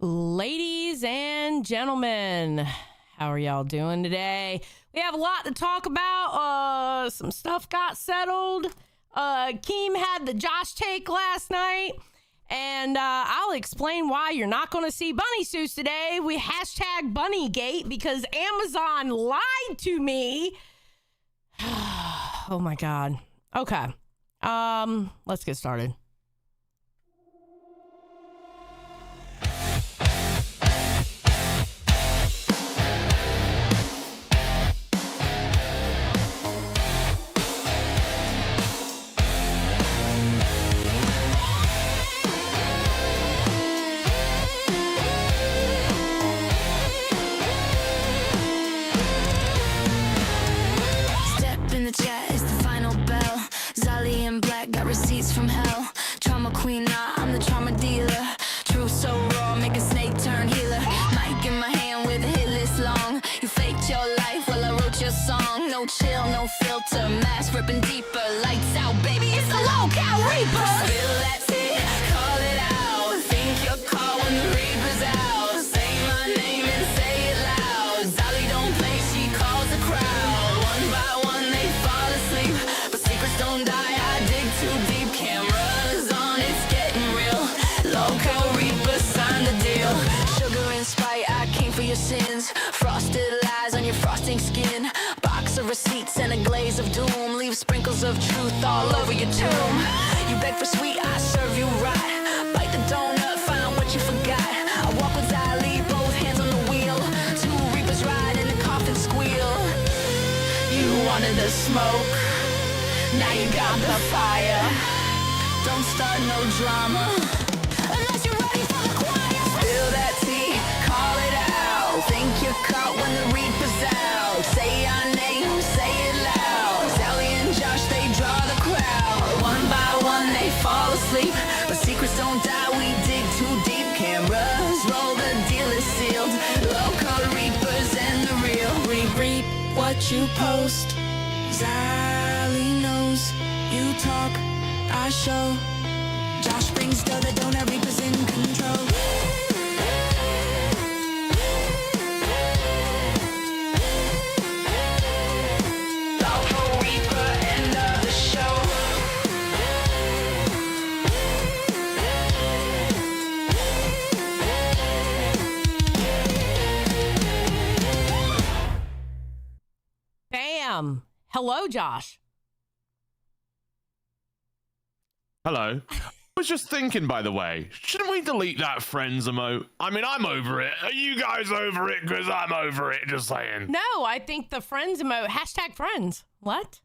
Ladies and gentlemen, how are y'all doing today? We have a lot to talk about. Some stuff got settled. Keem had the Josh take last night. And I'll explain why you're not going to see bunny suits today. We hashtag Bunnygate because Amazon lied to me. Oh my God. Okay. Let's get started. Receipts from hell, trauma queen, nah, I'm the trauma dealer. Truth so raw, make a snake turn healer. Mic in my hand with a hit list long. You faked your life while I wrote your song. No chill, no filter, mask ripping deeper. Lights out, baby, it's the low-cal reaper. Spill that tea, call it out. Think you're caught when the reaper's out. Say my name and say it loud. Dolly don't play, she calls the crowd. One by one they fall asleep, but secrets don't die. Too deep, cameras on, it's getting real. Local Reaper signed the deal. Sugar and Sprite, I came for your sins. Frosted lies on your frosting skin. Box of receipts and a glaze of doom. Leave sprinkles of truth all over your tomb. You beg for sweet, I serve you right. Bite the donut, find what you forgot. I walk with Ali, both hands on the wheel. Two Reapers ride and the coffin squeal. You wanted the smoke, now you got the fire. Don't start no drama unless you're ready for the choir. Spill that tea, call it out. Think you're caught when the reaper's out. Say your name, say it loud. Sally and Josh, they draw the crowd. One by one they fall asleep, but secrets don't die, we dig too deep. Cameras roll, the deal is sealed. Local Reapers and the real. Reap what you post. Sally knows, you talk, I show. Josh brings dough, the donut reapers in control. Local Reaper, end of the show. Bam. Hello, Josh. Hello. I was just thinking, by the way, shouldn't we delete that friends emote? I mean, I'm over it. Are you guys over it? Because I'm over it, just saying. No, I think the friends emote, hashtag friends. What?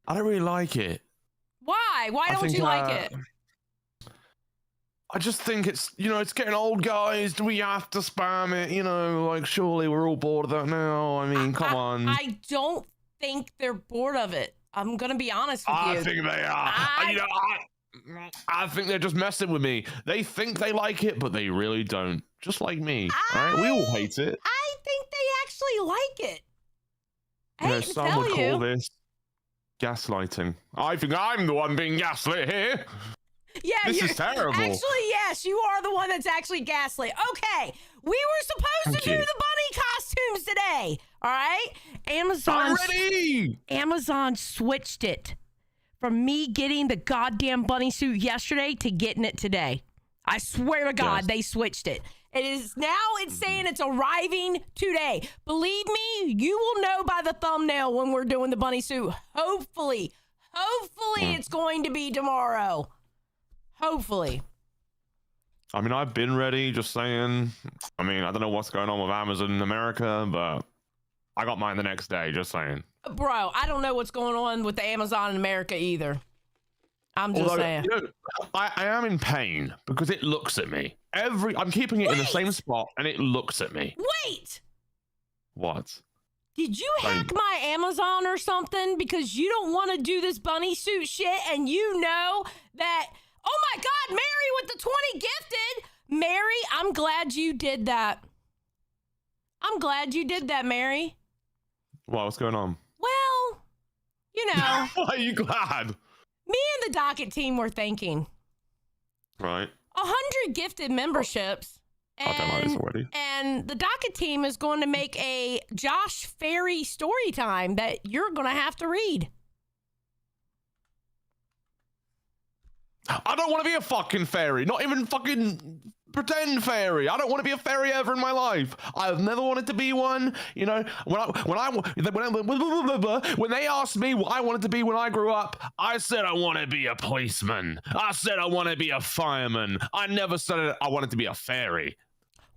I don't really like it. Why? Why don't you like it? I just think it's, it's getting old, guys. Do we have to spam it? Like, surely we're all bored of that now. I mean, come on. I don't think they're bored of it. I'm going to be honest with you. I think they are. I think they're just messing with me. They think they like it, but they really don't. Just like me. All right? We all hate it. I think they actually like it. I hate to some tell would you. call this gaslighting. I think I'm the one being gaslit here. Yeah, this is terrible. Actually, yes, you are the one that's actually gaslit. Okay, we were supposed to do the bunny costumes today. All right, Amazon switched it from me getting the goddamn bunny suit yesterday to getting it today. I swear to God, they switched it. It is now. It's saying it's arriving today. Believe me, you will know by the thumbnail when we're doing the bunny suit. Hopefully, it's going to be tomorrow. Hopefully. I mean, I've been ready, just saying. I mean, I don't know what's going on with Amazon in America, but I got mine the next day, just saying. Bro, I don't know what's going on with the Amazon in America either. I'm just saying. I am in pain because it looks at me. I'm keeping it in the same spot and it looks at me. Wait! What? Did you hack my Amazon or something? Because you don't want to do this bunny suit shit and you know that... Oh my God, Mary with the 20 gifted. Mary, I'm glad you did that. I'm glad you did that, Mary. What's going on? Well, Why are you glad? Me and the docket team were thinking. Right. 100 gifted memberships. I don't like this already. And the docket team is going to make a Josh Ferry story time that you're going to have to read. I don't want to be a fucking fairy. Not even fucking pretend fairy. I don't want to be a fairy ever in my life. I've never wanted to be one. You know, when they asked me what I wanted to be when I grew up, I said I want to be a policeman. I said I want to be a fireman. I never said I wanted to be a fairy.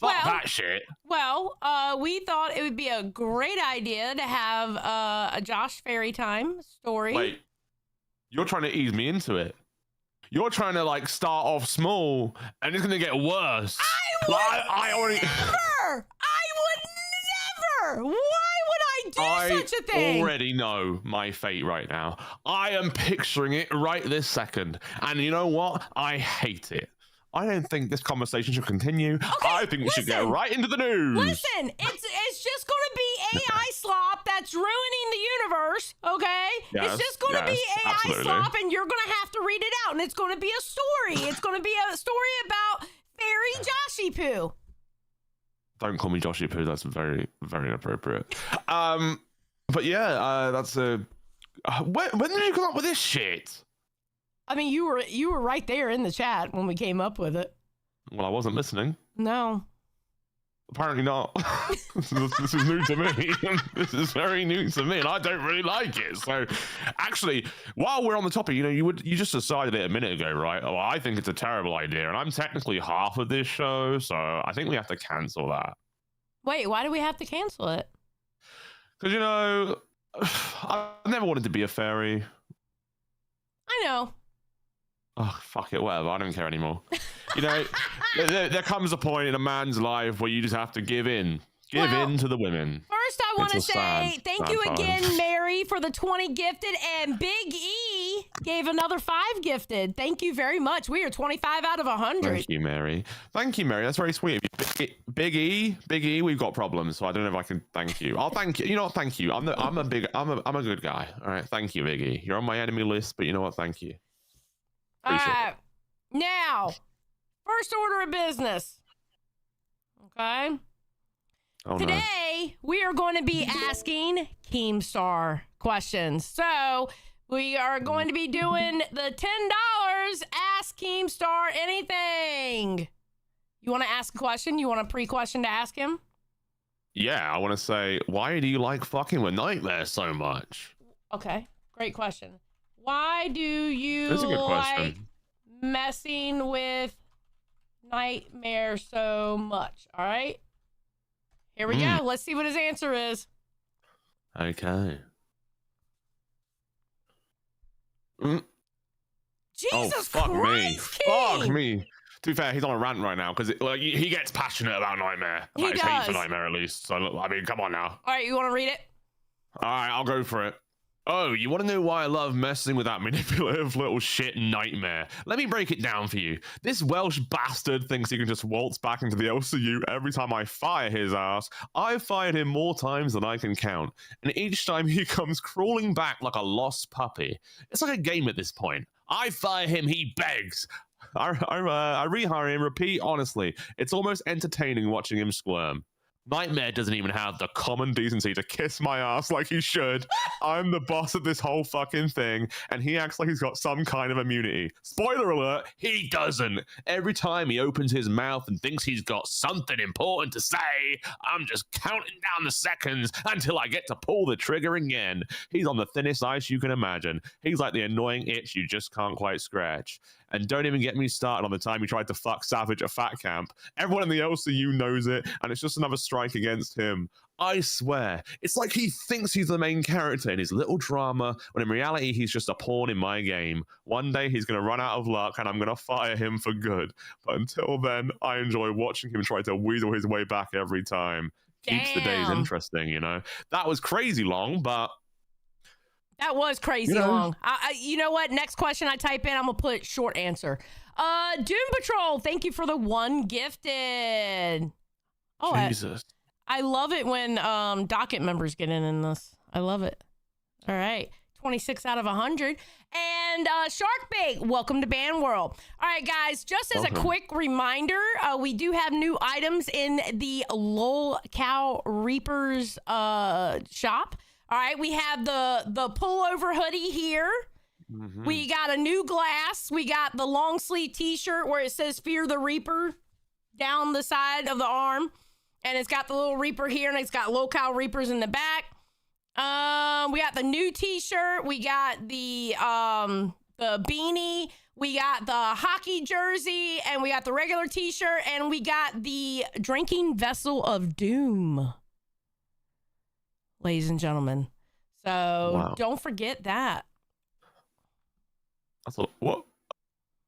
Fuck that shit. Well, we thought it would be a great idea to have a Josh Ferry time story. Wait, you're trying to ease me into it. You're trying to like start off small, and it's gonna get worse. I would never. Why would I do such a thing? I already know my fate right now. I am picturing it right this second, and you know what? I hate it. I don't think this conversation should continue. Okay, I think we should get right into the news. Listen, it's just going to be AI slop that's ruining the universe, okay? Yes, it's just going to be AI absolutely. slop, and you're going to have to read it out, and it's going to be a story. It's going to be a story about Fairy Joshy Poo. Don't call me Joshy Poo. That's very, very inappropriate. But yeah, that's a. When did you come up with this shit? I mean, you were right there in the chat when we came up with it. Well, I wasn't listening. No. Apparently not. This is new to me. This is very new to me, and I don't really like it. So, actually, while we're on the topic, you just decided it a minute ago, right? Oh, I think it's a terrible idea, and I'm technically half of this show, so I think we have to cancel that. Wait, why do we have to cancel it? Because I never wanted to be a fairy. I know. Oh, fuck it, whatever. I don't care anymore. There comes a point in a man's life where you just have to give in. Give in to the women. First, I want to say thank you again, Mary, for the 20 gifted, and Big E gave another 5 gifted. Thank you very much. We are 25 out of 100. Thank you, Mary. Thank you, Mary. That's very sweet of you. Big E, we've got problems, so I don't know if I can thank you. I'll thank you. You know what? Thank you. I'm a good guy. All right. Thank you, Big E. You're on my enemy list, but you know what? Thank you. All right. Now, first order of business. Okay. Oh, Today, we are going to be asking Keemstar questions. So, we are going to be doing the $10 Ask Keemstar Anything. You want to ask a question? You want a pre-question to ask him? Yeah, I want to say, why do you like fucking with Nightmare so much? Okay, great question. Why do you That's a good like question. messing with Nightmare so much? All right. Here we go. Let's see what his answer is. Okay. Jesus fuck Christ, me. Keem! Fuck me. To be fair, he's on a rant right now because he gets passionate about Nightmare. He His hate does. for Nightmare, at least. So, I mean, come on now. All right, you want to read it? All right, I'll go for it. Oh, you want to know why I love messing with that manipulative little shit Nightmare? Let me break it down for you. This Welsh bastard thinks he can just waltz back into the LCU every time I fire his ass. I've fired him more times than I can count, and each time he comes crawling back like a lost puppy. It's like a game at this point. I fire him, he begs. I rehire him, repeat, honestly. It's almost entertaining watching him squirm. Nightmare doesn't even have the common decency to kiss my ass like he should. I'm the boss of this whole fucking thing, and he acts like he's got some kind of immunity. Spoiler alert, he doesn't. Every time he opens his mouth and thinks he's got something important to say, I'm just counting down the seconds until I get to pull the trigger again. He's on the thinnest ice you can imagine. He's like the annoying itch you just can't quite scratch. And don't even get me started on the time he tried to fuck Savage at Fat Camp. Everyone in the LCU knows it, and it's just another strike against him. I swear, it's like he thinks he's the main character in his little drama, when in reality he's just a pawn in my game. One day he's going to run out of luck, and I'm going to fire him for good. But until then, I enjoy watching him try to weasel his way back every time. Keeps the days interesting, That was crazy long, but... That was crazy long. You know what? Next question I type in, I'm going to put short answer. Doom Patrol, thank you for the 1 gifted. Oh, Jesus. I love it when docket members get in this. I love it. All right. 26 out of 100. And Sharkbait, welcome to Band World. All right, guys, just as a quick reminder, we do have new items in the Lol Cow Reapers shop. All right, we have the pullover hoodie here. Mm-hmm. We got a new glass. We got the long sleeve t-shirt where it says Fear the Reaper down the side of the arm. And it's got the little Reaper here, and it's got Lol Cow Reapers in the back. We got the new t-shirt. We got the beanie. We got the hockey jersey, and we got the regular t-shirt, and we got the drinking vessel of doom, ladies and gentlemen. So Don't forget that. That's a lot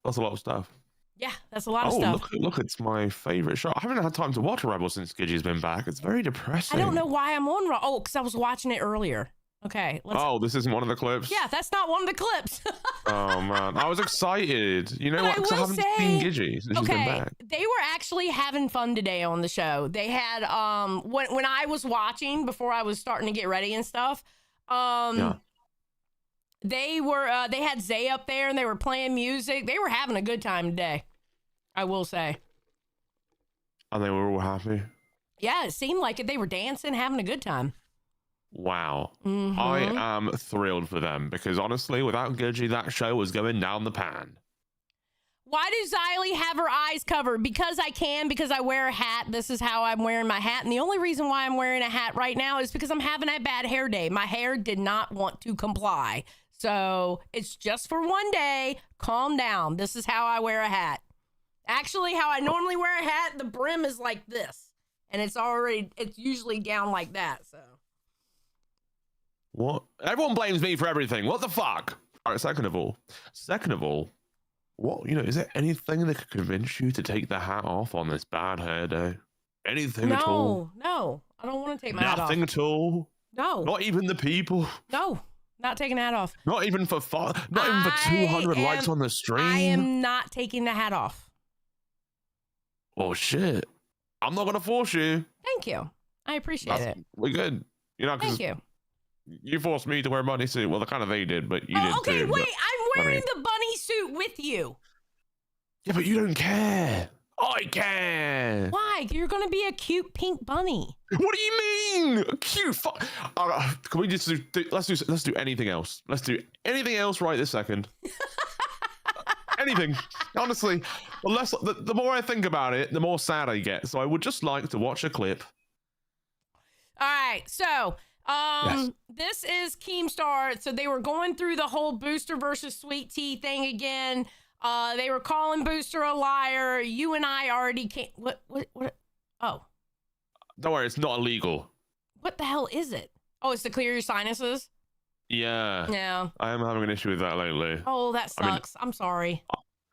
of stuff. Yeah, that's a lot of stuff. Look, it's my favorite show. I haven't had time to watch Rebel since Gidgey's been back. It's very depressing. I don't know why I'm on. Oh, because I was watching it earlier. Okay. This isn't one of the clips? Yeah, that's not one of the clips. Oh, man. I was excited. You know what? Because I haven't seen Gidgey since she's been back. They were actually having fun today on the show. They had, when I was watching, before I was starting to get ready and stuff, they had Zay up there, and they were playing music. They were having a good time today, I will say. And they were all happy? Yeah, it seemed like it. They were dancing, having a good time. Wow. Mm-hmm. I am thrilled for them because honestly, without Gidgey, that show was going down the pan. Why does Xylee have her eyes covered? Because I can, because I wear a hat. This is how I'm wearing my hat. And the only reason why I'm wearing a hat right now is because I'm having a bad hair day. My hair did not want to comply. So it's just for one day. Calm down. This is how I wear a hat. Actually, how I normally wear a hat, the brim is like this. And it's usually down like that, so. What? Everyone blames me for everything. What the fuck? All right, second of all, what, is there anything that could convince you to take the hat off on this bad hair day? Anything at all? No, I don't want to take my hat off. Nothing at all? No. Not even the people? No, not taking the hat off. Not even for 200 likes on the stream? I am not taking the hat off. Oh, shit. I'm not going to force you. Thank you. I appreciate it. We're good. Thank you. You forced me to wear a bunny suit. Well, kind of they did, but you did too. Okay, wait. I'm wearing the bunny suit with you. Yeah, but you don't care. I care. Why? You're going to be a cute pink bunny. What do you mean? Cute. Can we just let's do anything else. Let's do anything else right this second. Anything. Honestly, the more I think about it, the more sad I get. So I would just like to watch a clip. All right. So, This is Keemstar. So they were going through the whole Booster versus Sweet Tea thing again. They were calling Booster a liar. You and I already can't. What? Oh. Don't worry, it's not illegal. What the hell is it? Oh, it's to clear your sinuses? Yeah. Yeah. I am having an issue with that lately. Oh, that sucks. I'm sorry.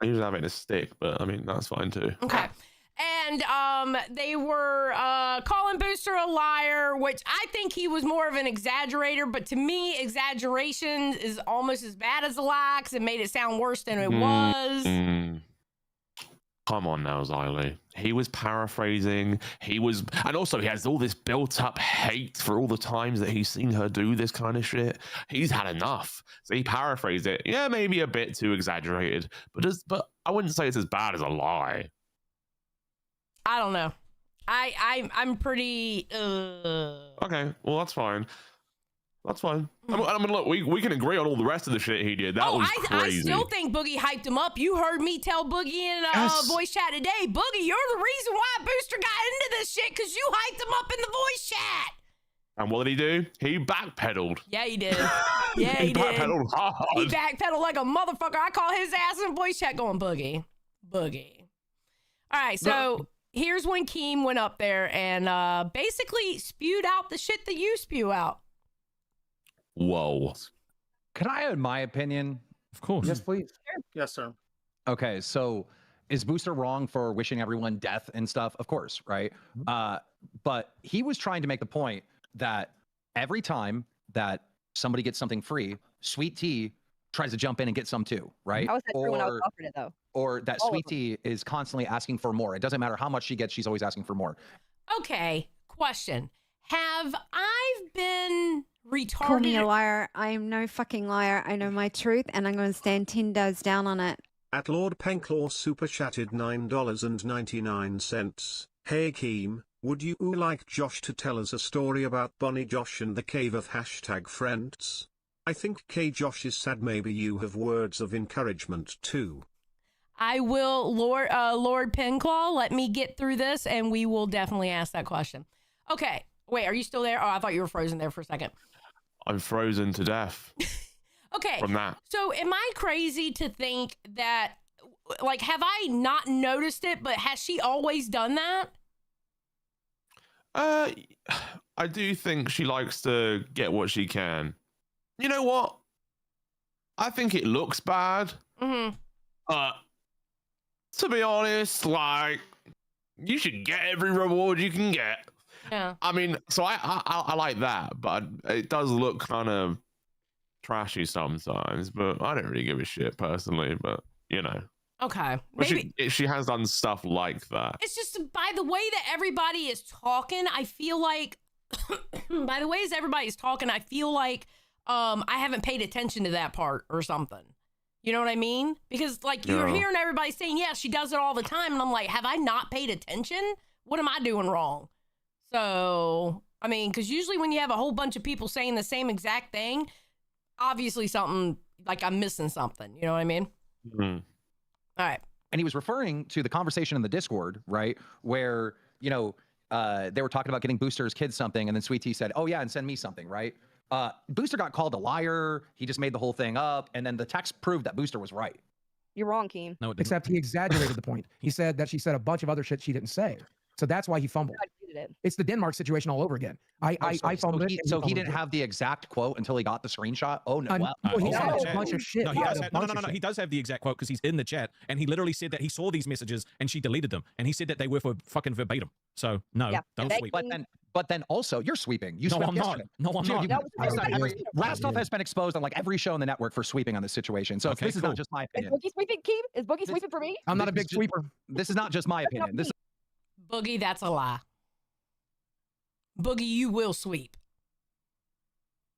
I usually have it in a stick, but I mean, that's fine too. Okay. And they were calling Booster a liar, which I think he was more of an exaggerator. But to me, exaggeration is almost as bad as a lie because it made it sound worse than it was. Come on now, Xylee. He was paraphrasing. And also he has all this built-up hate for all the times that he's seen her do this kind of shit. He's had enough. So he paraphrased it. Yeah, maybe a bit too exaggerated, but I wouldn't say it's as bad as a lie. I don't know. I'm pretty. Okay, well that's fine. That's fine. I mean, look, we can agree on all the rest of the shit he did. That was crazy. I still think Boogie hyped him up. You heard me tell Boogie in voice chat today, Boogie, you're the reason why Booster got into this shit because you hyped him up in the voice chat. And what did he do? He backpedaled. Yeah, he did. Yeah, he did. Backpedaled hard. He backpedaled like a motherfucker. I call his ass in voice chat going, Boogie. All right, so here's when Keem went up there and basically spewed out the shit that you spew out. Whoa. Can I add my opinion? Of course. Yes, please. Yes, sir. Okay, so is Booster wrong for wishing everyone death and stuff? Of course, right? But he was trying to make the point that every time that somebody gets something free, Sweet Tea tries to jump in and get some too, right? How is that true when I was offered it, though? Or that Sweet Tea is constantly asking for more. It doesn't matter how much she gets, she's always asking for more. Okay, question. Have I been retarded? Call me a liar. I am no fucking liar. I know my truth, and I'm going to stand 10 toes down on it. At Lord Penclaw super chatted $9.99. Hey Keem, would you like Josh to tell us a story about Bonnie Josh and the cave of #friends? I think K Josh is sad. Maybe you have words of encouragement too. I will, Lord Penclaw, let me get through this and we will definitely ask that question. Okay. Wait, are you still there? Oh, I thought you were frozen there for a second. I'm frozen to death Okay. from that. So am I crazy to think that, like, have I not noticed it, but has she always done that? I do think she likes to get what she can. You know what? I think it looks bad. Mm-hmm. To be honest, like, you should get every reward you can get. Yeah. I mean, so I like that, but it does look kind of trashy sometimes. But I don't really give a shit personally. But you know, Okay. but Maybe she has done stuff like that. it's just by the way that everybody is talking, I feel like by the ways everybody's talking, I feel like I haven't paid attention to that part or something. You know what I mean? Because like you're Yeah. hearing everybody saying, yeah, she does it all the time. And I'm like, have I not paid attention? What am I doing wrong? So, I mean, because usually when you have a whole bunch of people saying the same exact thing, obviously something, like I'm missing something. You know what I mean? Mhm. All right. And he was referring to the conversation in the Discord, right? Where, you know, they were talking about getting Booster's kids something, and then Sweet Tea said, oh yeah, and send me something, right? Booster got called a liar. He just made the whole thing up. And then the text proved that Booster was right. You're wrong, Keem. No, it didn't. Except he exaggerated the point. He said that she said a bunch of other shit she didn't say. So that's why he fumbled. I deleted it. It's the Denmark situation all over again. I fumbled it. So he didn't have the exact quote until he got the screenshot. Oh no! Well, Well, he Also had in the a chat. bunch of shit. No, He he had does a have, no, bunch no, of no, no. shit. He does have the exact quote because he's in the chat, and he literally said that he saw these messages and she deleted them, and he said that they were for fucking verbatim. So no, Yeah, don't they- sweep. but then also you're sweeping. You No, swept I'm not. yesterday. No, I'm Dude, not. you- No, listen, it's every- not. Rastov has been exposed on like every show in the network for sweeping on this situation. So Okay, this is cool. not just my Is opinion. Boogie sweeping, Keem? Is Boogie This- sweeping for me? I'm not a This is big just- sweeper. This is not just my opinion. This is Boogie, that's a lie. Boogie, you will sweep.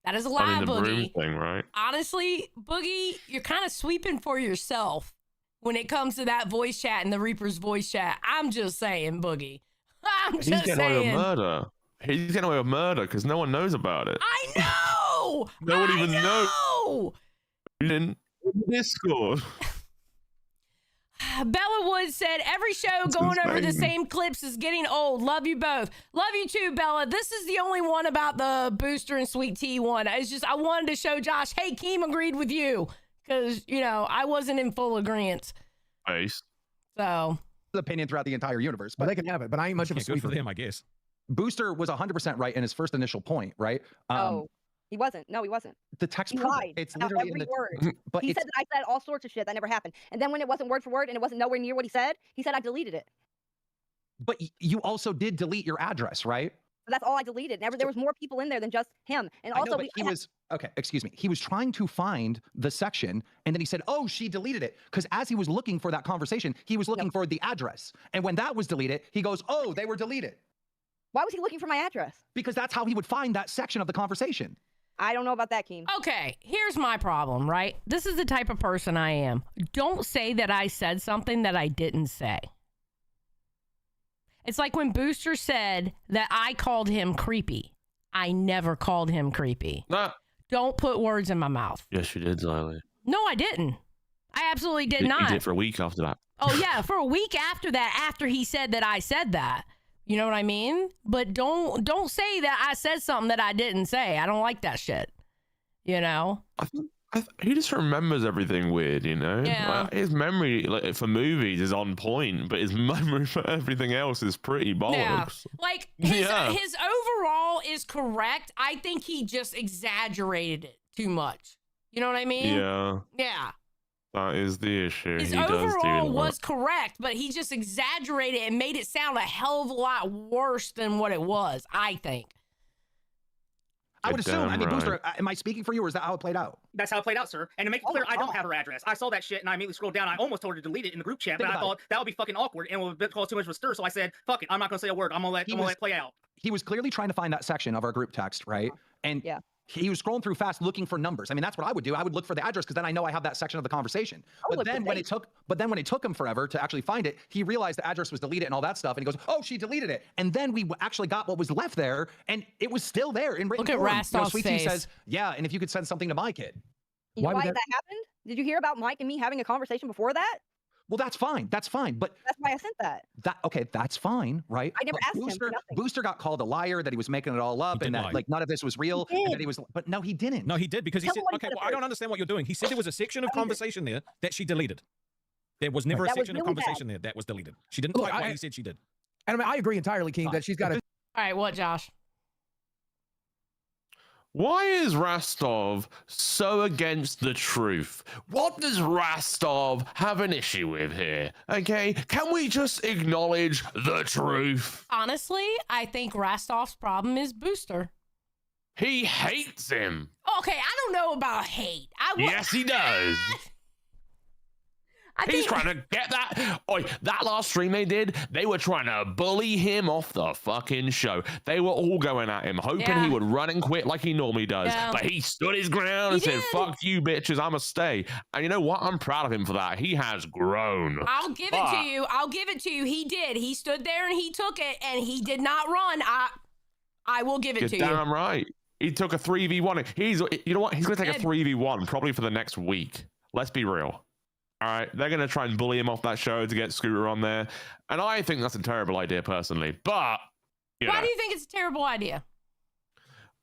That is a I lie, mean, the broom Boogie. thing, right? Honestly, Boogie, you're kind of sweeping for yourself when it comes to that voice chat and the Reaper's voice chat. I'm just saying, Boogie. I'm He's just getting away with saying. murder. He's getting away with murder because no one knows about it. I know. No one even knows. know. In Discord. Bella Wood said, every show That's going over the insane. same clips is getting old. Love you both. Love you too, Bella. This is the only one about the Booster and Sweet Tea one. It's just, I wanted to show Josh, hey, Keem agreed with you. Because, you know, I wasn't in full agreement. Face. So, opinion throughout the entire universe. Well, But they can have it, but I ain't much of a Yeah, good for sweeper. them, I guess. Booster was 100% right in his first initial point, right? No, he wasn't. No, he wasn't. The text He proved lied it. It's about literally in every the word. but He it's, said that I said all sorts of shit that never happened. And then when it wasn't word for word and it wasn't nowhere near what he said I deleted it. but you also did delete your address, right? But that's all I deleted. Never, there was more people in there than just him. And I also, know, but he was okay. Excuse me. He was trying to find the section, and then he said, "Oh, she deleted it." Because as he was looking for that conversation, he was looking for the address, and when that was deleted, he goes, "Oh, they were deleted." why was he looking for my address? Because that's how he would find that section of the conversation. I don't know about that, Keem. okay, here's my problem, right? This is the type of person I am. Don't say that I said something that I didn't say. It's like when Booster said that I called him creepy. I never called him creepy. Nah. Don't put words in my mouth. Yes, you did, Xylee. No, I didn't. I absolutely did not. You did for a week after that. Oh, yeah, for a week after that, after he said that I said that. You know what I mean? But don't say that I said something that I didn't say. I don't like that shit. You know? He just remembers everything weird, you know? Yeah. Like, his memory for movies is on point, but his memory for everything else is pretty bollocks. Yeah. Like, his Yeah. overall is correct. I think he just exaggerated it too much. You know what I mean? Yeah, Yeah. that is the issue. His He does do overall that. was correct, but he just exaggerated and made it sound a hell of a lot worse than what it was, I think. I would assume. I mean, damn Booster, am I speaking for you, or is that how it played out? That's how it played out, sir. And to make it clear, I don't have her address. I saw that shit and I immediately scrolled down. I almost told her to delete it in the group chat, but I thought that would be fucking awkward and would cause too much of a stir. So I said, fuck it, I'm not gonna say a word. I'm gonna let it play out. He was clearly trying to find that section of our group text, right? And he was scrolling through fast looking for numbers. I mean, that's what I would do. I would look for the address because then I know I have that section of the conversation. But then when it took him forever to actually find it, he realized the address was deleted and all that stuff. And he goes, "Oh, she deleted it." And then we actually got what was left there, and it was still there in written Look at form. Rastov's Sweet Tea face. says, "Yeah, and if you could send something to my kid." You know why that happened? Did you hear about Mike and me having a conversation before that? Well, that's fine. That's fine. But that's why I sent that. Okay, that's fine, right? I never asked him for nothing. Booster got called a liar, that he was making it all up, and that like none of this was real, and that he was. But no, he didn't. No, he did because he said, "Okay, well, I don't understand what you're doing." He said there was a section of conversation there that she deleted. There was never a section of conversation there that was deleted. She didn't type what he said she did. And I agree entirely, King, that she's got to. All right, what, Josh? Why is Rastov so against the truth? What does Rastov have an issue with here? Okay, can we just acknowledge the truth? Honestly, I think Rastov's problem is Booster. He hates him. Okay, I don't know about hate. Yes, he does. He's trying to get that. That last stream they did, they were trying to bully him off the fucking show. They were all going at him, hoping he would run and quit like he normally does. Yeah. But he stood his ground and said, "Fuck you, bitches, I'ma stay." And you know what? I'm proud of him for that. He has grown. I'll give it to you. I'll give it to you. He did. He stood there and he took it, and he did not run. I will give it to you. You're damn right. He took a 3v1. You know what? He's going to take a 3v1 probably for the next week. Let's be real. All right, they're going to try and bully him off that show to get Scooter on there. And I think that's a terrible idea, personally. But, why do you think it's a terrible idea?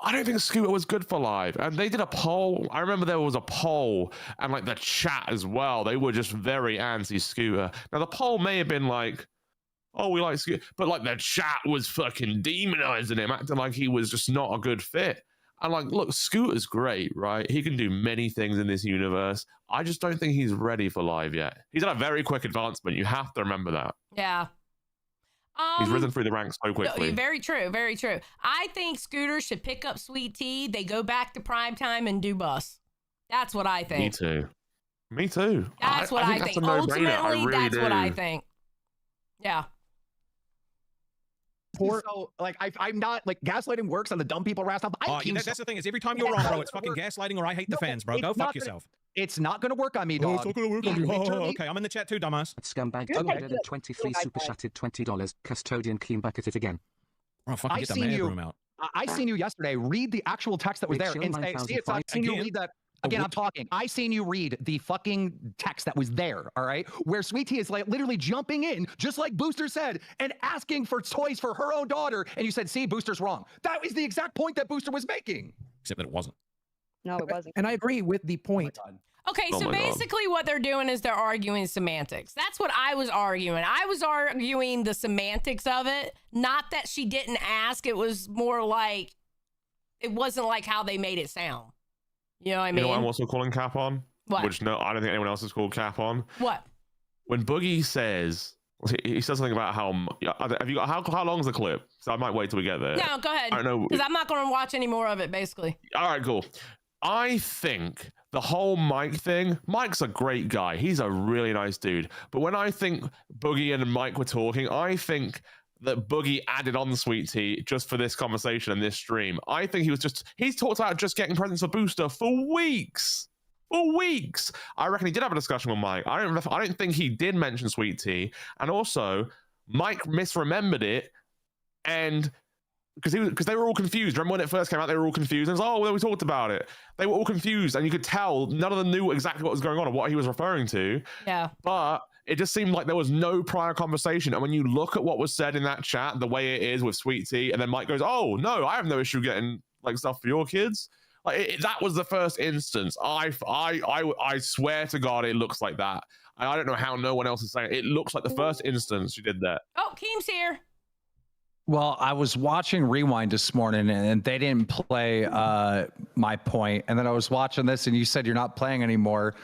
I don't think Scooter was good for live. And they did a poll. I remember there was a poll and like the chat as well. They were just very anti-Scooter. Now, the poll may have been like, "Oh, we like Scooter." But like the chat was fucking demonizing him, acting like he was just not a good fit. And like, look, Scooter's great, right? He can do many things in this universe. I just don't think he's ready for live yet. He's at a very quick advancement. You have to remember that. Yeah. He's risen through the ranks so quickly. Very true. Very true. I think Scooter should pick up Sweet Tea. They go back to primetime and do bus. That's what I think. Me too. Me too. That's what I think. Ultimately, that's what I think. Yeah. So, like, I'm not, like, gaslighting works on the dumb people, Rastov. That's the thing is, every time you're wrong, bro, it's fucking gaslighting or I hate the fans, bro. Go fuck yourself. It's not going to work on me, dog. It's not going to work on you. Okay, I'm in the chat too, dumbass. Scumbag donated 23 super chatted $20. Custodian clean bucket it again. Oh, fucking get the man room out. I seen you yesterday read the actual text that was there. And see, it's not, seen you read that. Again, I'm talking. I seen you read the fucking text that was there, all right? Where Sweet Tea is like literally jumping in, just like Booster said, and asking for toys for her own daughter. And you said, "See, Booster's wrong." That was the exact point that Booster was making. Except that it wasn't. No, it wasn't. And I agree with the point. Okay, so basically what they're doing is they're arguing semantics. That's what I was arguing. I was arguing the semantics of it, not that she didn't ask. It was more like, it wasn't like how they made it sound. You know what I mean? You know what I'm also calling cap on? What? Which I don't think anyone else has called cap on. What? When Boogie says, he says something about how long's the clip? So I might wait till we get there. No, go ahead. I don't know. Because I'm not going to watch any more of it, basically. All right, cool. I think the whole Mike thing, Mike's a great guy. He's a really nice dude. But when I think Boogie and Mike were talking, I think that Boogie added on Sweet Tea just for this conversation and this stream. I think he's talked about just getting presents for Booster for weeks. For weeks. I reckon he did have a discussion with Mike. I don't think he did mention Sweet Tea. And also, Mike misremembered it, and because they were all confused. Remember when it first came out, they were all confused. And it was, "Oh, well, we talked about it." They were all confused, and you could tell none of them knew exactly what was going on or what he was referring to. Yeah. But it just seemed like there was no prior conversation. And when you look at what was said in that chat, the way it is with Sweet Tea, and then Mike goes, "Oh, no, I have no issue getting like stuff for your kids." Like that was the first instance. I swear to God, it looks like that. I don't know how no one else is saying it. It looks like the first instance she did that. Oh, Keem's here. Well, I was watching Rewind this morning and they didn't play my point. And then I was watching this and you said you're not playing anymore.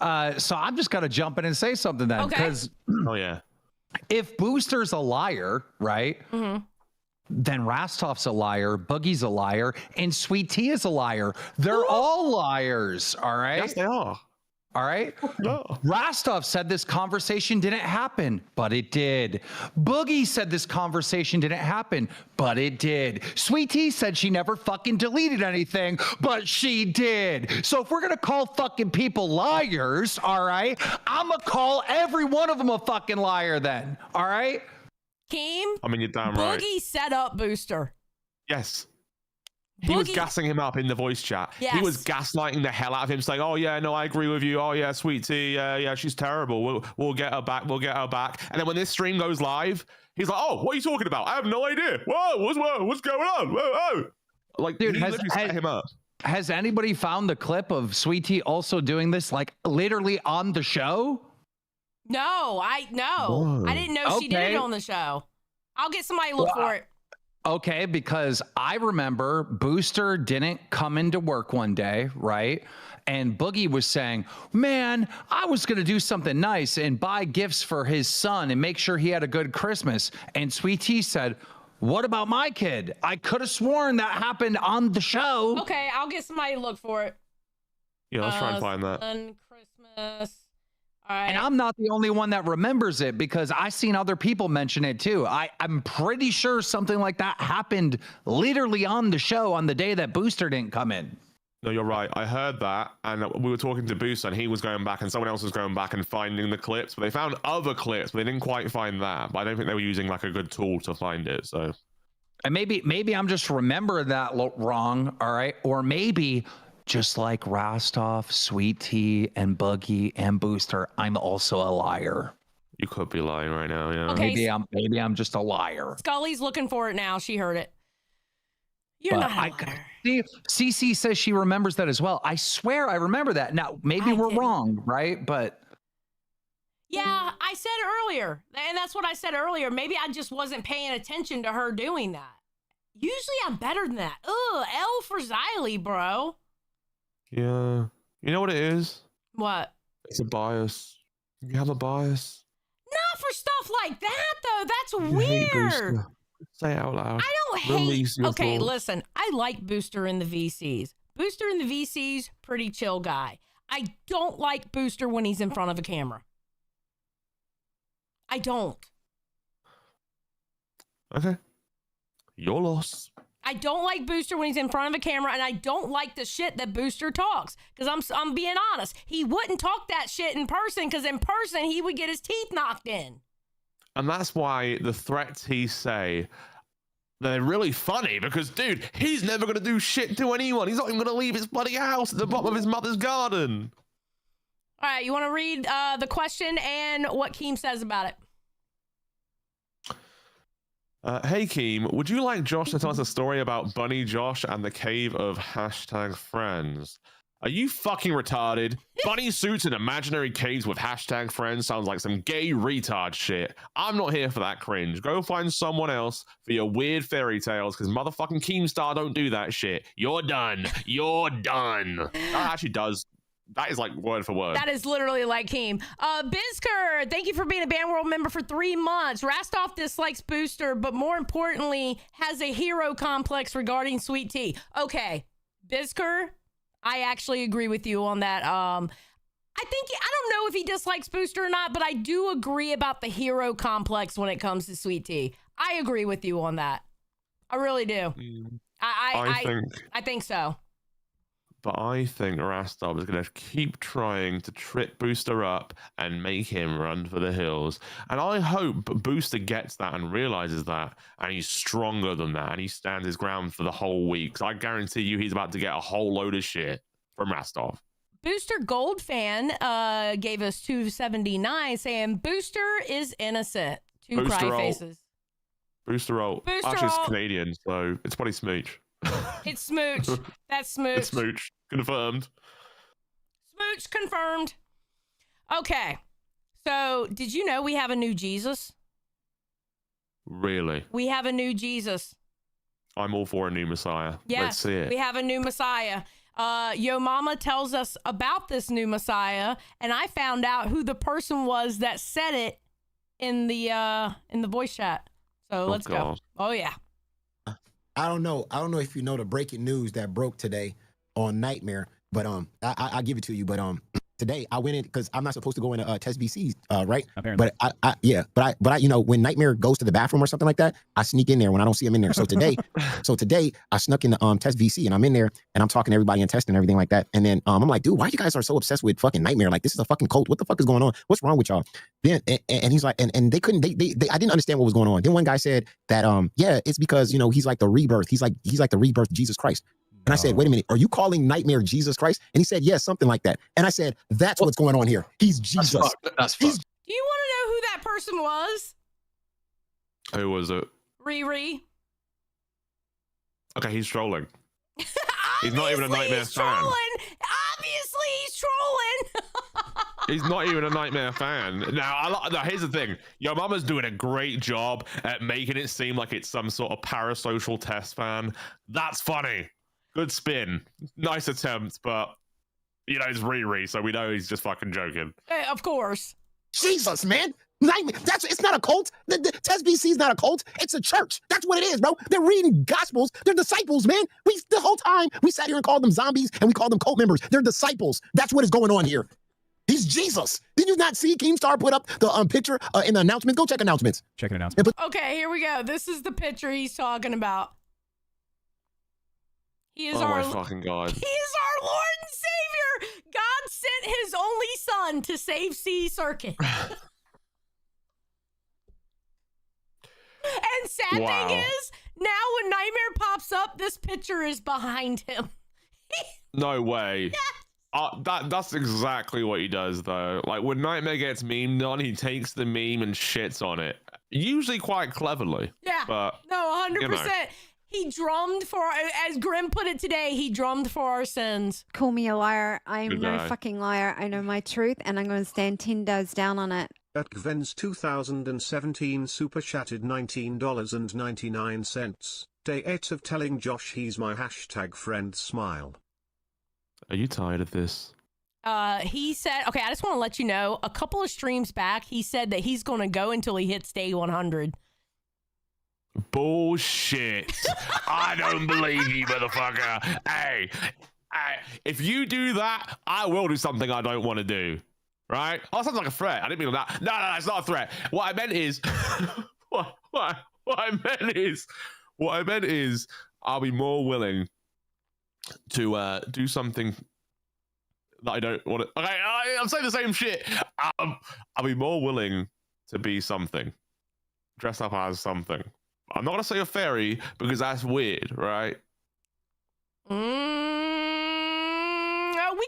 So I'm just going to jump in and say something then. Okay. Because oh, yeah. If Booster's a liar, right? Mm-hmm. then Rastov's a liar, Boogie's a liar, and Sweet Tea is a liar. They're all liars, all right? Yes, they are. All right? No. Rostov said this conversation didn't happen, but it did. Boogie said this conversation didn't happen, but it did. Sweet Tea said she never fucking deleted anything, but she did. So if we're going to call fucking people liars, all right, I'm going to call every one of them a fucking liar then, all right? Keem, I mean, you're damn right. Boogie set up Booster. Yes. He was Boogie- gassing him up in the voice chat. Yes. He was gaslighting the hell out of him, saying, "Oh yeah, no, I agree with you. Oh yeah, Sweet Tea, yeah, she's terrible. We'll get her back. We'll get her back." And then when this stream goes live, he's like, "Oh, what are you talking about? I have no idea. What's going on? Whoa." Like, dude, he literally set him up. Has anybody found the clip of Sweet Tea also doing this, like literally on the show? No, I didn't know she did it Okay. on the show. I'll get somebody to look for it. Okay, because I remember Booster didn't come into work one day, right? And Boogie was saying, man, I was going to do something nice and buy gifts for his son and make sure he had a good Christmas. And Sweet Tea said, what about my kid? I could have sworn that happened on the show. Okay, I'll get somebody to look for it. Yeah, let's try and find that. On Christmas. All right. And I'm not the only one that remembers it because I seen other people mention it too. I'm pretty sure something like that happened literally on the show on the day that Booster didn't come in. No, you're right. I heard that, and we were talking to Booster, and he was going back, and someone else was going back and finding the clips. But they found other clips, but they didn't quite find that. But I don't think they were using like a good tool to find it. So, and maybe I'm just remembering that wrong. All right, or maybe just like Rostov, Sweet Tea, and Boogie and Booster, I'm also a liar. You could be lying right now, yeah. Okay, maybe I'm just a liar. Scully's looking for it now. She heard it. You're But not a liar. Cece says she remembers that as well. I swear I remember that. Now, maybe we're wrong, right? But Yeah, I said earlier, and that's what I said earlier. Maybe I just wasn't paying attention to her doing that. Usually I'm better than that. Ugh, L for Xylee, bro. Yeah. You know what it is? What? It's a bias. You have a bias. Not for stuff like that, though. That's You hate weird. Booster. Say it out loud. I don't hate. Release your Okay, thoughts. listen. I like Booster in the VCs. Booster in the VCs, pretty chill guy. I don't like Booster when he's in front of a camera. I don't. Okay. Your loss. I don't like Booster when he's in front of a camera, and I don't like the shit that Booster talks. Because I'm being honest, he wouldn't talk that shit in person. Because in person he would get his teeth knocked in. And that's why the threats he say, they're really funny because, dude, he's never going to do shit to anyone. He's not even going to leave his bloody house at the bottom of his mother's garden. All right, you want to read the question and what Keem says about it? Hey, Keem, would you like Josh to tell us a story about Bunny Josh and the cave of #friends? Are you fucking retarded? Bunny suits in imaginary caves with #friends sounds like some gay retard shit. I'm not here for that cringe. Go find someone else for your weird fairy tales, because motherfucking Keemstar don't do that shit. You're done. You're done. That actually does. That is like word for word. That is literally like Keem. Bizker, thank you for being a Band World member for 3 months. Rastov dislikes Booster, but more importantly, has a hero complex regarding Sweet Tea. Okay, Bizker, I actually agree with you on that. I don't know if he dislikes Booster or not, but I do agree about the hero complex when it comes to Sweet Tea. I agree with you on that. I really do. I think so. But I think Rastov is going to keep trying to trip Booster up and make him run for the hills. And I hope Booster gets that and realizes that, and he's stronger than that, and he stands his ground for the whole week. Because I guarantee you he's about to get a whole load of shit from Rastov. Booster Gold fan gave us 279 saying Booster is innocent. Two Booster cry ult. faces. Booster ult. Booster Actually, it's ult. Canadian, so it's probably Smooch. It's Smooch. That's Smooch. It's Smooch. Confirmed. Smooch confirmed. Okay. So, did you know we have a new Jesus? Really? We have a new Jesus. I'm all for a new Messiah. Yes, Let's see it. we have a new Messiah. Yo Mama tells us about this new Messiah, and I found out who the person was that said it in the voice chat. So let's go. God. Oh yeah. I don't know if you know the breaking news that broke today on Nightmare, but I'll give it to you. But today I went in because I'm not supposed to go into test BCs, right? Apparently. But I you know, when Nightmare goes to the bathroom or something like that, I sneak in there when I don't see him in there. So today I snuck in the test VC and I'm in there and I'm talking to everybody in test and everything like that. And then I'm like, dude, why you guys are so obsessed with fucking Nightmare? Like, this is a fucking cult. What the fuck is going on? What's wrong with y'all? Then and he's like, and they couldn't, they I didn't understand what was going on. Then one guy said that yeah, it's because, you know, he's like the rebirth. He's like the rebirth of Jesus Christ. And I said, wait a minute, are you calling Nightmare Jesus Christ? And he said, yes, something like that. And I said, that's what's going on here. He's Jesus. That's Do you want to know who that person was? Who was it? Riri. Okay, he's trolling. He's not even a Nightmare fan. Obviously, he's trolling. He's not even a Nightmare fan. Now, here's the thing. Your mama's doing a great job at making it seem like it's some sort of parasocial test fan. That's funny. Good spin. Nice attempt, but, you know, it's Riri, so we know he's just fucking joking. Of course. Jesus, man. Nightmare. It's not a cult. The Test BC is not a cult. It's a church. That's what it is, bro. They're reading gospels. They're disciples, man. The whole time we sat here and called them zombies and we called them cult members. They're disciples. That's what is going on here. He's Jesus. Did you not see Keemstar put up the picture in the announcement? Go check announcements. Check an announcement. Okay, here we go. This is the picture he's talking about. He is my fucking God. He is our Lord and Savior. God sent his only son to save C Circuit. And sad thing is, now when Nightmare pops up, this picture is behind him. No way. Yes. That's exactly what he does, though. Like, when Nightmare gets memed on, he takes the meme and shits on it. Usually quite cleverly. Yeah. But, no, 100%. You know. He drummed for, as Grim put it today, he drummed for our sins. Call me a liar. I am Good no guy. fucking liar. I know my truth, and I'm going to stand 10 toes down on it. At Gven's 2017 super chatted $19.99. Day 8 of telling Josh he's my #friend smile. Are you tired of this? He said, okay, I just want to let you know, a couple of streams back, he said that he's going to go until he hits day 100. Bullshit. I don't believe you, motherfucker. Hey, if you do that, I will do something I don't want to do. Right? Oh, that sounds like a threat. I didn't mean that. No, it's not a threat. What I meant is, what I meant is, I'll be more willing to do something that I don't want to. Okay, I'm saying the same shit. I'll be more willing to be something, dress up as something. I'm not gonna say a fairy because that's weird, right? We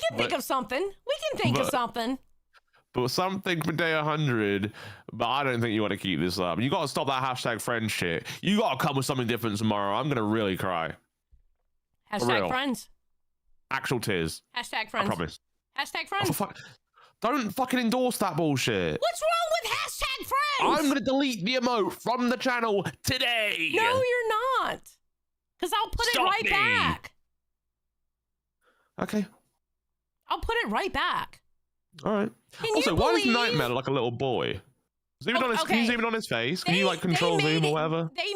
can think of something. But something for day 100. But I don't think you want to keep this up. You got to stop that #friend shit. You got to come with something different tomorrow. I'm gonna really cry. #friends. Actual tears. #friends. I promise. #friends. Oh, don't fucking endorse that bullshit. What's wrong with #friends? I'm gonna delete the emote from the channel today. No, you're not. Because I'll put it right back. Okay. I'll put it right back. All right. Can Also, you why is believe- Nightmare like a little boy? Can you zoom in on his face? Can you like control zoom or whatever? They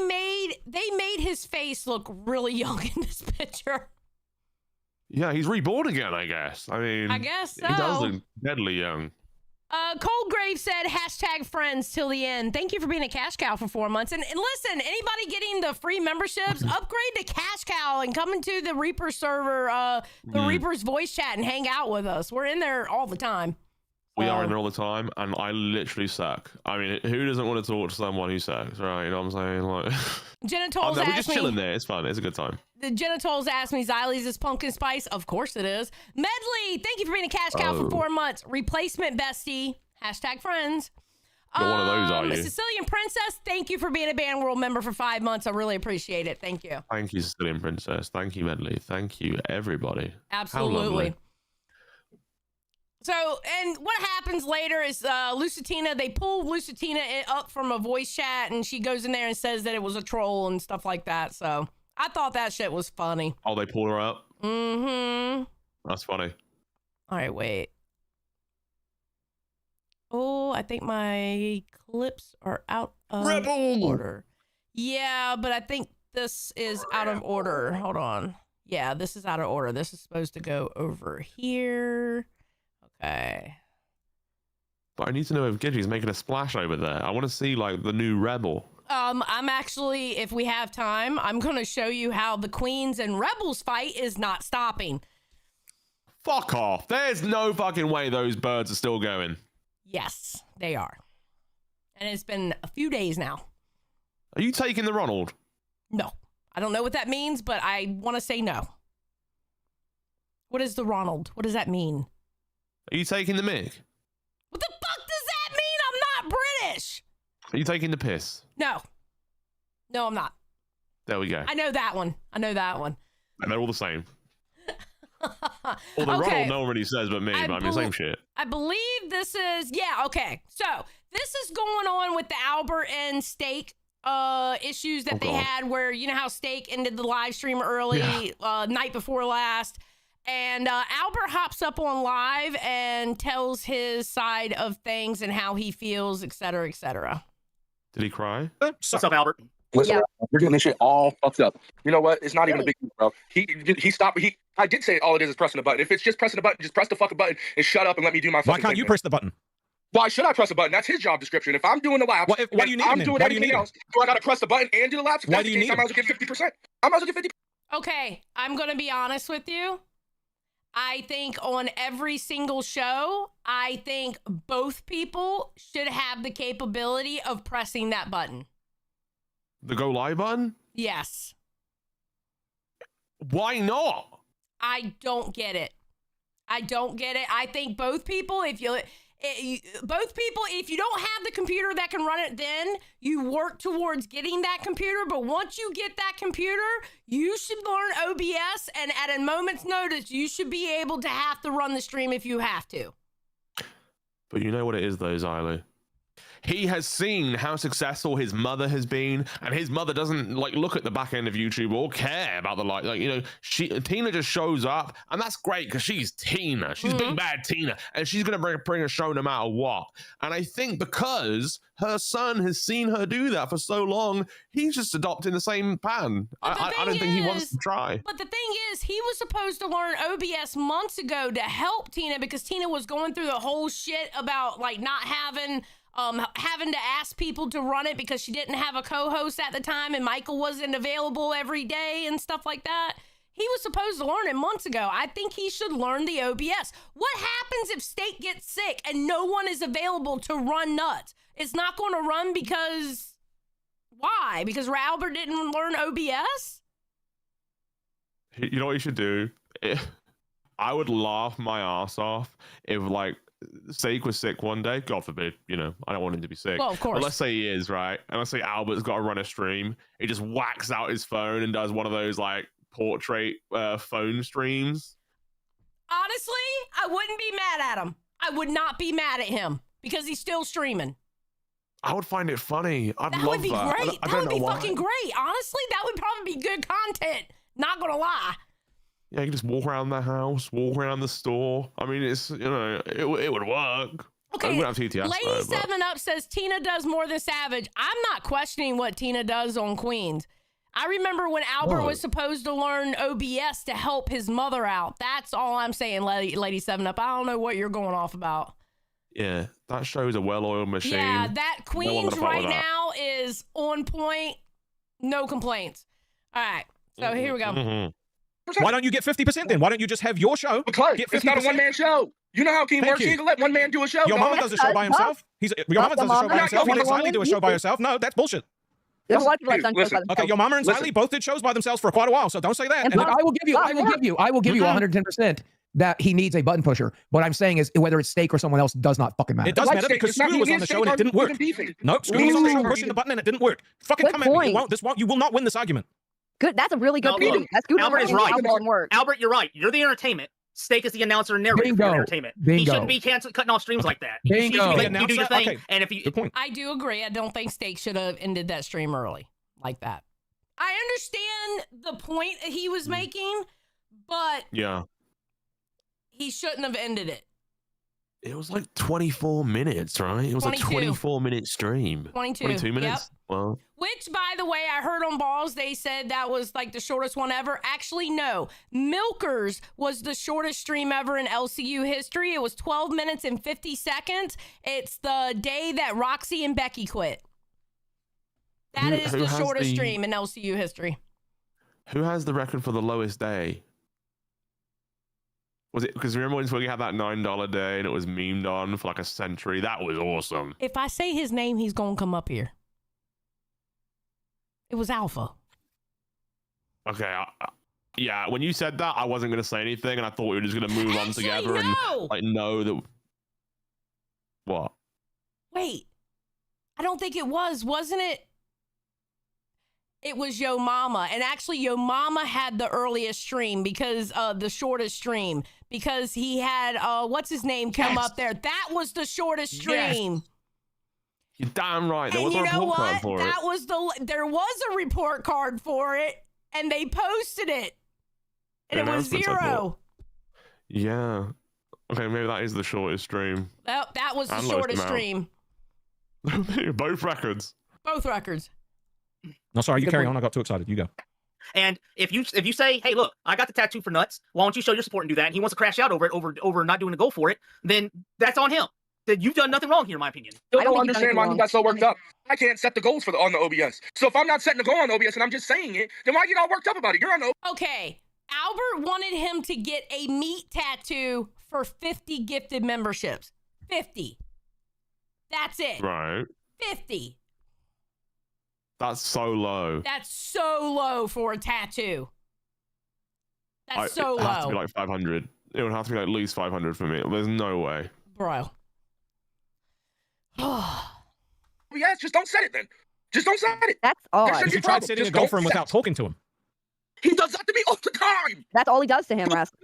made his face look really young in this picture. Yeah, he's reborn again, I guess. I mean, I guess He does so. look deadly young. Coldgrave said #friends till the end. Thank you for being a cash cow for 4 months. And listen, anybody getting the free memberships, upgrade to cash cow and come into the Reaper server, the Reaper's voice chat and hang out with us. We're in there all the time. We are in there all the time, and I literally suck. I mean, who doesn't want to talk to someone who sucks, right? You know what I'm saying? Like, Genitals we're asked just me, chilling there. It's fun. It's a good time. The Genitals asked me, Xyles is pumpkin spice? Of course it is. Medley, thank you for being a cash cow for 4 months. Replacement bestie, #friends. Not one of those, are you? Sicilian Princess, thank you for being a Band World member for 5 months. I really appreciate it. Thank you. Thank you, Sicilian Princess. Thank you, Medley. Thank you, everybody. Absolutely. How lovely. So, and what happens later is Lucitina, they pull Lucitina up from a voice chat and she goes in there and says that it was a troll and stuff like that. So I thought that shit was funny. Oh, they pull her up? Mm-hmm. That's funny. All right, wait. Oh, I think my clips are out of order. Yeah, but I think this is out of order. Hold on. Yeah, this is out of order. This is supposed to go over here. Okay. But I need to know if Gidgey's making a splash over there. I want to see like the new Rebel. I'm actually, if we have time, I'm going to show you how the Queens and Rebels fight is not stopping. Fuck off. There's no fucking way those birds are still going. Yes, they are. And it's been a few days now. Are you taking the Ronald? No. I don't know what that means, but I want to say no. What is the Ronald? What does that mean? Are you taking the Mick? What the fuck does that mean? I'm not British. Are you taking the piss? No. No, I'm not. There we go. I know that one. And they're all the same. Well, the Okay. Ronald no one really says but me, but I mean, same shit. I believe this is, yeah, okay. So this is going on with the Albert and Steak issues that they God. had where, you know how Steak ended the live stream early, night before last. And Albert hops up on live and tells his side of things and how he feels, et cetera, et cetera. Did he cry? What's up, Albert? Listen, we're getting this shit all fucked up. You know what? It's not even a big deal, bro. He stopped. I did say all it is pressing a button. If it's just pressing a button, just press the fucking button and shut up and let me do my fucking Why can't you thing. press the button? Why should I press a button? That's his job description. If I'm doing the laps, Why do you need I'm him doing then? Why do you everything need him? else. Do I gotta press the button and do the laps? If Why that's do the you case, need I might as well get 50%. I might as well get 50%. Okay, I'm going to be honest with you. I think on every single show, I think both people should have the capability of pressing that button. The go live button? Yes. Why not? I don't get it. I think both people, if you don't have the computer that can run it, then you work towards getting that computer. But once you get that computer, you should learn OBS, and at a moment's notice, you should be able to have to run the stream if you have to. But you know what it is though, Zylo? He has seen how successful his mother has been, and his mother doesn't like look at the back end of YouTube or care about the like you know, Tina just shows up, and that's great because she's Tina. She's big bad Tina, and she's gonna bring a show no matter what. And I think because her son has seen her do that for so long, he's just adopting the same pattern. I don't think he wants to try. But the thing is, he was supposed to learn OBS months ago to help Tina because Tina was going through the whole shit about like not having to ask people to run it because she didn't have a co-host at the time and Michael wasn't available every day and stuff like that. He was supposed to learn it months ago. I think he should learn the OBS. What happens if Steak gets sick and no one is available to run nuts? It's not going to run because... Why? Because Albert didn't learn OBS? You know what you should do? I would laugh my ass off if like Steak was sick one day, God forbid, you know, I don't want him to be sick. Well, of course. But let's say he is, right? And let's say Albert's got to run a stream. He just whacks out his phone and does one of those like portrait phone streams. Honestly, I wouldn't be mad at him. I would not be mad at him because he's still streaming. I would find it funny. I'd That love would be that. great. I That don't would be know why. fucking great. Honestly, that would probably be good content. Not gonna lie. Yeah, you can just walk around the house, walk around the store. I mean, it's, you know, it would work. Okay, I wouldn't have TTS Lady though, but- 7 Up says Tina does more than Savage. I'm not questioning what Tina does on Queens. I remember when Albert was supposed to learn OBS to help his mother out. That's all I'm saying, Lady 7 Up. I don't know what you're going off about. Yeah, that show's a well-oiled machine. Yeah, that No one Queens would've fucked right with that. now is on point. No complaints. All right, so here we go. Why don't you get 50% then? Why don't you just have your show? Because get 50%? it's not a one-man show. You know how King Thank works. you. He can let one man do a show. Your mama dog. does a show by himself. Your mama does a show by herself. He lets Riley do a show by herself. No, that's bullshit. There's a lot of people that have done shows by Okay, themselves. your mama and Riley both did shows by themselves for quite a while, so don't say that. Look, I will give you 110% that he needs a button pusher. What I'm saying is whether it's Steak or someone else does not fucking matter. It does matter because Screw was on the show and it didn't work. Nope, Screw was on the show pushing the button and it didn't work. Fucking Good come at me. point. You will not win this argument. Good. That's a really good No, point. look, That's good. Albert is right. Work. Albert, you're right. You're the entertainment. Steak is the announcer and narrator for Bingo. entertainment. He Bingo. shouldn't be cutting off streams like that. You should Bingo. be letting you do your thing. Okay. And if you, Good point. I do agree. I don't think Steak should have ended that stream early like that. I understand the point he was making, but Yeah. he shouldn't have ended it. It was like 24 minutes, right? It was 22. a 24-minute stream. 22, 22 minutes? yep. Well, Which, by the way, I heard on Balls, they said that was like the shortest one ever. Actually, no. Milkers was the shortest stream ever in LCU history. It was 12 minutes and 50 seconds. It's the day that Roxy and Becky quit. That is the shortest stream in LCU history. Who has the record for the lowest day? Was it because remember when we had that $9 day and it was memed on for like a century? That was awesome. If I say his name, he's gonna come up here. It was Alpha. Okay, yeah. When you said that, I wasn't gonna say anything, and I thought we were just gonna move on together and like know that. What? Wait, I don't think it was. Wasn't it? It was Yo Mama, and actually Yo Mama had the earliest stream because the shortest stream because he had what's his name come up there. That was the shortest stream. Yes. You're damn right. There And was a you know report card what? for it. That was there was a report card for it, and they posted it, and it was Announcements, I thought. 0. Yeah. Okay, maybe that is the shortest stream. That was the And lowest shortest amount. stream. Both records. Both records. No, sorry, you carry on. I got too excited. You go. And if you say, hey, look, I got the tattoo for nuts. Why don't you show your support and do that? And he wants to crash out over it, over not doing a goal for it. Then that's on him. Then you've done nothing wrong here, in my opinion. I don't understand why he got so worked up. I can't set the goals on the OBS. So if I'm not setting the goal on OBS and I'm just saying it, then why get all worked up about it? You're on the Okay, Albert wanted him to get a meat tattoo for 50 gifted memberships. 50. That's it. Right. 50. That's so low. That's so low for a tattoo. That's so It has to low. be like 500. It would have to be like at least 500 for me. There's no way. Bro. OBS. Just don't set it then. Just don't set it. That's There odd. shouldn't If be you tried problem. setting a Just goal don't for him set without talking to him. He does that to me all the time. That's all he does to him, Rascal.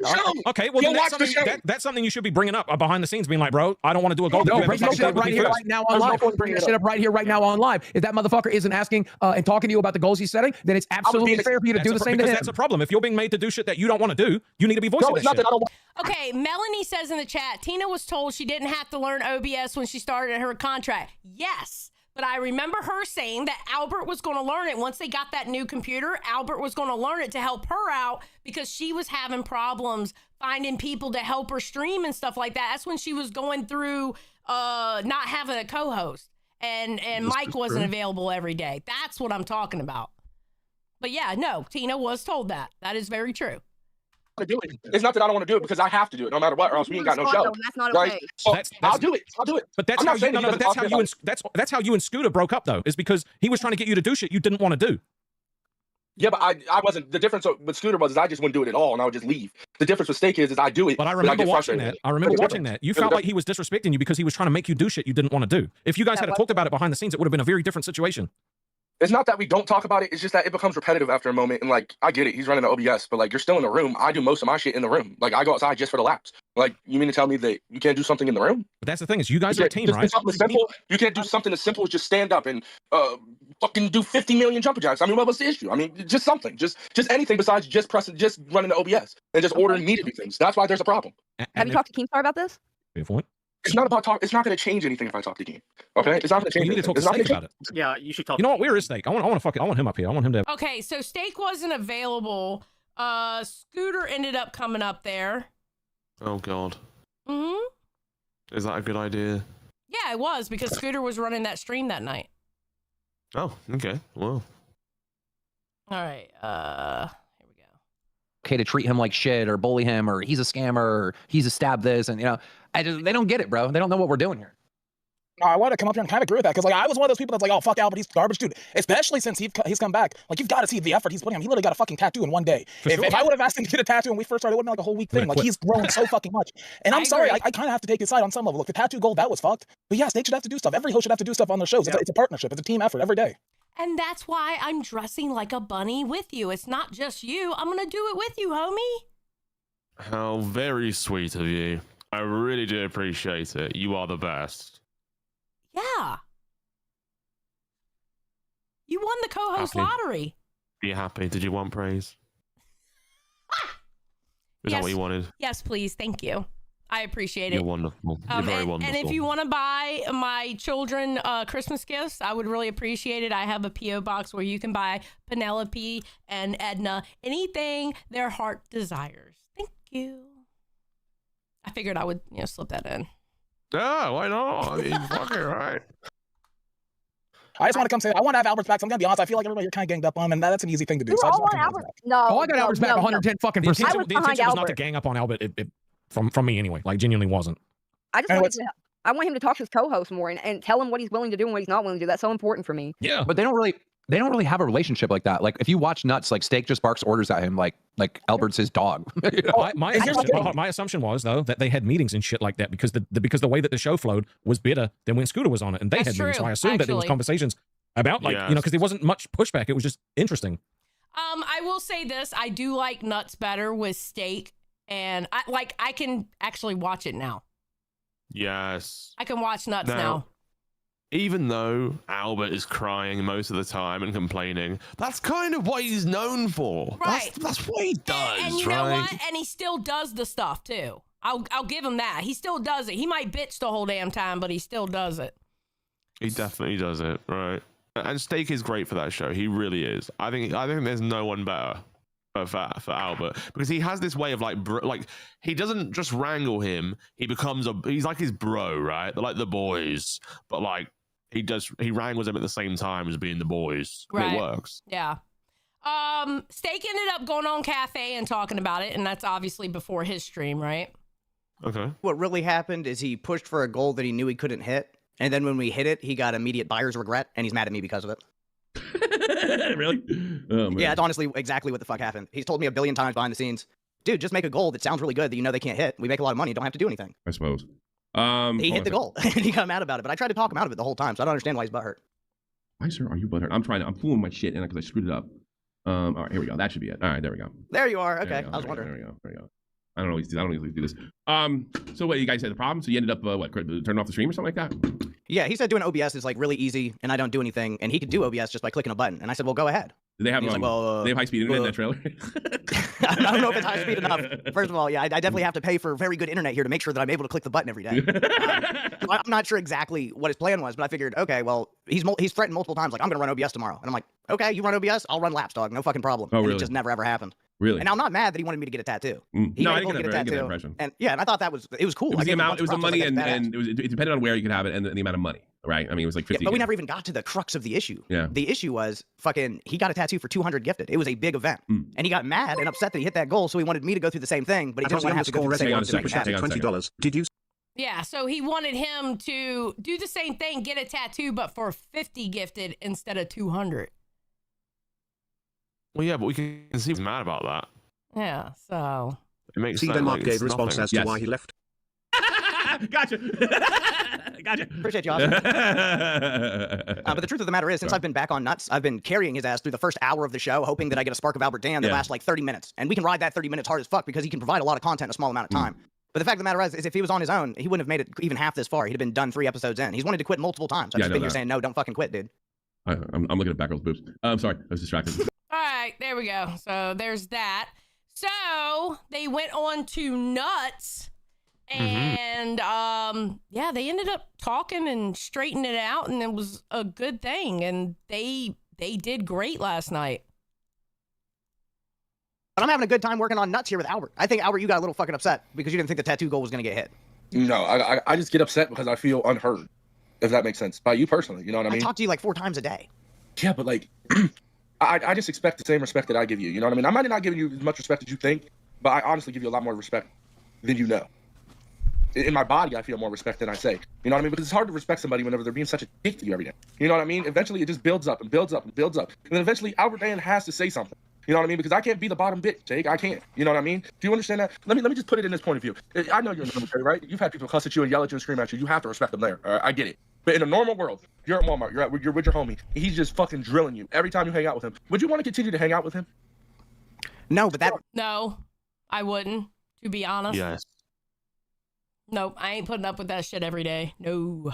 Okay, well, Go then watch the show. that's something you should be bringing up behind the scenes, being like, bro, I don't want to do a goal. No, You bring have that to shit up with right me here, first. right now on live. Bring that shit up right here, right now on live. If that motherfucker isn't asking and talking to you about the goals he's setting, then it's absolutely fair for you to do the same to because him. that's a problem. If you're being made to do shit that you don't want to do, you need to be voicing No, it's that not shit. that I don't want. Okay, Melanie says in the chat, Tina was told she didn't have to learn OBS when she started her contract. Yes, but I remember her saying that Albert was going to learn it. Once they got that new computer, Albert was going to learn it to help her out because she was having problems finding people to help her stream and stuff like that. That's when she was going through not having a co-host and Mike wasn't available every day. That's what I'm talking about. But yeah, no, Tina was told that. That is very true. To do it. It's not that I don't want to do it because I have to do it no matter what, or else we ain't got no show. That's not Right? okay. So I'll do it. I'll do it. But that's I'm how not you, saying no, that no, he but that's how doesn't you and that's how you and Scooter broke up though, is because he was trying to get you to do shit you didn't want to do. Yeah, but I wasn't. The difference with Scooter was I just wouldn't do it at all, and I would just leave. The difference with Steak is I do it. But I but remember get watching frustrated. that. I remember There's a watching difference. that. You There's a felt like he was disrespecting you because he was trying to make you do shit you didn't want to do. If you guys had talked about it behind the scenes, it would have been a very different situation. It's not that we don't talk about it. It's just that it becomes repetitive after a moment. And like, I get it. He's running the OBS, but like, you're still in the room. I do most of my shit in the room. Like, I go outside just for the laps. Like, you mean to tell me that you can't do something in the room? But that's the thing is, you guys are a team, Just do right? something simple. You can't do something as simple as just stand up and fucking do 50 million jumper jacks. I mean, what was the issue? I mean, just something, just anything besides just running the OBS and just ordering me to do things. That's why there's a problem. Have you talked to Keemstar about this? Good point. It's not about talk. It's not going to change anything if I talk to Game. Okay, it's not going to change. You need to talk to anything. Steak about it. Yeah, you should talk. You know what? Where is Steak? I want him up here. I want him to. Okay, so Steak wasn't available. Scooter ended up coming up there. Oh God. Mm-hmm. Is that a good idea? Yeah, it was because Scooter was running that stream that night. Oh, okay. Well. All right. Okay to treat him like shit or bully him or he's a scammer or he's a stab this and they don't get it, bro. They don't know what we're doing here. I wanted to come up here and kind of agree with that because like I was one of those people that's like, oh fuck Albert, he's garbage, dude. Especially since he's come back. Like you've got to see the effort he's putting in. He literally got a fucking tattoo in one day. If I would have asked him to get a tattoo when we first started, it would have been like a whole week thing. Like he's grown so fucking much. And I'm sorry, I kind of have to take his side on some level. Look, the tattoo goal that was fucked. But yeah, Snake should have to do stuff. Every host should have to do stuff on their shows. Yeah. It's a partnership. It's a team effort every day. And that's why I'm dressing like a bunny with you. It's not just you. I'm gonna do it with you, homie. How very sweet of you. I really do appreciate it. You are the best. Yeah. You won the co-host Happy. lottery. Be happy. Did you want praise? Is that what you wanted? Yes, please. Thank you. I appreciate it. You're wonderful. You're very wonderful. And if you want to buy my children Christmas gifts, I would really appreciate it. I have a P.O. box where you can buy Penelope and Edna anything their heart desires. Thank you. I figured I would, slip that in. Yeah, why not? I mean, fuck it, right? I just want to come say I want to have Albert's back. So I'm gonna be honest. I feel like everybody here kind of ganged up on him, and that's an easy thing to do. So I just want to Albert. No, I got Albert's back 110 fucking The percent. intention was not to gang up on Albert. From me anyway. Like genuinely wasn't. I want him to talk to his co-host more and tell him what he's willing to do and what he's not willing to do. That's so important for me. Yeah, but they don't really have a relationship like that. Like if you watch Nuts, like Steak just barks orders at him like Albert's his dog. You know? My assumption was though that they had meetings and shit like that because the way that the show flowed was better than when Scooter was on it, and they had meetings. So I assumed that there was conversations about because there wasn't much pushback. It was just interesting. I will say this: I do like Nuts better with Steak, and I can actually watch it now. Yes. I can watch Nuts now. Even though Albert is crying most of the time and complaining, that's kind of what he's known for. Right. That's what he does, and you know what? And he still does the stuff too. I'll give him that. He still does it. He might bitch the whole damn time, but he still does it. He definitely does it, right? And Steak is great for that show. He really is. I think there's no one better for Albert, because he has this way of like he doesn't just wrangle him. He's like his bro, right? They're like the boys, but like he wrangles him at the same time as being the boys. Right. And it works. Yeah. Steak ended up going on Cafe and talking about it, and that's obviously before his stream, right? Okay. What really happened is he pushed for a goal that he knew he couldn't hit, and then when we hit it, he got immediate buyer's regret, and he's mad at me because of it. Really? Oh, man. Yeah, it's honestly exactly what the fuck happened. He's told me a billion times behind the scenes, dude, just make a goal that sounds really good that you know they can't hit. We make a lot of money, don't have to do anything. I suppose. He hit the goal, and he got mad about it, but I tried to talk him out of it the whole time, so I don't understand why he's butthurt. Why, sir, are you butthurt? I'm pulling my shit in because I screwed it up. All right, here we go. That should be it. All right, there we go. There you are. Okay, I was wondering. There we go. I don't usually do this. So what, you guys had the problem? So you ended up turning off the stream or something like that? Yeah, he said doing OBS is like really easy, and I don't do anything, and he could do OBS just by clicking a button. And I said, well, go ahead. Do they have they have high speed internet in that trailer? I don't know if it's high speed enough. First of all, yeah, I definitely have to pay for very good internet here to make sure that I'm able to click the button every day. I'm not sure exactly what his plan was, but I figured, okay, well, he's threatened multiple times, like, I'm going to run OBS tomorrow. And I'm like, okay, you run OBS, I'll run laps, dog, no fucking problem. Oh, really? And it just never, ever happened. Really? And I'm not mad that he wanted me to get a tattoo. No, I didn't get that impression. And yeah, and I thought it was cool. It was the amount, it was the money, and it depended on where you could have it and the amount of money, right? I mean, it was like 50. Yeah, but we never even got to the crux of the issue. Yeah. The issue was he got a tattoo for 200 gifted. It was a big event. And he got mad and upset that he hit that goal, so he wanted me to go through the same thing, but he didn't want to have to go through the same thing. $20. Did you? Yeah, so he wanted him to do the same thing, get a tattoo, but for 50 gifted instead of 200. Well, yeah, but we can see he's mad about that. Yeah, so it makes See, sense. Denmark gave response as to why he left. Gotcha. Appreciate you, Austin. But the truth of the matter is, since I've been back on Nuts, I've been carrying his ass through the first hour of the show, hoping that I get a spark of Albert Dan that lasts like 30 minutes. And we can ride that 30 minutes hard as fuck because he can provide a lot of content in a small amount of time. But the fact of the matter is if he was on his own, he wouldn't have made it even half this far. He'd have been done 3 episodes in. He's wanted to quit multiple times. I've just been here saying, no, don't fucking quit, dude. I'm looking at Batgirl's boobs. I'm sorry, I was distracted. All right, there we go. So there's that. So they went on to Nuts, and yeah, they ended up talking and straightening it out, and it was a good thing. And they did great last night. But I'm having a good time working on Nuts here with Albert. I think, Albert, you got a little fucking upset because you didn't think the tattoo goal was going to get hit. No, I just get upset because I feel unheard, if that makes sense. By you personally, you know what I mean? I talk to you like 4 times a day. Yeah, but like, I just expect the same respect that I give you. You know what I mean? I might not give you as much respect as you think, but I honestly give you a lot more respect than you know. In my body, I feel more respect than I say. You know what I mean? Because it's hard to respect somebody whenever they're being such a dick to you every day. You know what I mean? Eventually, it just builds up and builds up and builds up. And then eventually, Albert Dan has to say something. You know what I mean? Because I can't be the bottom bitch, Jake. I can't. You know what I mean? Do you understand that? Let me just put it in this point of view. I know you're in the military, right? You've had people cuss at you and yell at you and scream at you. You have to respect them there. All right? I get it. But in a normal world, you're at Walmart, you're with your homie, he's just fucking drilling you every time you hang out with him. Would you want to continue to hang out with him? No, but No, I wouldn't, to be honest. Yes. Nope, I ain't putting up with that shit every day. No.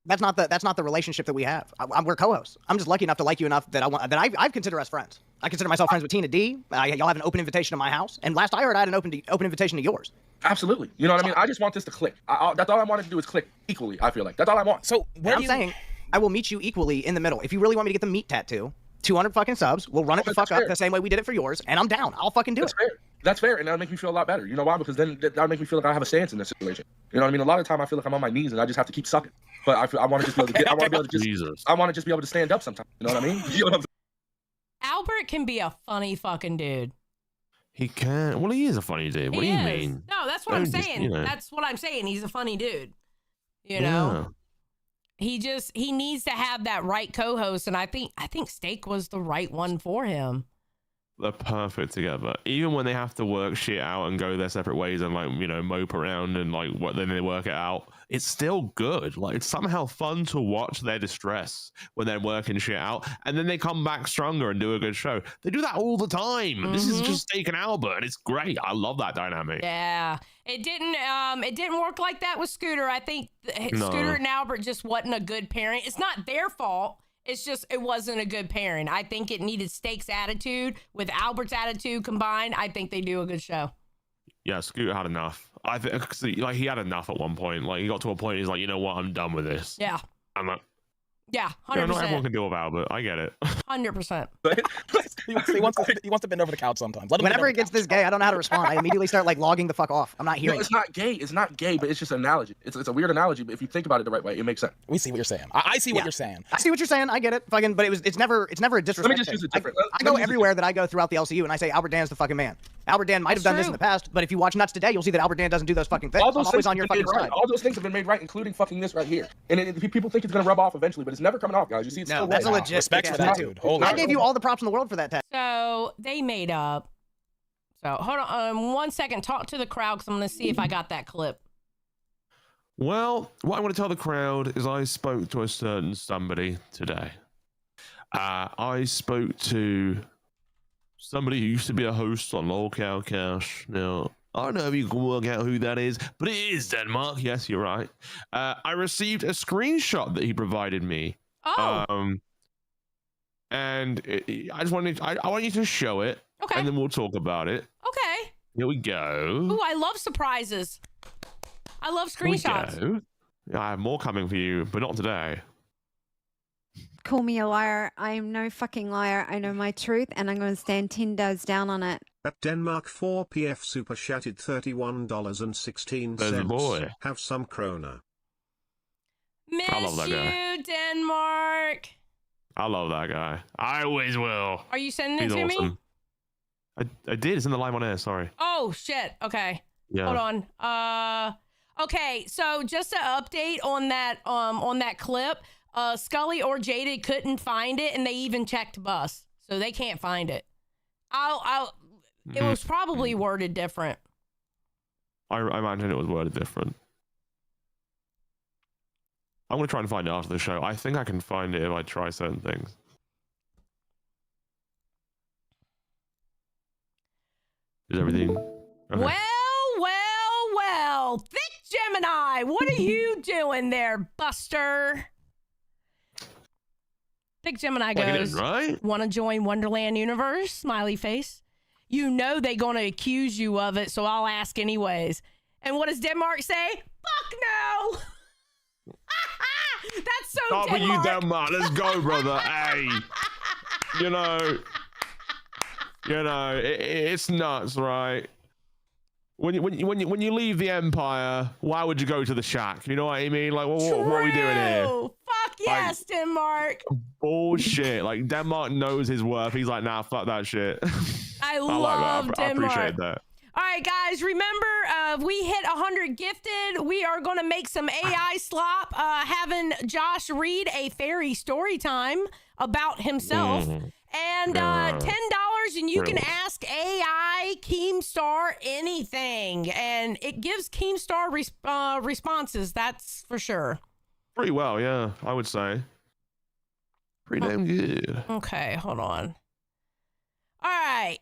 That's not the relationship that we have. We're co-hosts. I'm just lucky enough to like you enough that I consider us friends. I consider myself friends with Tina D. Y'all have an open invitation to my house, and last I heard, I had an open invitation to yours. Absolutely. You know what I mean? I just want this to click. That's all I wanted to do is click equally. I feel like that's all I want. So I'm saying I will meet you equally in the middle. If you really want me to get the meat tattoo, 200 fucking subs. We'll run it the fuck up the same way we did it for yours, and I'm down. I'll fucking do it. Fair. That's fair, and that'll make me feel a lot better. You know why? Because then that'll make me feel like I have a stance in this situation. You know what I mean? A lot of the time I feel like I'm on my knees and I just have to keep sucking. But I want to just be able to I want to be able to just I want to just be able to stand up sometimes. You know what I mean? You know what I'm Albert can be a funny fucking dude. He can. Well, he is a funny dude. What do you mean? No, that's what I'm saying. That's what I'm saying. He's a funny dude. You know? He needs to have that right co-host, and I think Steak was the right one for him. They're perfect together. Even when they have to work shit out and go their separate ways and mope around and then they work it out, it's still good. Like, it's somehow fun to watch their distress when they're working shit out, and then they come back stronger and do a good show. They do that all the time. Mm-hmm. This is just Steak and Albert, and it's great. I love that dynamic. Yeah, it didn't work like that with Scooter. I think Scooter and Albert just wasn't a good pairing. It's not their fault. It's just, it wasn't a good pairing. I think it needed Steak's attitude with Albert's attitude combined. I think they do a good show. Yeah, Scooter had enough. I think he had enough at one point. Like, he got to a point, he's like, you know what, I'm done with this. Yeah. I'm like, yeah, 100%. Not everyone can deal with Albert. I get it. 100%. he wants to bend over the couch sometimes. Whenever it gets this gay, I don't know how to respond. I immediately start logging the fuck off. I'm not hearing. No, it's not gay. It's not gay, but it's just an analogy. It's a weird analogy, but if you think about it the right way, it makes sense. We see what you're saying. I see what you're saying. I see what you're saying. I get it. Fucking, but it's never a disrespect. Let me just use it different. I go everywhere that I go throughout the LCU, and I say Albert Dan's the fucking man. Albert Dan might have done this in the past, but if you watch Nuts today, you'll see that Albert Dan doesn't do those fucking things. I'm always on your fucking side. All those things have been made right, including fucking this right here. And people think it's gonna rub off eventually, but it's never coming off, guys. You see, it's still that's a legit respect for that dude. I gave you all the props in the world for that tag. So they made up. So hold on 1 second. Talk to the crowd because I'm going to see if I got that clip. Well, what I want to tell the crowd is I spoke to a certain somebody today. I spoke to somebody who used to be a host on Lol Cow Cash. Now, I don't know if you can work out who that is, but it is Denmark. Yes, you're right. I received a screenshot that he provided me. Oh. And I want you to show it. Okay. And then we'll talk about it. Okay. Here we go. Ooh, I love surprises. I love screenshots. Here we go. I have more coming for you, but not today. Call me a liar. I am no fucking liar. I know my truth, and I'm going to stand 10 toes down on it. At Denmark 4PF super chatted $31.16. There's boy. Have some krona. Miss I love that guy. you, Denmark. I love that guy. I always will. Are you sending it He's to awesome. me? I did. It's in the live on air. Sorry. Oh shit. Okay. Yeah. Hold on. Okay. So just an update on that clip. Scully or Jada couldn't find it, and they even checked Bus, so they can't find it. It was probably worded different. I imagine it was worded different. I'm gonna try and find it after the show. I think I can find it if I try certain things. Is everything okay? Well, Thick Gemini, what are you doing there, Buster? Thick Gemini goes, right? Want to join Wonderland Universe? Smiley face. You know they gonna accuse you of it, so I'll ask anyways. And what does Denmark say? Fuck no! That's so Start with Denmark. you, Denmark. Let's go, brother. Hey, you know, it's nuts, right? When you leave the Empire, why would you go to the shack? You know what I mean? Like, what are we doing here? Fuck yes, Denmark. Bullshit. Like, Denmark knows his worth. He's like, nah, fuck that shit. I love like that. Denmark. I appreciate that. All right, guys, remember, we hit 100 gifted. We are going to make some AI slop, having Josh read a fairy story time about himself. And $10, and you can ask AI Keemstar anything. And it gives Keemstar responses, that's for sure. Pretty well, yeah, I would say. Pretty damn good. Okay, hold on. All right.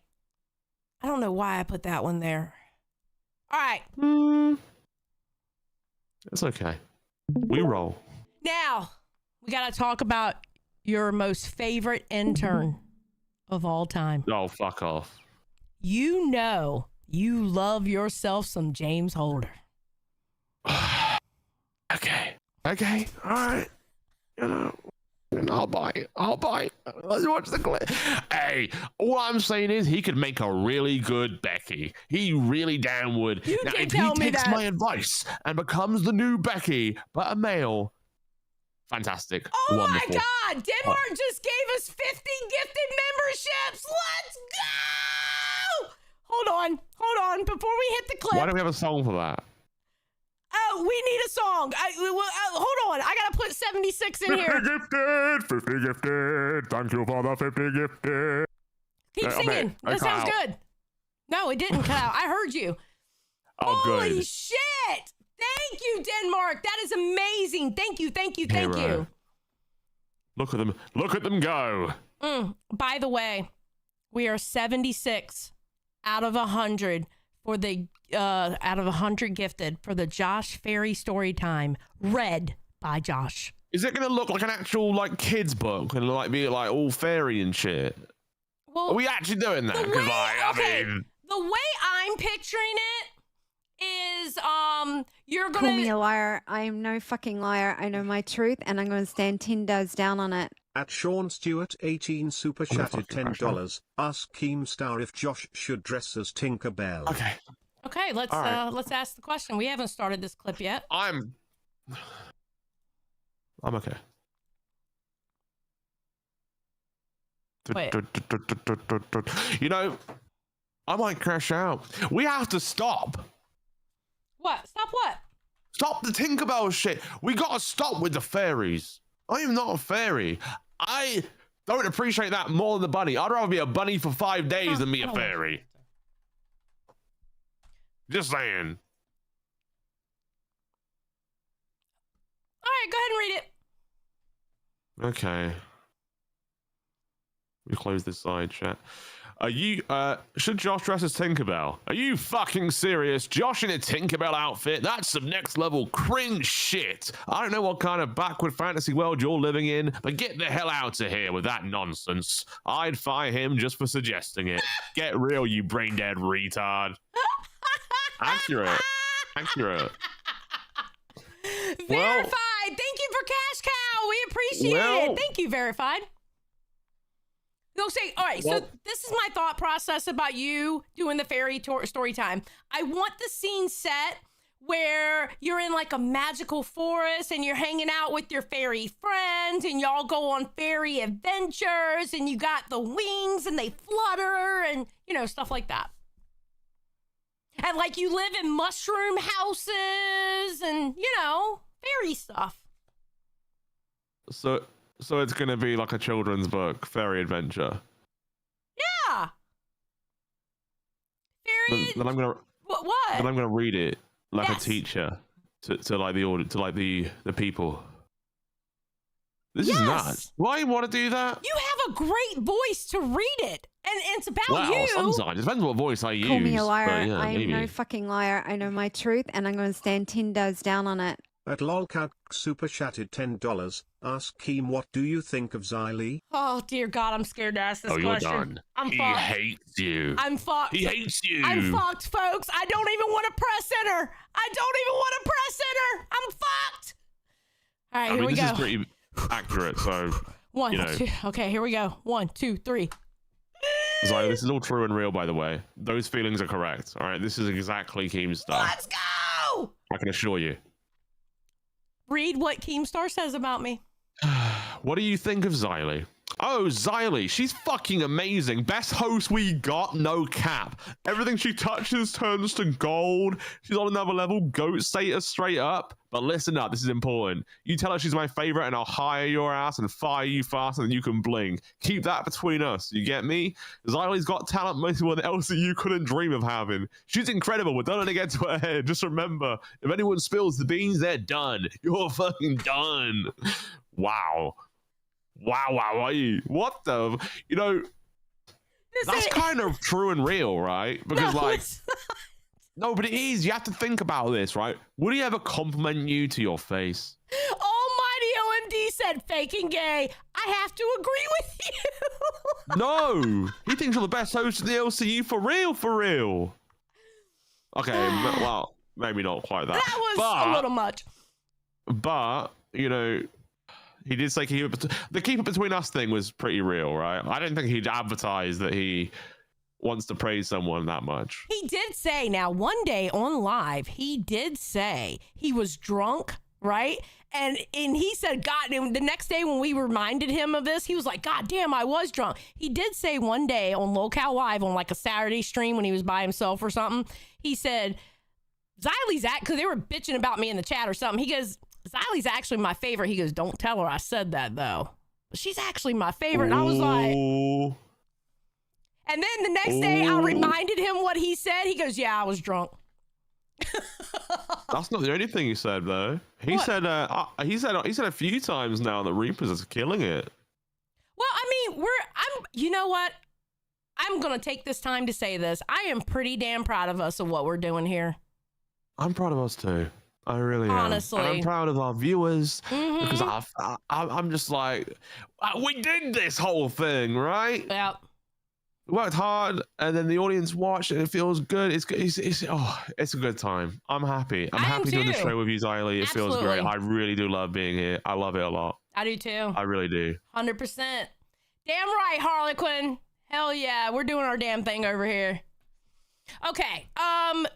I don't know why I put that one there. All right. It's okay. We roll. Now, we got to talk about your most favorite intern of all time. Oh, fuck off. You know you love yourself some James Holder. Okay. All right. You know, I'll buy it. Let's watch the clip. Hey, all I'm saying is he could make a really good Becky. He really damn would. You now, can if tell he me takes that. my advice and becomes the new Becky, but a male, fantastic. Oh wonderful. my God! Denmark just gave us 50 gifted memberships. Let's go! Hold on. Before we hit the clip. Why don't we have a song for that? Oh, we need a song. Hold on. I gotta put 76 in here. 50 gifted. Thank you for the 50 gifted. Keep singing. That sounds good. No, it didn't cut out. I heard you. Oh, Holy good. shit! Thank you, Denmark. That is amazing. Thank you. Hero. Look at them go. By the way, we are 76 out of 100 for the out of 100 gifted for the Josh Fairy story time read by Josh. Is it gonna look like an actual like kids book and like be like all fairy and shit? Well, are we actually doing that? The way, I mean, the way I'm picturing it is you're gonna Call me a liar. I am no fucking liar. I know my truth, and I'm going to stand 10 toes down on it. At Sean Stewart 18 super chatted $10. Ask Keemstar if Josh should dress as Tinkerbell. Okay, let's ask the question. We haven't started this clip yet. I'm okay. Wait. You know, I might crash out. We have to stop. What? Stop what? Stop the Tinkerbell shit. We gotta stop with the fairies. I am not a fairy. I don't appreciate that more than the bunny. I'd rather be a bunny for 5 days than be a fairy. Just saying. All right, go ahead and read it. Okay. We close this side chat. Should Josh dress as Tinkerbell? Are you fucking serious? Josh in a Tinkerbell outfit? That's some next level cringe shit. I don't know what kind of backward fantasy world you're living in, but get the hell out of here with that nonsense. I'd fire him just for suggesting it. Get real, you brain dead retard. Accurate. Verified. Thank you for Cash Cow. We appreciate it. Thank you, Verified. They'll say, all right, so this is my thought process about you doing the fairy story time. I want the scene set where you're in like a magical forest and you're hanging out with your fairy friends and y'all go on fairy adventures and you got the wings and they flutter and, you know, stuff like that. And like you live in mushroom houses and, you know, fairy stuff. So it's gonna be like a children's book, fairy adventure. Yeah. Fairy. Then I'm gonna. What? Then I'm gonna read it like a teacher to like the audience, to like the people. This is nuts. Why you want to do that? You have a great voice to read it, and it's about Well, you. sometimes it depends what voice I use. Call me a liar. but yeah, I am maybe. no fucking liar. I know my truth, and I'm going to stand 10 toes down on it. At lolcat super chatted $10. Ask Keem what do you think of Xylee? Oh dear God, I'm scared to ask this You're question. done. I'm He fucked. hates you. I'm fucked. He hates you. I'm fucked, folks. I don't even want to press enter. I'm fucked. All right, here we this go. is pretty accurate, so One, you know. two. Okay, here we go. 1, 2, 3. Zoe, this is all true and real, by the way. Those feelings are correct. All right, this is exactly Keem's stuff. Let's go. I can assure you. Read what Keemstar says about me. What do you think of Xylee? Oh, Xylee, she's fucking amazing. Best host we got, no cap. Everything she touches turns to gold. She's on another level, goat status straight up. But listen up, this is important. You tell her she's my favorite and I'll hire your ass and fire you faster than you can blink. Keep that between us, you get me? Xylee's got talent most of else that you couldn't dream of having. She's incredible, but don't let it get to her head. Just remember, if anyone spills the beans, they're done. You're fucking done. Wow. What the? You know, that's kind of true and real, right? Because no, but it is. You have to think about this, right? Would he ever compliment you to your face? Almighty OMD said faking gay. I have to agree with you. No, he thinks you're the best host in the LCU for real, for real. Okay, well, maybe not quite that. That was a little much. But, you know, he did say the keep it between us thing was pretty real, right? I don't think he'd advertise that he wants to praise someone that much. He did say, now, one day on live, he did say he was drunk, right? And he said, God, and the next day when we reminded him of this, he was like, God damn, I was drunk. He did say one day on Locale Live on like a Saturday stream when he was by himself or something, he said, Xylie's because they were bitching about me in the chat or something. He goes, Xylie's actually my favorite. He goes, don't tell her I said that though. But she's actually my favorite. And I was like, and then the next day I reminded him what he said. He goes, yeah, I was drunk. That's not the only thing he said though. He said he said a few times now that Reapers is killing it. Well, I mean, you know what? I'm going to take this time to say this. I am pretty damn proud of us of what we're doing here. I'm proud of us too. I really am. Honestly. And I'm proud of our viewers because I'm just like, we did this whole thing, right? Yeah. We worked hard, and then the audience watched, and it feels good. It's a good time. I'm happy. I'm happy doing the show with you, Xylie. It feels great. I really do love being here. I love it a lot. I do too. I really do. 100%. Damn right, Harlequin. Hell yeah, we're doing our damn thing over here. Okay,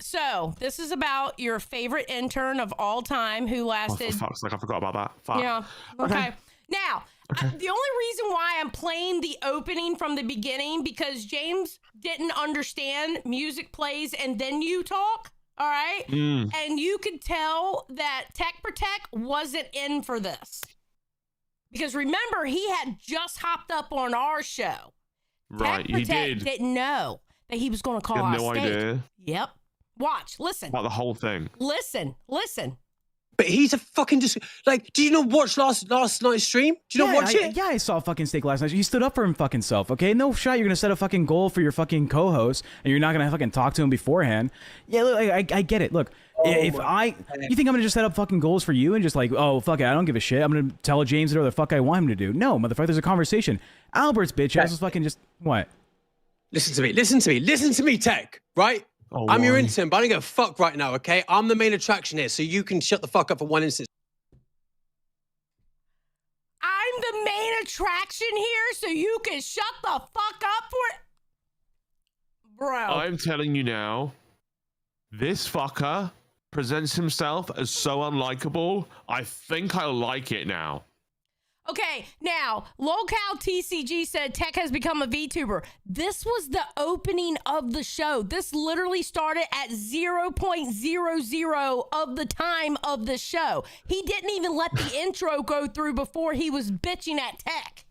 so this is about your favorite intern of all time who lasted... Oh, for fuck's sake, I forgot about that. Fuck. Yeah, okay. Now, the only reason why I'm playing the opening from the beginning, because James didn't understand music plays and then you talk, all right? And you could tell that Tech Protect wasn't in for this. Because remember, he had just hopped up on our show. Right, Tech Protect he did. Didn't know that he was going to call out no idea. Yep. Watch, listen. About the whole thing. Listen. But he's a fucking did you not watch last night's stream? Did you not watch it? Yeah, I saw fucking Steak last night. He stood up for him fucking self, okay? No shot you're gonna set a fucking goal for your fucking co-host and you're not gonna fucking talk to him beforehand. Yeah, look, I get it. Look, you think I'm gonna just set up fucking goals for you and just like, oh, fuck it, I don't give a shit. I'm gonna tell James whatever the fuck I want him to do. No, motherfucker, there's a conversation. Albert's bitch ass is fucking just, what? Listen to me, Tech, right? I'm your intern, but I don't give a fuck right now, okay? I'm the main attraction here, so you can shut the fuck up for one instance. I'm the main attraction here, so you can shut the fuck up for it? Bro. I'm telling you now, this fucker presents himself as so unlikable. I think I like it now. Okay, now, Locale TCG said Tech has become a VTuber. This was the opening of the show. This literally started at 0.00 of the time of the show. He didn't even let the intro go through before he was bitching at Tech.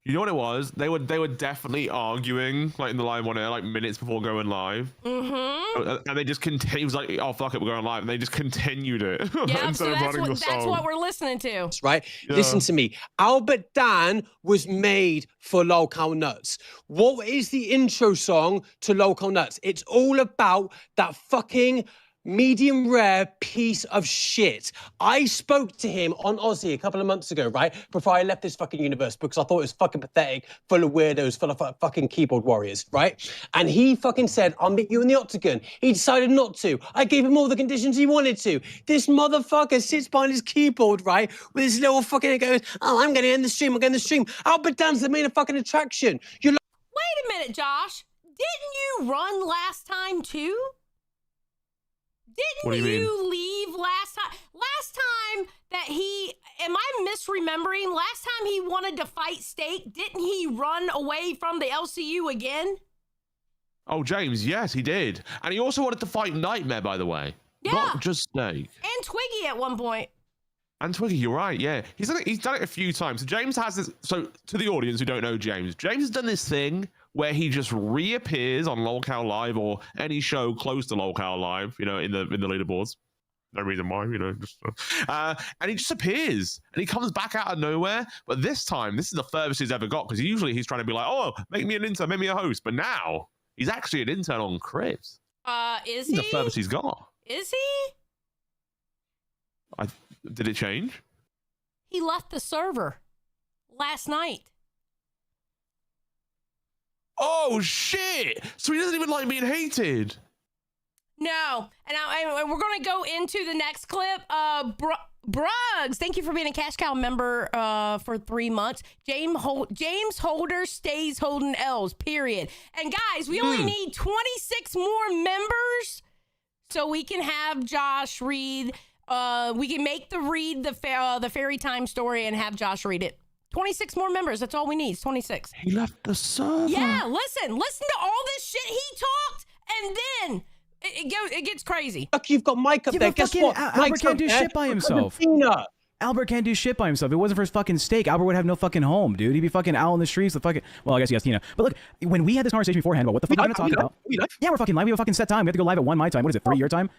You know what it was? They were definitely arguing like in the live on air, like minutes before going live. And they just continued. He was like, "Oh fuck it, we're going live," and they just continued it. Yeah, so that's what we're listening to. Right? Yeah. Listen to me. Albert Dan was made for Local Nuts. What is the intro song to Local Nuts? It's all about that fucking medium rare piece of shit. I spoke to him on Aussie a couple of months ago, right? Before I left this fucking universe because I thought it was fucking pathetic, full of weirdos, full of fucking keyboard warriors, right? And he fucking said, I'll meet you in the Octagon. He decided not to. I gave him all the conditions he wanted to. This motherfucker sits behind his keyboard, right? With his little fucking goes, oh, I'm going to end the stream. I'm going to stream. Albert Dan's the main fucking attraction. You're like, wait a minute, Josh. Didn't you run last time too? Didn't you leave last time? Last time that am I misremembering? Last time he wanted to fight Steak, didn't he run away from the LCU again? Oh, James, yes, he did. And he also wanted to fight Nightmare, by the way. Yeah. Not just Steak. And Twiggy at one point. And Twiggy, you're right, yeah. He's done it a few times. So James has this, so to the audience who don't know James has done this thing where he just reappears on Locale Live or any show close to Locale Live, you know, in the leaderboards. No reason why, you know, just and he just appears and he comes back out of nowhere. But this time, this is the furthest he's ever got because usually he's trying to be like, oh, make me an intern, make me a host. But now he's actually an intern on Cribs. Is he? The furthest he's got. Is he? Did it change? He left the server last night. Oh shit! So he doesn't even like being hated. No, and we're gonna go into the next clip. Bruggs, thank you for being a Cash Cow member for 3 months. James Holder stays holding L's, period. And guys, we only need 26 more members so we can have Josh read. We can make the fairy time story and have Josh read it. 26 more members. That's all we need. It's 26. He left the server. Yeah, listen to all this shit he talked, and then it gets crazy. Look, you've got Mike up there. Guess what? Albert can't do shit by himself. Albert can't do shit by himself. If it wasn't for his fucking steak, Albert would have no fucking home, dude. He'd be fucking out on the streets. Well, I guess yes, Tina. But look, when we had this conversation beforehand about what the fuck we're gonna talk about. Yeah, we're fucking live. We have a fucking set time. We have to go live at 1 my time. What is it? 3 your time?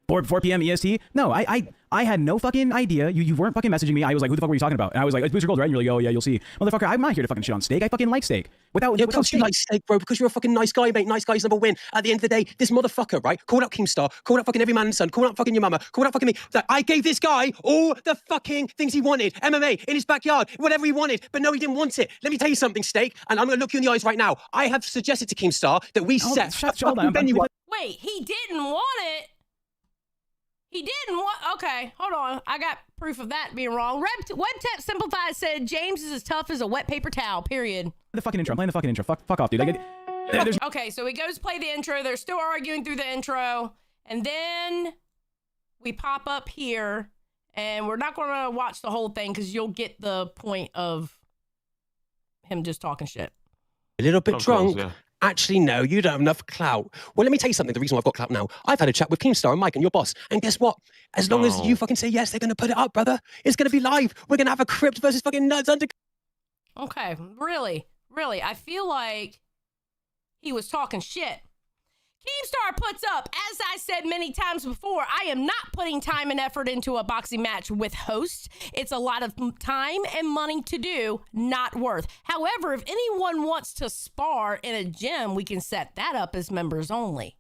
4 p.m. EST? No, I had no fucking idea. You weren't fucking messaging me. I was like, who the fuck were you talking about? And I was like, it's Booster Gold, right? And you're like, oh yeah, you'll see. Motherfucker, I'm not here to fucking shit on steak. I fucking like steak. Without because you like steak, bro. Because you're a fucking nice guy, mate. Nice guys never win. At the end of the day, this motherfucker, right? Called out Keemstar, called out fucking every man and son, called out fucking your mama, called out fucking me. That I gave this guy all the fucking things he wanted. MMA in his backyard, whatever he wanted. But no, he didn't want it. Let me tell you something, Steak. And I'm gonna look you in the eyes right now. I have suggested to Keemstar that we set a fucking venue up. Wait, he didn't want it. He didn't want. Okay, hold on. I got proof of that being wrong. WebTap Simplified said James is as tough as a wet paper towel. Period. The fucking intro. I'm playing the fucking intro. Fuck off, dude. Okay, so he goes play the intro. They're still arguing through the intro, and then we pop up here, and we're not going to watch the whole thing because you'll get the point of him just talking shit. A little bit drunk. Course, yeah. Actually, no, you don't have enough clout. Well, let me tell you something. The reason why I've got clout now, I've had a chat with Keemstar and Mike and your boss. And guess what? As long as you fucking say yes, they're going to put it up, brother. It's going to be live. We're going to have a Crypt versus fucking Nuts under. Okay, really? I feel like he was talking shit. Keemstar puts up, as I said many times before, I am not putting time and effort into a boxing match with hosts. It's a lot of time and money to do, not worth. However, if anyone wants to spar in a gym, we can set that up as members only.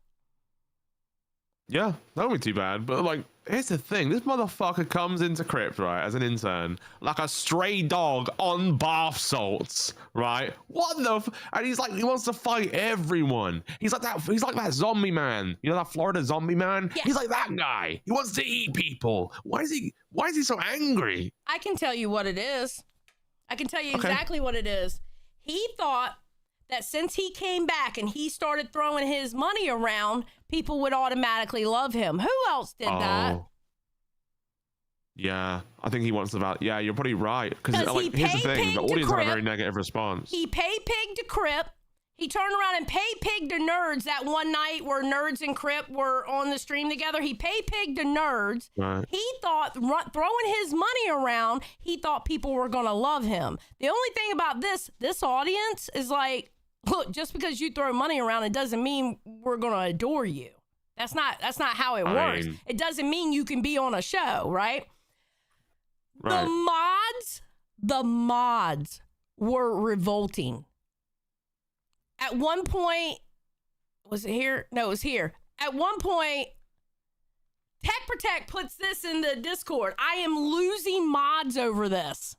Yeah, that wouldn't be too bad. But like, here's the thing: this motherfucker comes into Crypt, right, as an intern, like a stray dog on bath salts, right? What the? And he's like, he wants to fight everyone. He's like that zombie man. You know that Florida zombie man? Yeah. He's like that guy. He wants to eat people. Why is he so angry? I can tell you what it is. I can tell you exactly what it is. He thought that since he came back and he started throwing his money around, people would automatically love him. Who else did that? Yeah, I think he wants to value. Yeah, you're probably right. Because like, here's the thing: the audience had a very negative response. He paid pig to Crip. He turned around and paid pig to Nerds that one night where Nerds and Crip were on the stream together. He paid pig to Nerds. Right. He thought throwing his money around, he thought people were gonna love him. The only thing about this audience is like, look, just because you throw money around, it doesn't mean we're gonna adore you. That's not how it works. It doesn't mean you can be on a show, right? Right. The mods were revolting. At one point, was it here? No, it was here. At one point, Tech Protect puts this in the Discord. I am losing mods over this.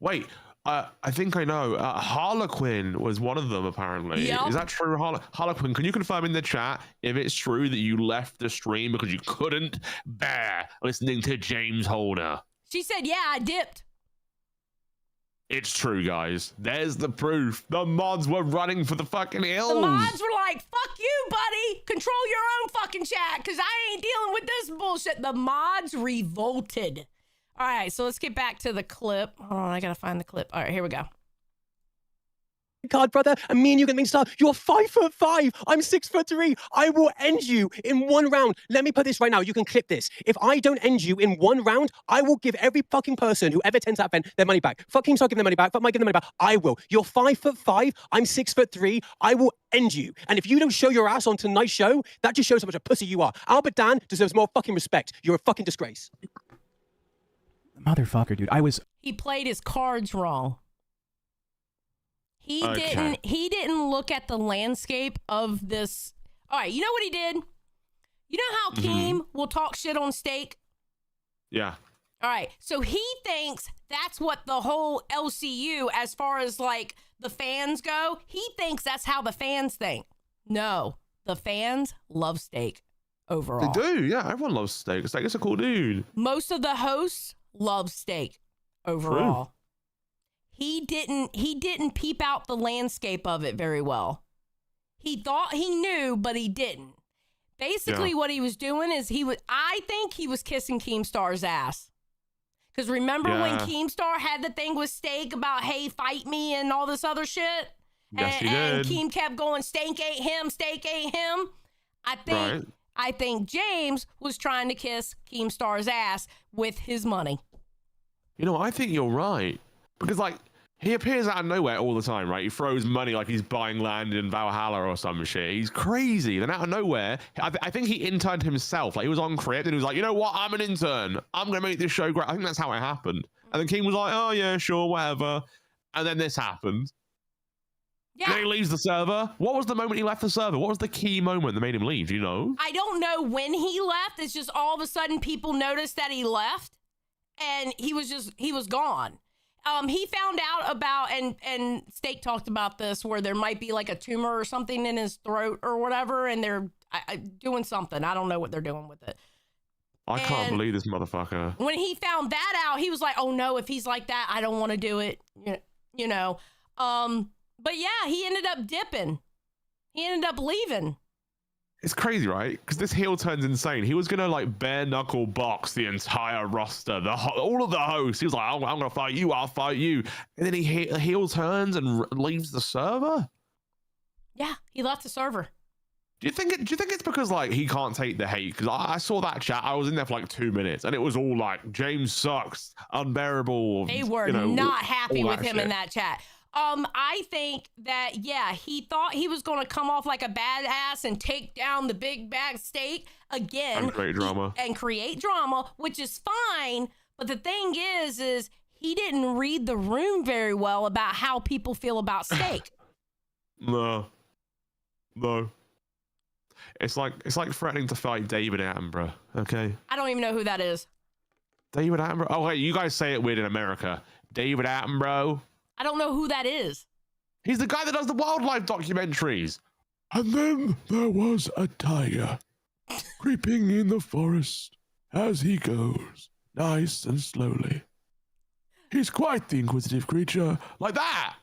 Wait, I think I know. Harlequin was one of them, apparently. Yep. Is that true, Harlequin? Can you confirm in the chat if it's true that you left the stream because you couldn't bear listening to James Holder? She said, yeah, I dipped. It's true, guys. There's the proof. The mods were running for the fucking hills. The mods were like, fuck you, buddy. Control your own fucking chat because I ain't dealing with this bullshit. The mods revolted. All right, so let's get back to the clip. Hold on, I gotta find the clip. All right, here we go. God, brother, and me and you get me started. You're 5'5". I'm 6'3". I will end you in one round. Let me put this right now. You can clip this. If I don't end you in one round, I will give every fucking person who ever attends that event their money back. Fuck Keemstar, give them their money back. Fuck Mike, give them their money back. I will. You're 5'5". I'm 6'3". I will end you. And if you don't show your ass on tonight's show, that just shows how much a pussy you are. Albert Dan deserves more fucking respect. You're a fucking disgrace. Motherfucker, dude. He played his cards wrong. He didn't look at the landscape of this. All right, you know what he did? You know how Keem will talk shit on Steak? Yeah. All right. So he thinks that's what the whole LCU, as far as like the fans go, he thinks that's how the fans think. No, the fans love Steak overall. They do, yeah. Everyone loves Steak. Steak is a cool dude. Most of the hosts love Steak overall. True. He didn't peep out the landscape of it very well. He thought he knew, but he didn't. Basically, what he was doing is I think he was kissing Keemstar's ass. Because remember when Keemstar had the thing with Steak about, hey, fight me and all this other shit? Yes, he and did. Keem kept going, Steak ain't him, Steak ain't him. I think James was trying to kiss Keemstar's ass with his money. You know, I think you're right. Because, like, he appears out of nowhere all the time, right? He throws money like he's buying land in Valhalla or some shit. He's crazy. Then out of nowhere, I think he interned himself. Like, he was on Crypt and he was like, you know what? I'm an intern. I'm going to make this show great. I think that's how it happened. And then King was like, oh, yeah, sure, whatever. And then this happened. Yeah. And then he leaves the server. What was the moment he left the server? What was the key moment that made him leave? Do you know? I don't know when he left. It's just all of a sudden people noticed that he left and he was gone. He found out about, and Steak talked about this, where there might be like a tumor or something in his throat or whatever, and they're doing something. I don't know what they're doing with it. I can't believe this motherfucker. When he found that out, he was like, oh no, if he's like that, I don't want to do it. You know. But yeah, he ended up dipping. He ended up leaving. It's crazy, right? Because this heel turns insane. He was gonna like bare knuckle box the entire roster, all of the hosts. He was like, I'm gonna fight you, I'll fight you, and then he heel turns and leaves the server. Yeah, he left the server. Do you think it's because like he can't take the hate? Because I saw that chat. I was in there for like 2 minutes, and it was all like James sucks, unbearable. They were not happy with him in that chat. I think that, yeah, he thought he was going to come off like a badass and take down the big bag Steak again. And create drama. Which is fine. But the thing is he didn't read the room very well about how people feel about Steak. No. It's like threatening to fight David Attenborough, okay? I don't even know who that is. David Attenborough? Oh, wait, you guys say it weird in America. David Attenborough? I don't know who that is. He's the guy that does the wildlife documentaries. And then there was a tiger creeping in the forest as he goes, nice and slowly. He's quite the inquisitive creature, like that.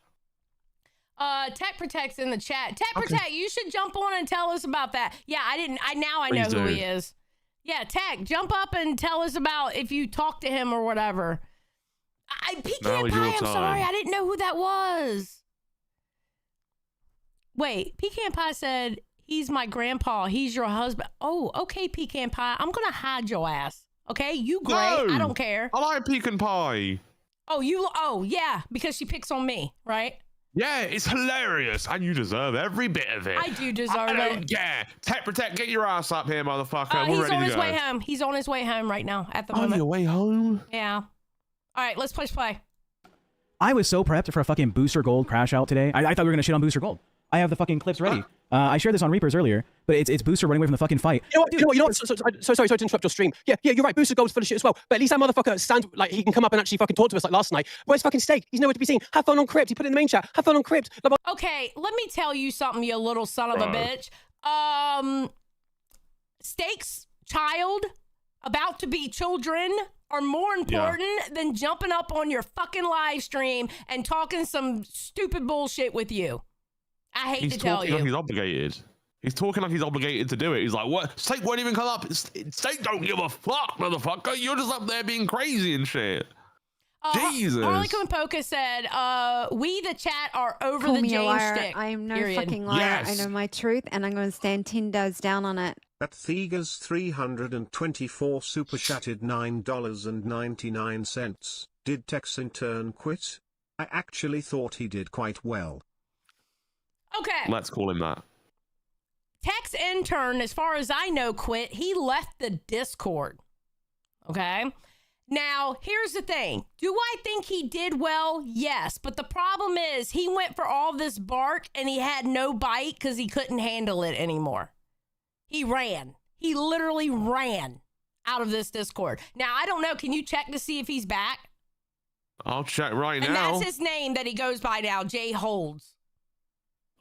Tech Protect's in the chat. Tech Protect, you should jump on and tell us about that. Yeah, I know who he is. Yeah, Tech, jump up and tell us about if you talk to him or whatever. Pecan Pie, I'm sorry, I didn't know who that was. Wait, Pecan Pie said, he's my grandpa, he's your husband. Oh, okay, Pecan Pie, I'm gonna hide your ass. Okay, you great, I don't care. I like Pecan Pie. Oh, yeah, because she picks on me, right? Yeah, it's hilarious, and you deserve every bit of it. I do deserve it. I don't care. Tech Protect, get your ass up here, motherfucker. He's on his way home. He's on his way home right now at the moment. On your way home? Yeah. All right, let's push play. I was so prepped for a fucking Booster Gold crash out today. I thought we were gonna shit on Booster Gold. I have the fucking clips ready. I shared this on Reapers earlier, but it's Booster running away from the fucking fight. You know what? Sorry to interrupt your stream. Yeah, you're right. Booster Gold's full of shit as well. But at least that motherfucker stands like he can come up and actually fucking talk to us like last night. Where's fucking Steak? He's nowhere to be seen. Have fun on Crypt. He put it in the main chat. Have fun on Crypt. Okay, let me tell you something, you little son of a bitch. Steak's child, about to be children, are more important than jumping up on your fucking live stream and talking some stupid bullshit with you. I hate to tell you. He's obligated. He's talking like he's obligated to do it. He's like, what? Steak won't even come up. Steak don't give a fuck, motherfucker. You're just up there being crazy and shit. Jesus. Harlequin Polka said, we, the chat, are over Call the me a James liar. stick. I am no period. fucking liar. Yes. I know my truth, and I'm going to stand 10 toes down on it. At Thegas 324 super chatted $9.99. Did Tex in turn quit? I actually thought he did quite well. Okay. Let's call him that. Tex intern, as far as I know, quit. He left the Discord. Okay. Now, here's the thing. Do I think he did well? Yes. But the problem is he went for all this bark and he had no bite because he couldn't handle it anymore. He ran. He literally ran out of this Discord. Now, I don't know. Can you check to see if he's back? I'll check right now. And that's his name that he goes by now, Jay Holds.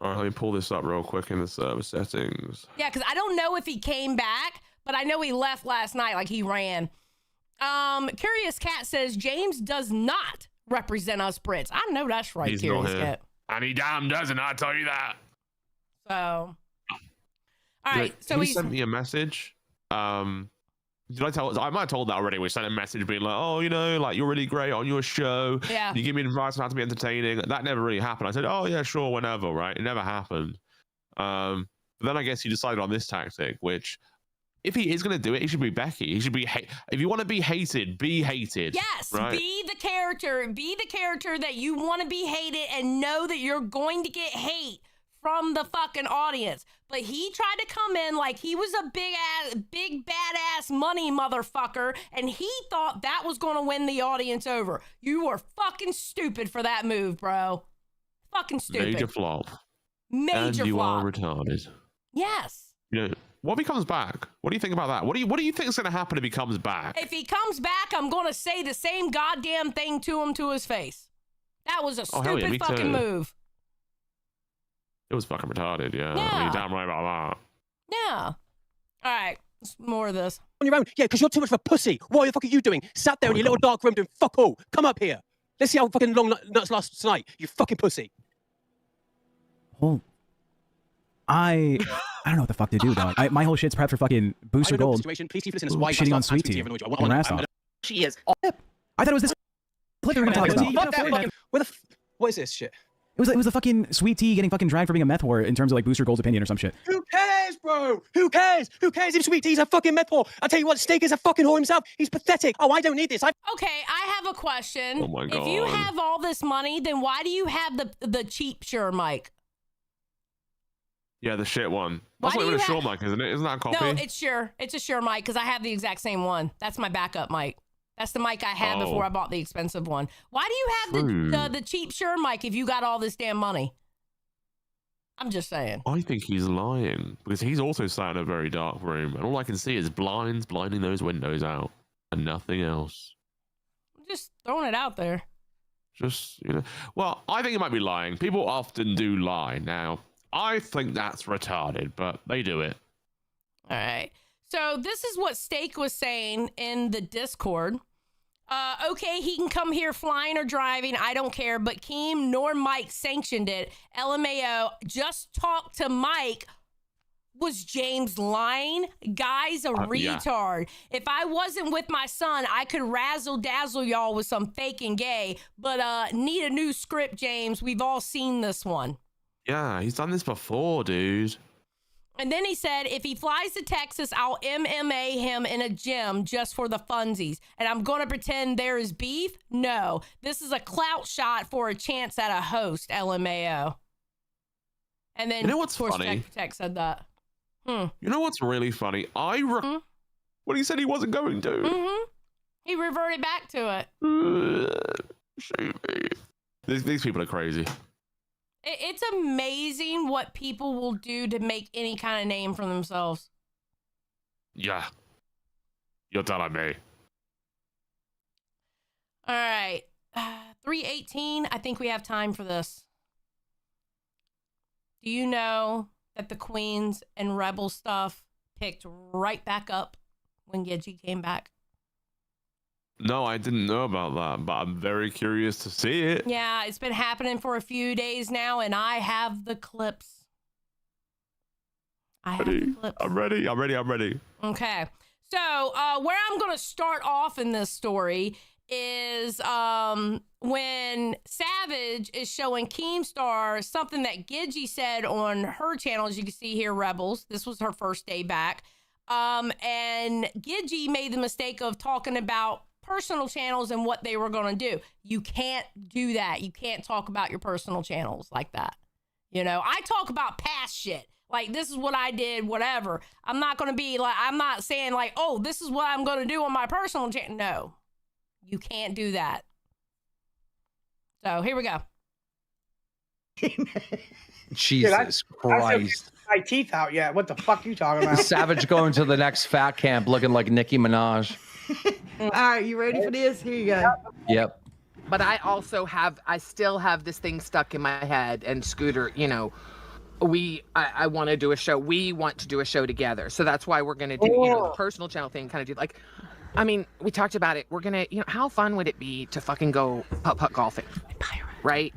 All right, let me pull this up real quick in the server settings. Yeah, because I don't know if he came back, but I know he left last night, like he ran. Curious Cat says, James does not represent us Brits. I know that's right, He's Curious not here. Cat. And he damn doesn't, I tell you that. So, all right. So he he's sent me a message. Did I tell? I might have told that already. We sent a message being like, "Oh, you know, like you're really great on your show. Yeah. You give me advice on how to be entertaining." That never really happened. I said, "Oh yeah, sure, whenever." Right? It never happened. But then I guess he decided on this tactic, which, if he is going to do it, he should be Becky. He should be. If you want to be hated, be hated. Yes, right? be the character. Be the character that you want to be hated, and know that you're going to get hate from the fucking audience. But he tried to come in like he was a big badass money motherfucker, and he thought that was going to win the audience over. You were fucking stupid for that move, bro. Fucking stupid. Major flop. Major and you flop. are retarded. Yes. You know, what if he comes back? What do you think about that? What do you think is going to happen if he comes back? If he comes back, I'm going to say the same goddamn thing to him to his face. That was a stupid fucking move. It was fucking retarded, yeah. Yeah. I mean, you're damn right about that. Yeah. All right. More of this. On your own. Yeah, because you're too much of a pussy. What the fuck are you doing? Sat there in your little dark room doing fuck all. Come up here. Let's see how fucking long nuts last tonight. You fucking pussy. Well, I don't know what the fuck to do, dog. My whole shit's prepped for fucking booster gold. Situation. Please see if listen. Why Shitting on Sweet Tea and Rastal. She is. I thought it was this. What they were gonna talk about? What is this shit? It was a fucking Sweet Tea getting fucking dragged for being a meth whore in terms of like Booster Gold's opinion or some shit. Who cares, bro? Who cares? Who cares if Sweet Tea's a fucking meth whore? I tell you what, Steak is a fucking whore himself. He's pathetic. Oh, I don't need this. Okay, I have a question. Oh my God. If you have all this money, then why do you have the cheap Shure mic? Yeah, the shit one. Why That's do not even you a Shure have- mic, isn't it? Isn't that a copy? No, it's Shure. It's a Shure mic because I have the exact same one. That's my backup mic. That's the mic I had before I bought the expensive one. Why do you have the cheap Shure mic if you got all this damn money? I'm just saying. I think he's lying because he's also sat in a very dark room, and all I can see is blinds blinding those windows out, and nothing else. I'm just throwing it out there. Just, you know. Well, I think he might be lying. People often do lie. Now, I think that's retarded, but they do it. All right. So this is what Steak was saying in the Discord. Okay, he can come here flying or driving. I don't care. But Keem nor Mike sanctioned it. LMAO, just talk to Mike. Was James lying? Guy's a retard. Yeah. If I wasn't with my son, I could razzle dazzle y'all with some fake and gay. But need a new script, James. We've all seen this one. Yeah, he's done this before, dude. And then he said, if he flies to Texas, I'll MMA him in a gym just for the funsies. And I'm going to pretend there is beef? No. This is a clout shot for a chance at a host, LMAO. And then, you know what's of course, funny? Tech said that. You know what's really funny? When he said he wasn't going to. He reverted back to it. These people are crazy. It's amazing what people will do to make any kind of name for themselves. Yeah. You're telling me. All right. 3:18. I think we have time for this. Do you know that the Queens and Rebel stuff picked right back up when Gidgey came back? No, I didn't know about that, but I'm very curious to see it. Yeah, it's been happening for a few days now, and I have the clips. I'm ready. Okay. So where I'm going to start off in this story is when Savage is showing Keemstar something that Gidgey said on her channel, as you can see here, Rebels. This was her first day back. And Gidgey made the mistake of talking about personal channels and what they were going to do. You can't do that. You can't talk about your personal channels like that. You know, I talk about past shit. Like, this is what I did, whatever. I'm not going to be like, I'm not saying like, oh, this is what I'm going to do on my personal channel. No, you can't do that. So here we go. Jesus Christ. my teeth out yet. What the fuck you talking about? Savage going to the next fat camp looking like Nicki Minaj. All right, you ready for this? Here you go. Yep. But I still have this thing stuck in my head. And Scooter, you know, I want to do a show. We want to do a show together. So that's why we're going to do, you know, the personal channel thing, kind of do like, I mean, we talked about it. We're going to, you know, how fun would it be to fucking go putt golfing? Right?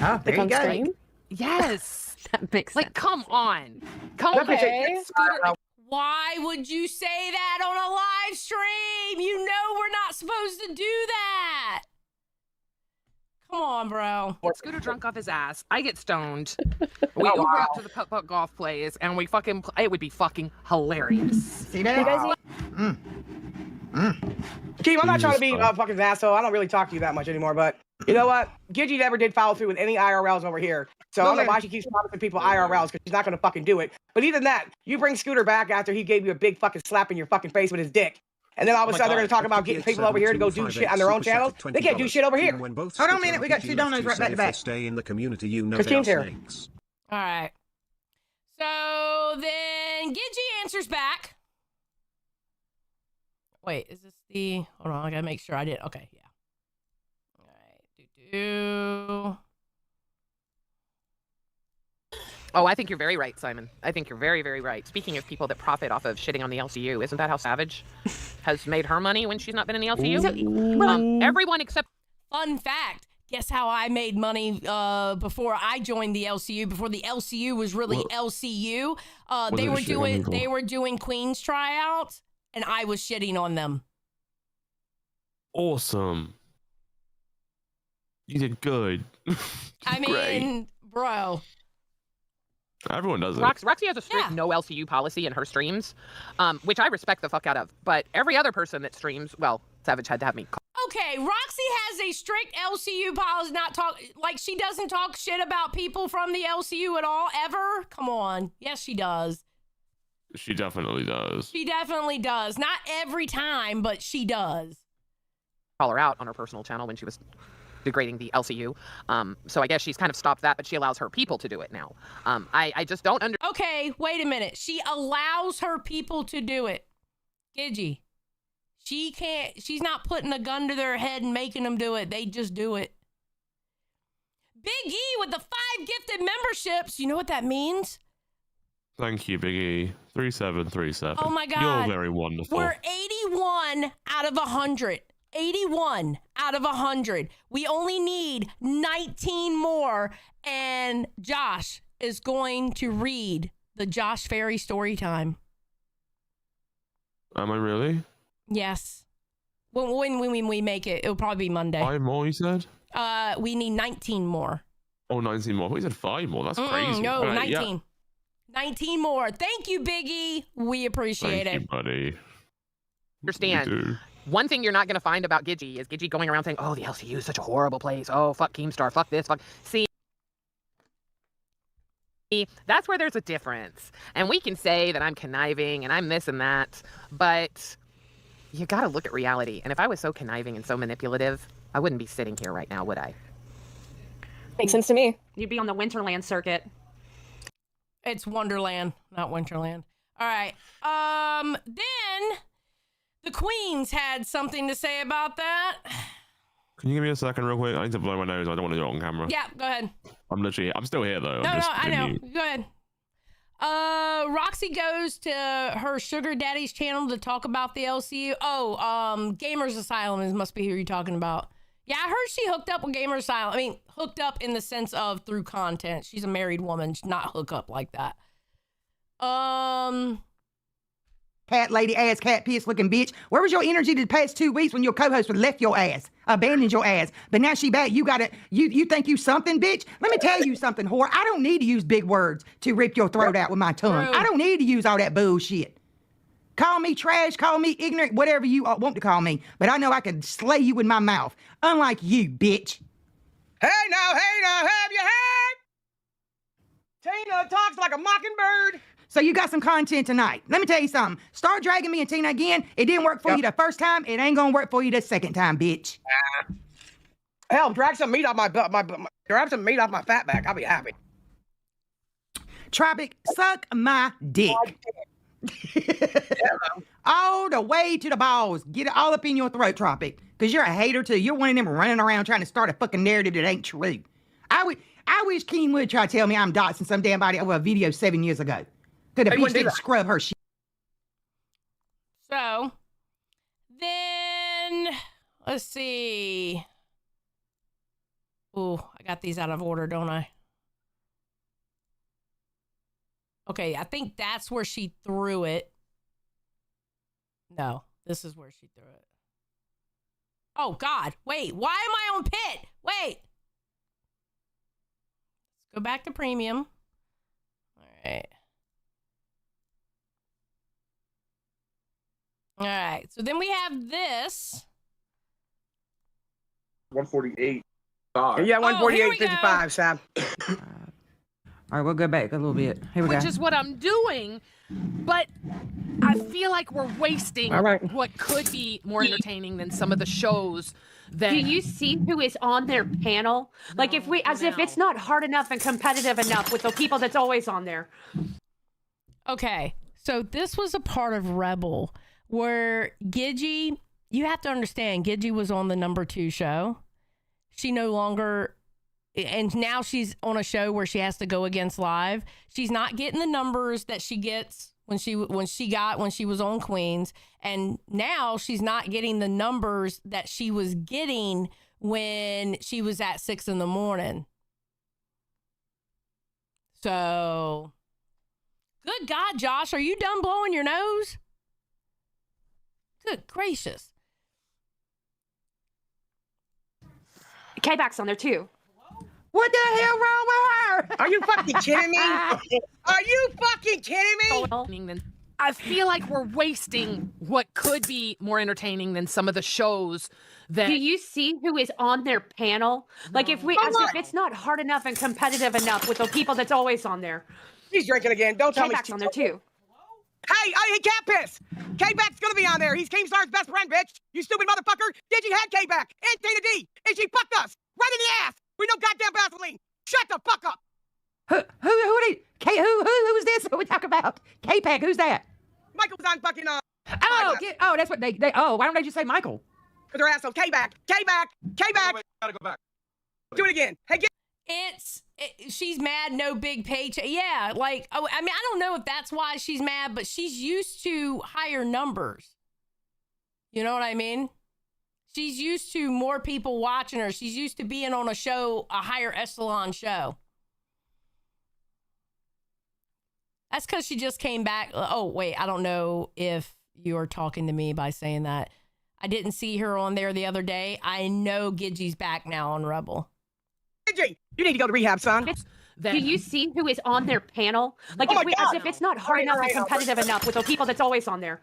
Oh, there you go. Yes. That makes sense. Like, come on. Come on. Scooter, why would you say that on a live stream? You know we're not supposed to do that. Come on, bro. Get Scooter drunk off his ass. I get stoned. We Uber out to the putt golf plays, and we fucking it would be fucking hilarious. See that? Keem, I'm not trying to be a fucking asshole. I don't really talk to you that much anymore, but you know what? Gigi never did follow through with any IRLs over here. So I don't know why she keeps promising people IRLs, because she's not going to fucking do it. But even that, you bring Scooter back after he gave you a big fucking slap in your fucking face with his dick. And then all of a sudden they're going to talk about getting people over here to go do shit on their own channels. They can't do shit over here. Hold on a minute. We got 2 donuts right back to back. Stay in the community, you know. Keem's here. All right. So then Gigi answers back. Wait, is this the... Hold on, I gotta make sure I did. Okay, yeah. All right. Oh, I think you're very right, Simon. I think you're very, very right. Speaking of people that profit off of shitting on the LCU, isn't that how Savage has made her money when she's not been in the LCU? Everyone except... Fun fact. Guess how I made money before I joined the LCU, before the LCU was really LCU? They were doing Queen's tryouts, and I was shitting on them. Awesome. You did good. I mean, bro. Everyone does it. Roxy has a strict no LCU policy in her streams, which I respect the fuck out of. But every other person that streams, well, Savage had to have me call. Okay, Roxy has a strict LCU policy, not talk, like she doesn't talk shit about people from the LCU at all, ever? Come on. Yes, she does. She definitely does. She definitely does. Not every time, but she does. Call her out on her personal channel when she was degrading the LCU. So I guess she's kind of stopped that, but she allows her people to do it now. I just don't Okay, wait a minute. She allows her people to do it. Gigi. She's not putting a gun to their head and making them do it. They just do it. Big E with the 5 gifted memberships. You know what that means? Thank you, Big E. 3737. Oh my God. You're very wonderful. We're 81 out of 100. 81 out of 100. We only need 19 more, and Josh is going to read the Josh Ferry story time. Am I really? Yes. When we make it, it'll probably be Monday. 5 more, you said? We need 19 more. Oh, 19 more. I thought you said 5 more. That's crazy. No, right, 19. Yeah. 19 more. Thank you, Biggie. We appreciate Thank it. you, buddy. understand. One thing you're not going to find about Gigi is Gigi going around saying, oh, the LCU is such a horrible place. Oh, fuck Keemstar. Fuck this. Fuck. See, that's where there's a difference. And we can say that I'm conniving and I'm this and that, but you got to look at reality. And if I was so conniving and so manipulative, I wouldn't be sitting here right now, would I? Makes sense to me. You'd be on the Winterland circuit. It's Wonderland, not Winterland. All right. Then the Queens had something to say about that. Can you give me a second real quick? I need to blow my nose. I don't want to do it on camera. Yeah, go ahead. I'm still here though. No, I know. Go ahead. Roxy goes to her sugar daddy's channel to talk about the LCU. Oh, Gamers Asylum must be who you're talking about. Yeah, I heard she hooked up with Gamers Asylum. I mean, hooked up in the sense of through content. She's a married woman, not hook up like that. Cat lady ass, cat piss looking bitch. Where was your energy the past 2 weeks when your co-host would left your ass, abandoned your ass? But now she back. You gotta, you think you something, bitch? Let me tell you something, whore. I don't need to use big words to rip your throat out with my tongue. I don't need to use all that bullshit. Call me trash, call me ignorant, whatever you want to call me. But I know I can slay you with my mouth. Unlike you, bitch. Hey now, have you heard? Tina talks like a mockingbird. So you got some content tonight. Let me tell you something. Start dragging me and Tina again. It didn't work for you the first time. It ain't gonna work for you the second time, bitch. Hell, drag some meat off grab some meat off my fat back. I'll be happy. Tropic, suck my dick. All the way to the balls. Get it all up in your throat, Tropic. Because you're a hater too. You're one of them running around trying to start a fucking narrative that ain't true. I wish Keem would try to tell me I'm doxing some damn body over a video 7 years ago. Could the bitch didn't scrub her shit. So, then, let's see. Ooh, I got these out of order, don't I? Okay, I think that's where she threw it. No, this is where she threw it. Oh, God. Wait, why am I on pit? Wait. Let's go back to premium. All right. All right, so then we have this. 148. Yeah, 148.55, Sam. All right, we'll go back a little bit. Here we go. Which is what I'm doing, but I feel like we're wasting what could be more entertaining than some of the shows that. Do you see who is on their panel? Like if it's not hard enough and competitive enough with the people that's always on there. Okay, so this was a part of Rebel where Gidgey, you have to understand, Gidgey was on the #2 show. She no longer, and now she's on a show where she has to go against live. She's not getting the numbers that she gets when she was on Queens, and now she's not getting the numbers that she was getting when she was at 6 a.m. So, good God, Josh, are you done blowing your nose? Good gracious. K-Back's on there too. What the hell wrong with her? Are you fucking kidding me? Are you fucking kidding me? I feel like we're wasting what could be more entertaining than some of the shows that. Do you see who is on their panel? Like if it's not hard enough and competitive enough with the people that's always on there. He's drinking again. Don't tell me. K-Back's on there too. Hey, Cat Piss! K-Back's gonna be on there. He's Keemstar's best friend, bitch. You stupid motherfucker. Digi had K-Back and Tina D, and she fucked us right in the ass with no goddamn Vaseline. Shut the fuck up. Who's this? Who we talking about? K-Pack, who's that? Michael was on fucking that's what they why don't they just say Michael? Because they're assholes. K-Back. Wait, gotta go back. Do it again. Hey, she's mad, no big paycheck. Yeah, like, I mean, I don't know if that's why she's mad, but she's used to higher numbers. You know what I mean? She's used to more people watching her. She's used to being on a show, a higher echelon show. That's because she just came back. Oh, wait, I don't know if you are talking to me by saying that. I didn't see her on there the other day. I know Gidgey's back now on Rebel. Gidgey, you need to go to rehab, son. Do you see who is on their panel? Like if it's not hard enough and competitive enough with the people that's always on there.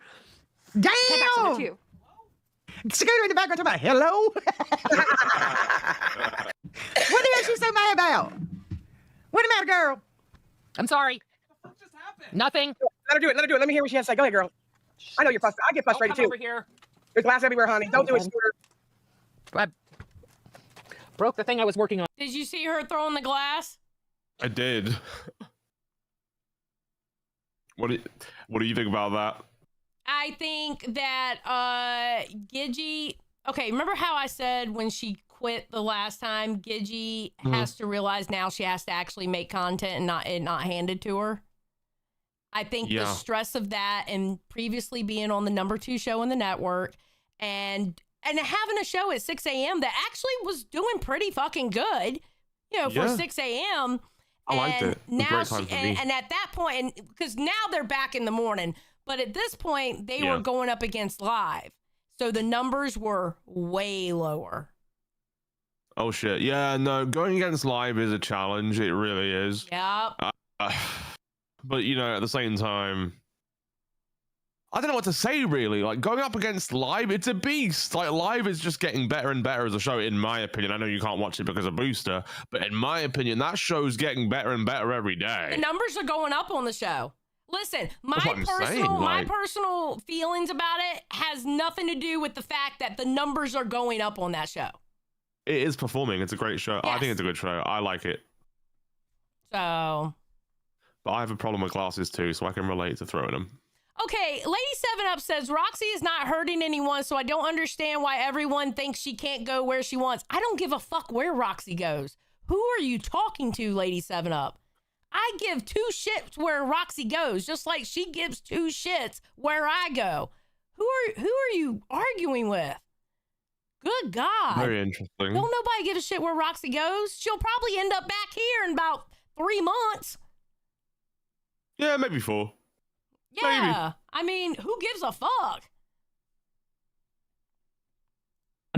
Damn! K-Back's on there too. Scooter in the background talking about hello. What the hell is she so mad about? What the matter, girl? I'm sorry. What just happened? Nothing. Let her do it. Let me hear what she has to say. Go ahead, girl. I know you're frustrated. I get frustrated too. Over here. There's glass everywhere, honey. Don't do it, Scooter. I broke the thing I was working on. Did you see her throwing the glass? I did. What do you think about that? I think that Gidgey. Okay, remember how I said when she quit the last time, Gidgey has to realize now she has to actually make content and not handed to her. I think the stress of that and previously being on the #2 show in the network and having a show at 6 a.m. that actually was doing pretty fucking good, for 6 a.m. I liked it. Now and at that point, because now they're back in the morning, but at this point they were going up against live, so the numbers were way lower. Oh shit! Yeah, no, going against live is a challenge. It really is. Yep. But at the same time, I don't know what to say really. Like going up against live, it's a beast. Like live is just getting better and better as a show, in my opinion. I know you can't watch it because of Booster, but in my opinion, that show's getting better and better every day. The numbers are going up on the show. Listen, my personal feelings about it has nothing to do with the fact that the numbers are going up on that show. It is performing. It's a great show. Yes. I think it's a good show. I like it. So. but I have a problem with glasses too, so I can relate to throwing them. Okay, Lady 7up says, Roxy is not hurting anyone, so I don't understand why everyone thinks she can't go where she wants. I don't give a fuck where Roxy goes. Who are you talking to, Lady 7up? I give 2 shits where Roxy goes, just like she gives 2 shits where I go. Who are you arguing with? Good God. Very interesting. Don't nobody give a shit where Roxy goes. She'll probably end up back here in about 3 months. Yeah, maybe 4. Yeah. Maybe. I mean, who gives a fuck?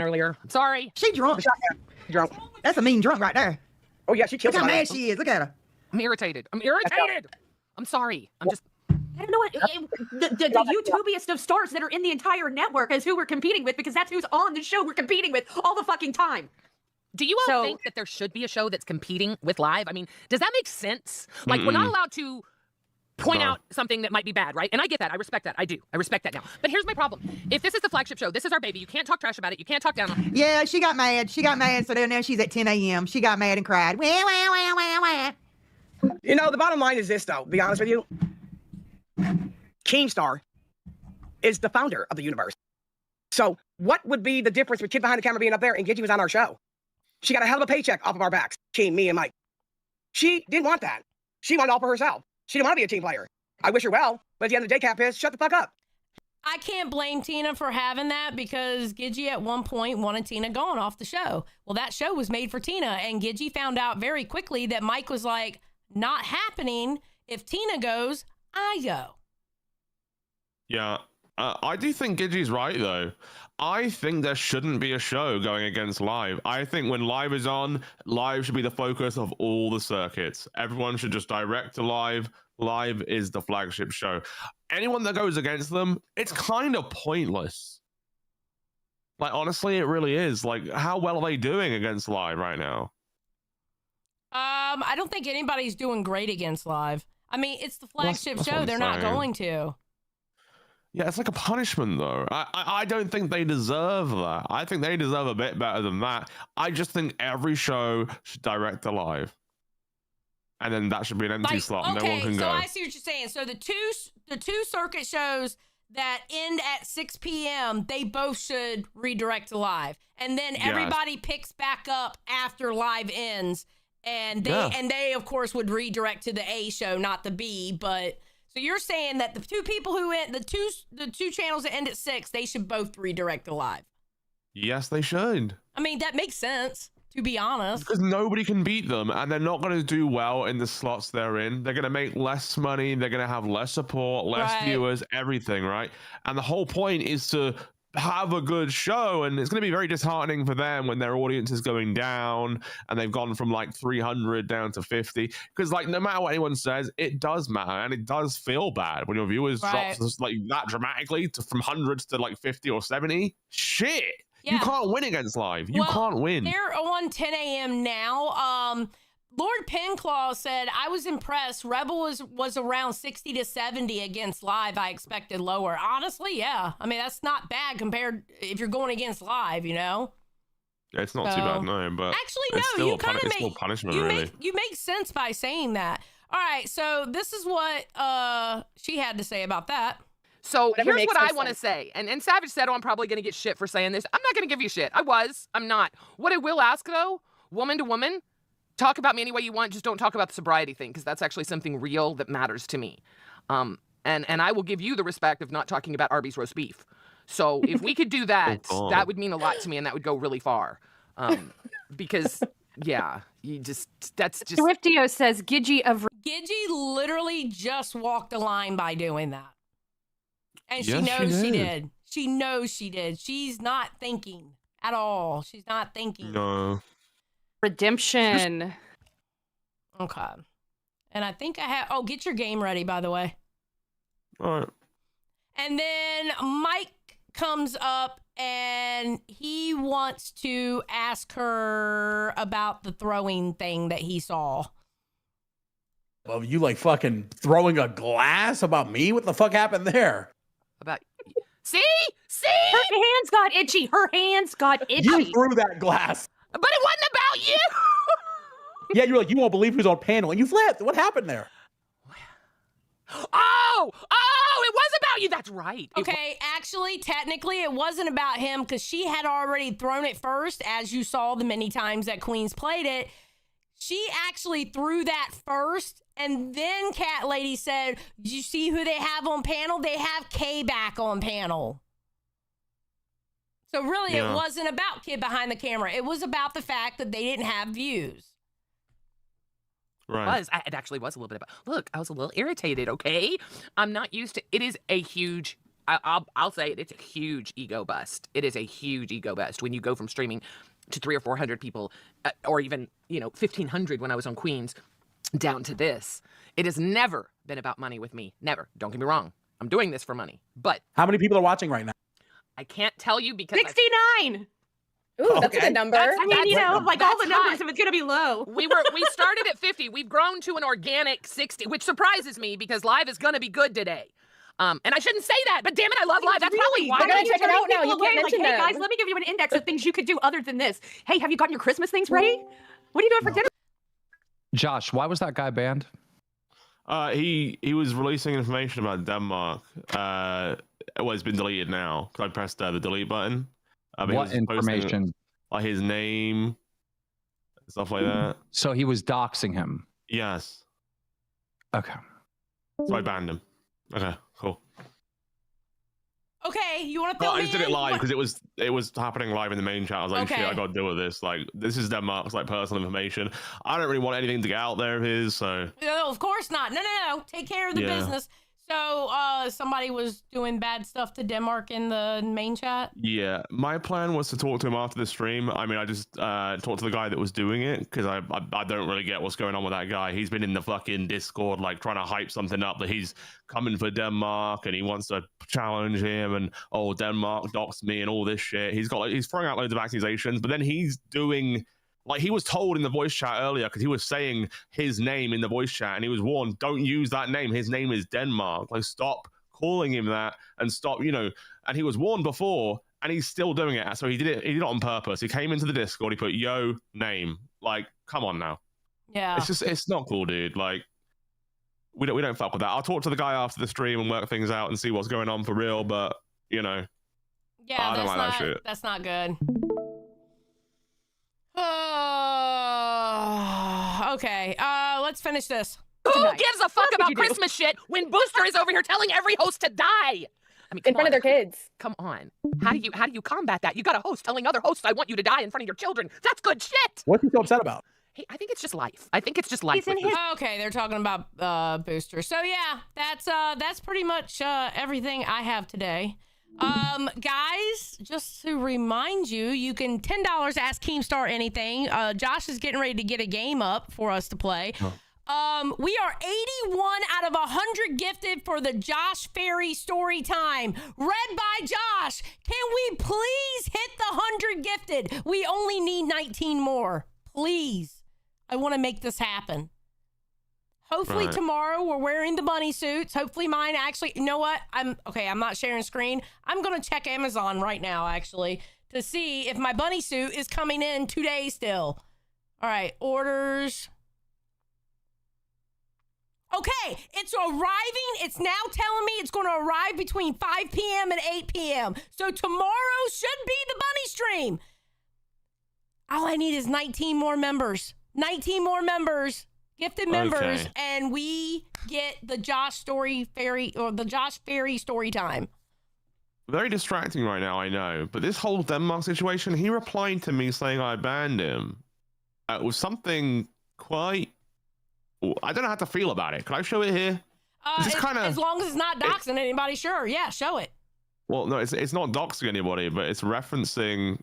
Earlier. Sorry. She drunk. Drunk. That's a mean drunk right there. Oh yeah, she killed Look how somebody. mad she is. Look at her. I'm irritated. I'm irritated. I'm sorry. I'm just. I don't know what the YouTubiest of stars that are in the entire network is who we're competing with, because that's who's on the show we're competing with all the fucking time. Do you all think that there should be a show that's competing with live? I mean, does that make sense? Like, we're not allowed to point out something that might be bad, right? And I get that. I respect that. I do. I respect that now. But here's my problem. If this is the flagship show, this is our baby. You can't talk trash about it. You can't talk down on it. Yeah, she got mad. She got mad, so now she's at 10 a.m. She got mad and cried. Wah, wah, wah, wah, wah. You know, the bottom line is this, though. Be honest with you. Keemstar is the founder of the universe. So what would be the difference with Kid Behind the Camera being up there and Gidgey was on our show? She got a hell of a paycheck off of our backs. Keem, me, and Mike. She didn't want that. She wanted all for herself. She didn't want to be a team player. I wish her well, but at the end of the day, Cap is shut the fuck up. I can't blame Tina for having that, because Gidgey at one point wanted Tina gone off the show. Well, that show was made for Tina, and Gidgey found out very quickly that Mike was like, not happening. If Tina goes, I go. Yeah, I do think Gidgey's right, though. I think there shouldn't be a show going against live. I think when live is on, live should be the focus of all the circuits. Everyone should just direct to live. Live is the flagship show. Anyone that goes against them, it's kind of pointless. Like, honestly, it really is. Like, how well are they doing against live right now? I don't think anybody's doing great against live. I mean, it's the flagship show. They're not going to. Yeah, it's like a punishment, though. I don't think they deserve that. I think they deserve a bit better than that. I just think every show should direct to live. And then that should be an empty slot. Okay, no one can go. So I see what you're saying. So the two circuit shows that end at 6 p.m., they both should redirect to live. And then everybody picks back up after live ends. And they of course would redirect to the A show, not the B. But so you're saying that the two people who end the two channels that end at 6, they should both redirect to live. Yes, they should. I mean, that makes sense, to be honest. Because nobody can beat them, and they're not going to do well in the slots they're in. They're going to make less money. They're going to have less support, less viewers, everything, right? And the whole point is to have a good show, and it's going to be very disheartening for them when their audience is going down and they've gone from like 300 down to 50, because like no matter what anyone says, it does matter, and it does feel bad when your viewers drops like that dramatically from hundreds to like 50 or 70. Shit. Yeah. You can't win against live. You can't win. They're on 10 a.m. now. Lord Penclaw said, I was impressed. Rebel was around 60 to 70 against live. I expected lower. Honestly, yeah. I mean, that's not bad compared if you're going against live, you know? Yeah, it's not too bad, no. But actually, no, you kind of make still punishment, really. You make sense by saying that. All right, so this is what she had to say about that. So here's what I want to say. And Savage said, I'm probably going to get shit for saying this. I'm not going to give you shit. I'm not. What I will ask, though, woman to woman, talk about me any way you want. Just don't talk about the sobriety thing, because that's actually something real that matters to me. And I will give you the respect of not talking about Arby's roast beef. So if we could do that, that would mean a lot to me, and that would go really far. Because, yeah, that's just... Swiftio says, Gidgey literally just walked the line by doing that. And she knows she did. She knows she did. She's not thinking at all. She's not thinking. No. Redemption. Okay. And I think I have... get your game ready, by the way. All right. And then Mike comes up and he wants to ask her about the throwing thing that he saw. Well, you like fucking throwing a glass about me? What the fuck happened there? About... See? Her hands got itchy. Her hands got itchy. You threw that glass. But it wasn't about you. Yeah, you're like, you won't believe who's on panel, and you flipped. What happened there? Oh, it was about you. That's right. Okay, actually, technically, it wasn't about him because she had already thrown it first, as you saw the many times that Queens played it. She actually threw that first, and then Cat Lady said, "Did you see who they have on panel? They have K back on panel." So really, it wasn't about Kid behind the camera. It was about the fact that they didn't have views. Right. It actually was a little bit about. Look, I was a little irritated. Okay, I'm not used to. It is a huge. I'll say it. It's a huge ego bust. It is a huge ego bust when you go from streaming to 300 or 400 people, or even 1,500 when I was on Queens, down to this. It has never been about money with me. Never. Don't get me wrong. I'm doing this for money. But how many people are watching right now? I can't tell you because 69. Ooh, that's a good number. That's all the numbers, if it's gonna be low. We started at 50. We've grown to an organic 60, which surprises me because live is gonna be good today. And I shouldn't say that, but damn it, I love live. That's probably why. We're gonna check it out now. You can't mention hey them. guys, let me give you an index of things you could do other than this. Hey, have you gotten your Christmas things ready? What are you doing for dinner? Josh, why was that guy banned? He was releasing information about Denmark. Well, it's been deleted now because I pressed the delete button. What information? Like his name, stuff like that. So he was doxing him. Yes. Okay. So I banned him. Okay, cool. Okay, you want to fill I me just did it in? live because it was happening live in the main chat. I was like, Okay. shit, I got to deal with this. Like, this is Denmark's like personal information. I don't really want anything to get out there of his. So No, of course not. No. Take care of the business. So, somebody was doing bad stuff to Denmark in the main chat? yeah, my plan was to talk to him after the stream. I mean, I just talked to the guy that was doing it because I don't really get what's going on with that guy. He's been in the fucking Discord like trying to hype something up that he's coming for Denmark and he wants to challenge him and Denmark doxed me and all this shit. He's throwing out loads of accusations, but then he's doing. Like, he was told in the voice chat earlier, because he was saying his name in the voice chat, and he was warned, don't use that name. His name is Denmark. Like, stop calling him that, and stop, and he was warned before, and he's still doing it. So he did it on purpose. He came into the Discord, he put, yo, name. Like, come on now. Yeah. It's not cool, dude. Like, we don't fuck with that. I'll talk to the guy after the stream and work things out and see what's going on for real, but, Yeah, I don't like that shit. That's not good. Okay, let's finish this. Who gives a fuck about Christmas shit when Booster is over here telling every host to die? I mean, In front of their kids. Come on. How do you combat that? You got a host telling other hosts, I want you to die in front of your children. That's good shit. What's he so upset about? Hey, I think it's just life. I think it's just life. Okay, they're talking about Booster. So yeah, that's pretty much everything I have today. Guys, just to remind you, you can $10 ask Keemstar anything. Josh is getting ready to get a game up for us to play. We are 81 out of 100 gifted for the Josh Ferry story time, read by Josh. Can we please hit the 100 gifted? We only need 19 more. Please. I want to make this happen. Hopefully tomorrow we're wearing the bunny suits. Hopefully mine actually, you know what? I'm not sharing screen. I'm going to check Amazon right now actually to see if my bunny suit is coming in today still. All right, orders. Okay, it's arriving. It's now telling me it's going to arrive between 5 p.m. and 8 p.m. So tomorrow should be the bunny stream. All I need is 19 more members. 19 more members. Gifted members, and we get the Josh Ferry story time. Very distracting right now, I know. But this whole Denmark situation, he replied to me saying I banned him. It was something quite. I don't know how to feel about it. Can I show it here? As long as it's not doxing anybody, sure. Yeah, show it. Well, no, it's not doxing anybody, but it's referencing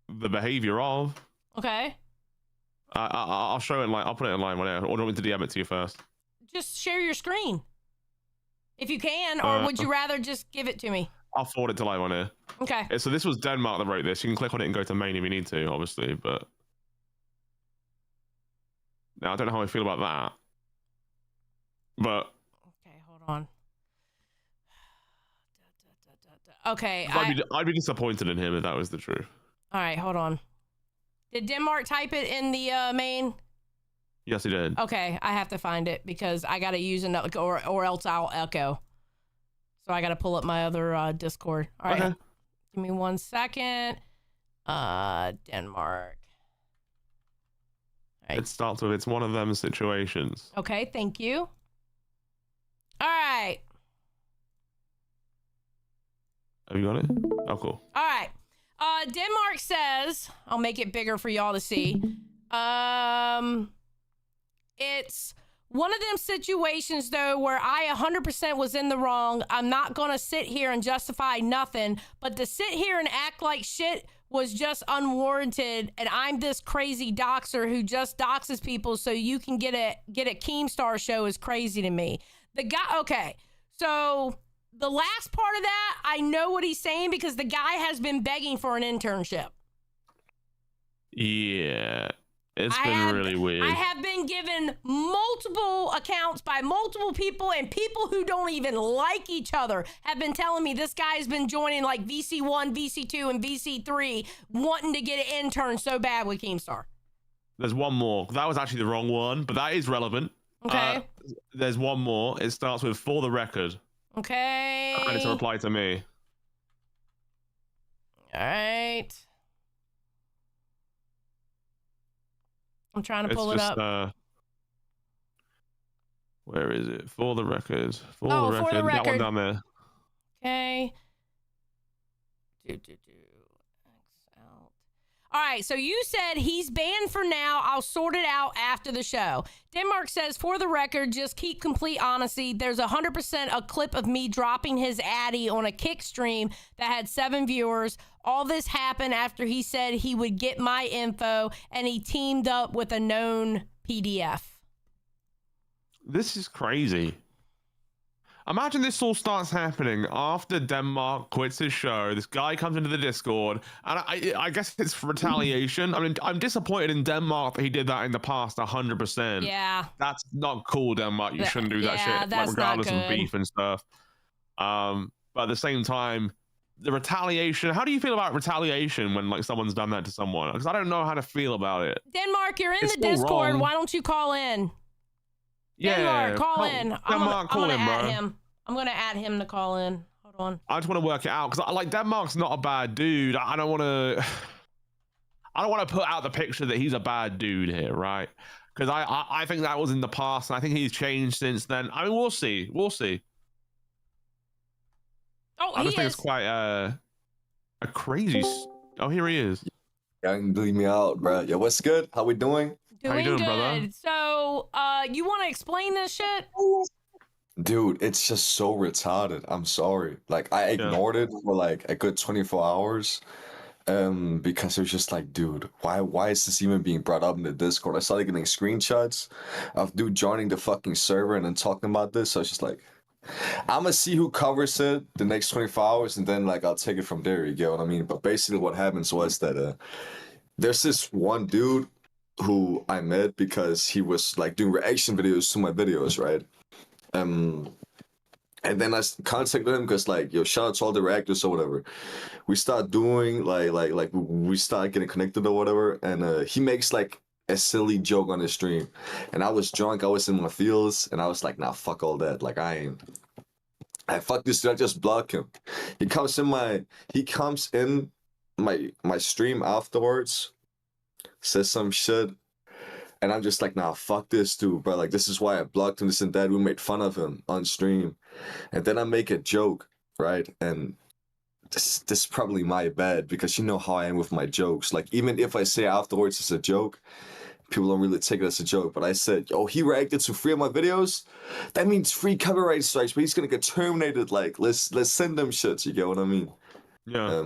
the behavior of. Okay. I'll show it in line. I'll put it in line whenever. Or do you want me to DM it to you first? Just share your screen. If you can, or would you rather just give it to me? I'll forward it to live on here. Okay. So this was Denmark that wrote this. You can click on it and go to main if you need to, obviously, but. Now, I don't know how I feel about that. But. Okay, hold on. Okay. I'd be disappointed in him if that was the truth. All right, hold on. Did Denmark type it in the main? Yes, he did. Okay, I have to find it because I got to use another, or else I'll echo. So I got to pull up my other Discord. All right. Okay. Give me 1 second. Denmark. Right. It starts with, it's one of them situations. Okay, thank you. All right. Have you got it? Oh, cool. All right. Denmark says, I'll make it bigger for y'all to see. It's one of them situations, though, where I 100% was in the wrong. I'm not going to sit here and justify nothing, but to sit here and act like shit was just unwarranted, and I'm this crazy doxer who just doxes people so you can get a Keemstar show is crazy to me. The guy, okay, so the last part of that, I know what he's saying because the guy has been begging for an internship. Yeah, it's been really weird. I have been given multiple accounts by multiple people, and people who don't even like each other have been telling me this guy's been joining like VC1, VC2, and VC3, wanting to get an intern so bad with Keemstar. There's one more. That was actually the wrong one, but that is relevant. Okay. There's one more. It starts with "for the record." Okay. And it's a reply to me. All right. I'm trying to pull it up. Where is it? For the record. For the record. For the record. That one down there. Okay. All right, so you said he's banned for now. I'll sort it out after the show. Denmark says, for the record, just keep complete honesty. There's 100% a clip of me dropping his Addy on a kick stream that had 7 viewers. All this happened after he said he would get my info, and he teamed up with a known PDF. This is crazy. Imagine this all starts happening after Denmark quits his show. This guy comes into the Discord, and I guess it's retaliation. I mean, I'm disappointed in Denmark that he did that in the past 100%. Yeah. That's not cool, Denmark. You shouldn't do that shit, like, regardless of beef and stuff. But at the same time, the retaliation, how do you feel about retaliation when like someone's done that to someone? Because I don't know how to feel about it. Denmark, you're in the Discord. Wrong. Why don't you call in? Yeah, Denmark, call in. Denmark, call in, bro. I'm gonna add him to call in. Hold on. I just want to work it out because like Denmark's not a bad dude. I don't want to put out the picture that he's a bad dude here, right? Because I think that was in the past, and I think he's changed since then. I mean, we'll see. We'll see. Oh, I just think it's quite a crazy. Oh, here he is. Y'all can bleed me out, bro. Yo, what's good? How we doing? Doing How you doing, good. brother? So, you want to explain this shit? Dude, it's just so retarded. I'm sorry. Like, I ignored it for like a good 24 hours. Because it was just like, dude, why is this even being brought up in the Discord? I started getting screenshots of dude joining the fucking server and then talking about this. So I was just like, I'm gonna see who covers it the next 24 hours, and then like I'll take it from there. You get what I mean? But basically, what happens was that there's this one dude who I met because he was like doing reaction videos to my videos, right? And then I contacted him because like, yo, shout out to all the reactors or whatever. We start doing like we start getting connected or whatever, and he makes like a silly joke on his stream, and I was drunk, I was in my feels, and I was like, nah, fuck all that. Like I fuck this dude, I just block him. He comes in my stream afterwards, says some shit, and I'm just like, nah, fuck this dude, bro. Like, this is why I blocked him, this and that. We made fun of him on stream. And then I make a joke, right? And this is probably my bad, because you know how I am with my jokes. Like, even if I say afterwards it's a joke, people don't really take it as a joke. But I said, yo, he reacted to 3 of my videos. That means 3 copyright strikes, but he's gonna get terminated. Like, let's send them shits, you get what I mean? Yeah.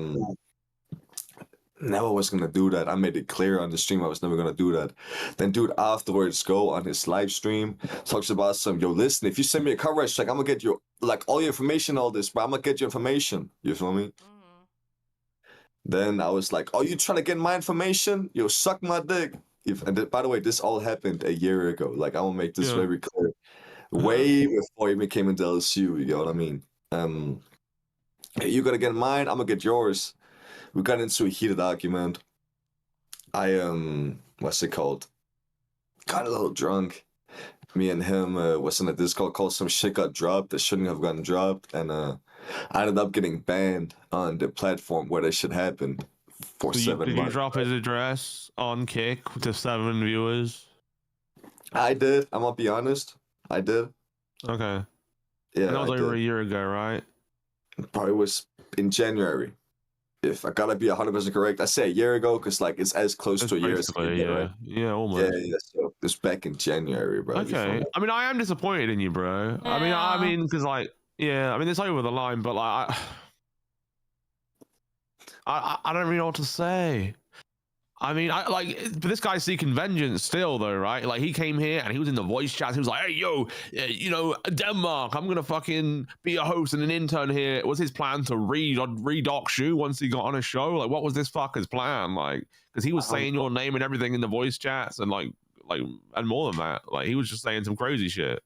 Never was gonna do that. I made it clear on the stream I was never gonna do that. Then dude afterwards go on his live stream, talks about some, yo, listen, if you send me a coverage check, I'm gonna get your like all your information, all this, but I'm gonna get your information. You feel me? Then I was like, oh, you trying to get my information? Yo, suck my dick. By the way, this all happened a year ago. Like, I will make this very clear. Way before he became into LSU, you get what I mean? Hey, you gotta get mine, I'm gonna get yours. We got into a heated argument. What's it called? got a little drunk. Me and him was in a Discord call. Some shit got dropped that shouldn't have gotten dropped, and I ended up getting banned on the platform where that shit happened for So 7 did months. you drop his address on Kick to 7 viewers? I did. I'm gonna be honest. I did. Okay. Yeah, And that was I over did. a year ago, right? Probably was in January. If I gotta be 100% correct, I say a year ago because like it's as close It's to a year as it can basically, get, yeah. right? Yeah, almost. Yeah. So it's back in January, bro. You feel Okay. me? I mean, I am disappointed in you, bro. I mean, because like, yeah, I mean, it's over the line, but like, I don't really know what to say. I mean, but this guy's seeking vengeance still, though, right? Like, he came here and he was in the voice chat. He was like, "Hey, yo, you know, Denmark, I'm gonna fucking be a host and an intern here." Was his plan to redox you once he got on a show? Like, what was this fucker's plan? Like, because he was saying your name and everything in the voice chats, and like, and more than that, like, he was just saying some crazy shit.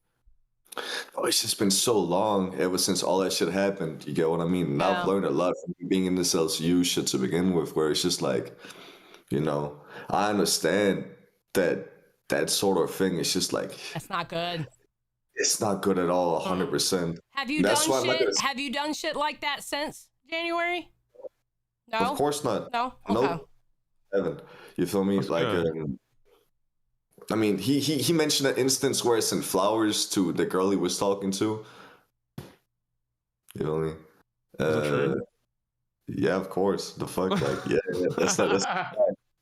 Oh, it's just been so long ever since all that shit happened. You get what I mean? And I've learned a lot from being in this LCU shit to begin with, where it's just like, you know, I understand that sort of thing. It's just like That's not good. it's not good at all. 100%. Have you That's why done I'm not shit? gonna. Have you done shit like that since January? No. Of course not. No. Okay. Nope. Haven't. You feel me? Like, I mean, he mentioned an instance where he sent flowers to the girl he was talking to. You feel me? Is that true? Yeah, of course. The fuck, like, yeah, that's not. That's,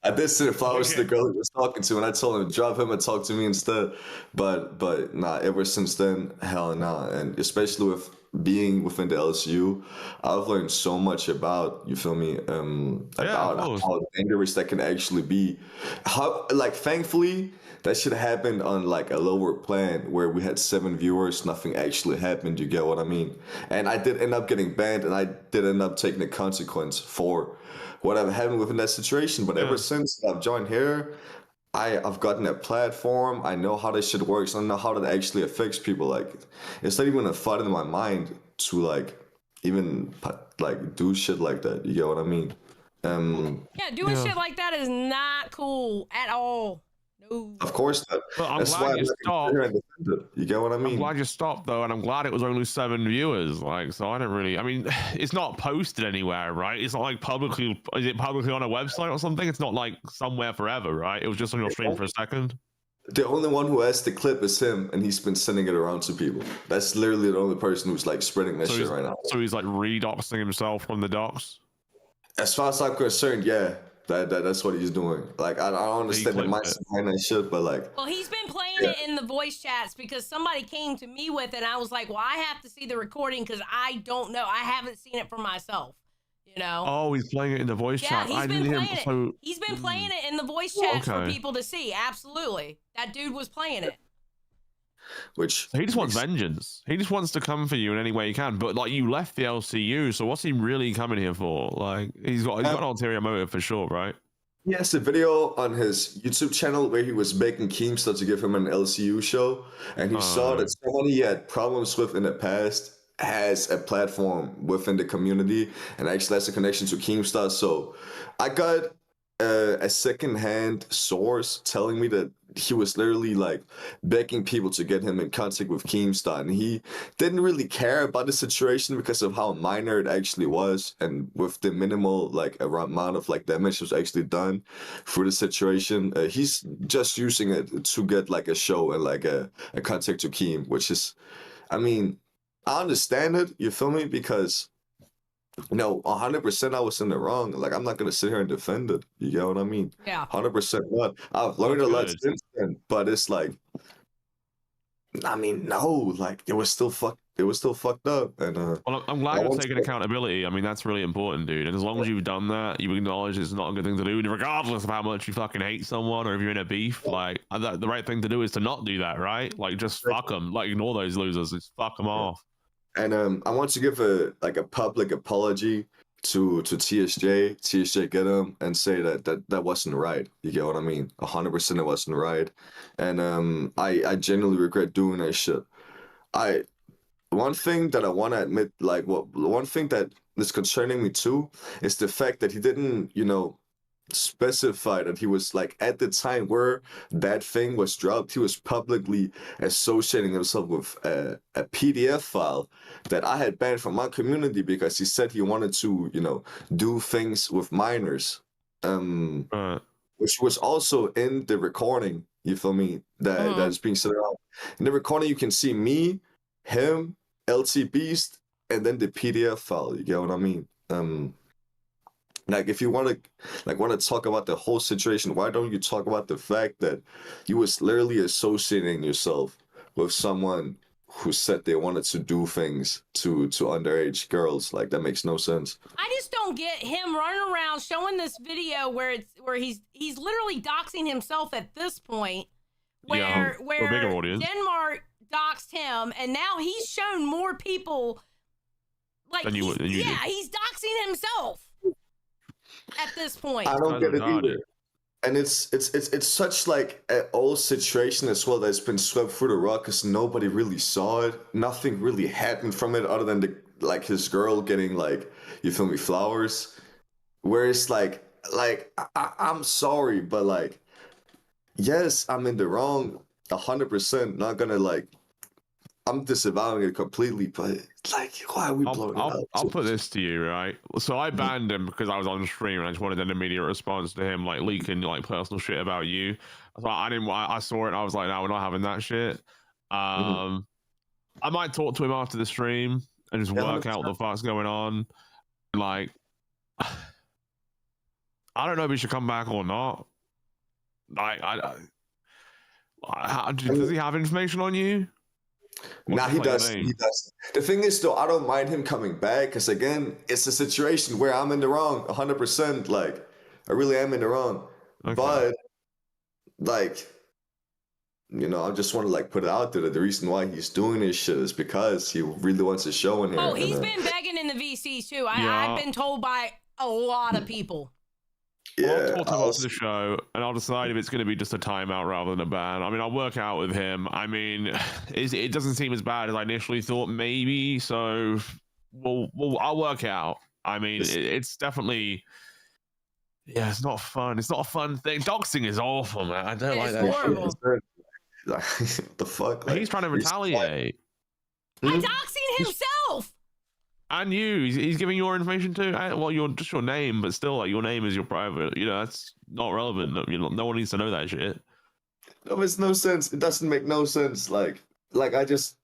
I did send flowers to the girl he was talking to, and I told him to drop him and talk to me instead. But nah, ever since then, hell nah. And especially with being within the LSU, I've learned so much about, you feel me, about how dangerous that can actually be. How, like, thankfully, that shit happened on like a lower plan where we had 7 viewers, nothing actually happened, you get what I mean? And I did end up getting banned, and I did end up taking the consequence for whatever happened within that situation. But ever since I've joined here, I've gotten a platform. I know how this shit works. I know how that actually affects people. Like, it's not even a thought in my mind to like even like do shit like that. You get what I mean? Yeah, doing shit like that is not cool at all. No. Of course not. But I'm That's glad why you I'm stopped. here and defend it. You get what I mean? I'm glad you stopped though, and I'm glad it was only 7 viewers. Like, so I don't really. I mean, it's not posted anywhere, right? It's not like publicly. Is it publicly on a website or something? It's not like somewhere forever, right? It was just on your stream for a second. The only one who has the clip is him, and he's been sending it around to people. That's literally the only person who's like spreading that shit right now. So he's like redoxing himself from the docs. As far as I'm concerned, yeah, that's what he's doing. Like, I don't understand the mindset behind that shit, but like, Well, he's been playing it in the voice chats because somebody came to me with it, and I was like, well, I have to see the recording because I don't know. I haven't seen it for myself, you know? Oh, he's playing it in the voice chat. He's I been didn't hear playing him. it. So He's been playing it in the voice chats for Okay. people to see. Absolutely. That dude was playing it. which he just wants vengeance. He just wants to come for you in any way he can. But like, you left the LCU, so what's he really coming here for? Like, he's got an ulterior motive for sure, right? he has a video on his YouTube channel where he was begging Keemstar to give him an LCU show, and he saw that someone he had problems with in the past has a platform within the community and actually has a connection to Keemstar. So I got a second-hand source telling me that he was literally like begging people to get him in contact with Keemstar, and he didn't really care about the situation because of how minor it actually was, and with the minimal like amount of like damage was actually done through the situation. He's just using it to get like a show and like a contact to Keem, which is, I mean, I understand it, you feel me? Because, you know, 100% I was in the wrong. Like, I'm not going to sit here and defend it. You get what I mean? Yeah. 100% not. I've learned a lot since then, but it's like, I mean, no, like, it was still fucked up. And Well, I'm glad you're taking accountability. I mean, that's really important, dude. And as long as you've done that, you acknowledge it's not a good thing to do, regardless of how much you fucking hate someone or if you're in a beef. Like, the right thing to do is to not do that, right? Like, just fuck them. Like, ignore those losers. Just fuck them off. And I want to give a public apology to TSJ, get him, and say that wasn't right. You get what I mean? 100% it wasn't right. And I genuinely regret doing that shit. One thing that I want to admit, like, one thing that is concerning me too is the fact that he didn't, you know, specified that he was like at the time where that thing was dropped, he was publicly associating himself with a PDF file that I had banned from my community because he said he wanted to, you know, do things with minors. Which was also in the recording, you feel me, that is being set out. In the recording, you can see me, him, LT Beast, and then the PDF file. You get what I mean? Like if you want to talk about the whole situation, why don't you talk about the fact that you was literally associating yourself with someone who said they wanted to do things to underage girls? Like that makes no sense. I just don't get him running around showing this video where he's literally doxing himself at this point, where Denmark doxed him, and now he's shown more people. Like than you did. He's doxing himself at this point. I don't get it either. And it's such like an old situation as well that's been swept through the rug because nobody really saw it. Nothing really happened from it other than his girl getting like, you feel me, flowers. Whereas like I'm sorry, but like, yes, I'm in the wrong 100%. Not gonna like, I'm disavowing it completely, but like, why are we blowing it up? I'll put this to you, right? So I banned him because I was on stream and I just wanted an immediate response to him like leaking like personal shit about you. So I saw it and I was like, no, we're not having that shit. I might talk to him after the stream and just work out what the fuck's going on. Like, I don't know if he should come back or not. Like, does he have information on you? Nah, he does. He does. The thing is, though, I don't mind him coming back because, again, it's a situation where I'm in the wrong 100%. Like, I really am in the wrong. Okay. But, like, you know, I just want to, like, put it out there that the reason why he's doing this shit is because he really wants to show in here. Oh, he's been begging in the VCs, too. I've been told by a lot of people. I'll talk to him after the show, and I'll decide if it's going to be just a timeout rather than a ban. I mean, I'll work out with him. I mean, it doesn't seem as bad as I initially thought, maybe. So, I'll work out. I mean, it's definitely, it's not fun. It's not a fun thing. Doxing is awful, man. I don't like that. Horrible. The fuck? Like, he's trying to retaliate. By doxing himself. And you, he's giving your information too. Well, just your name, but still, like your name is your private. You know, that's not relevant. No one needs to know that shit. No, it makes no sense. It doesn't make no sense. Like I'm just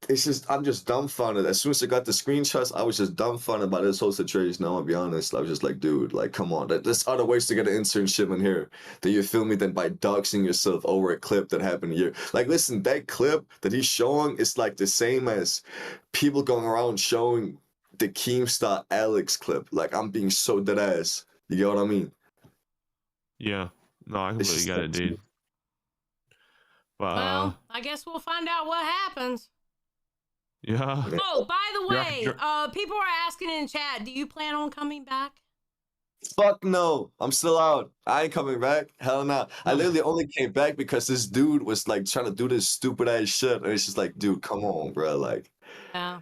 dumbfounded. As soon as I got the screenshots, I was just dumbfounded by this whole situation. I'm gonna be honest. I was just like, dude, like, come on. There's other ways to get an internship in here. That you feel me? Than by doxing yourself over a clip that happened here. Like, listen, that clip that he's showing is like the same as people going around showing the Keemstar Alex clip. Like, I'm being so dead ass. You get what I mean? Yeah. No, I completely get it, dude. But, well, I guess we'll find out what happens. Yeah. Oh, by the way, people are asking in chat, do you plan on coming back? Fuck no. I'm still out. I ain't coming back. Hell no. I literally only came back because this dude was like trying to do this stupid ass shit. And it's just like, dude, come on, bro. Like, yeah.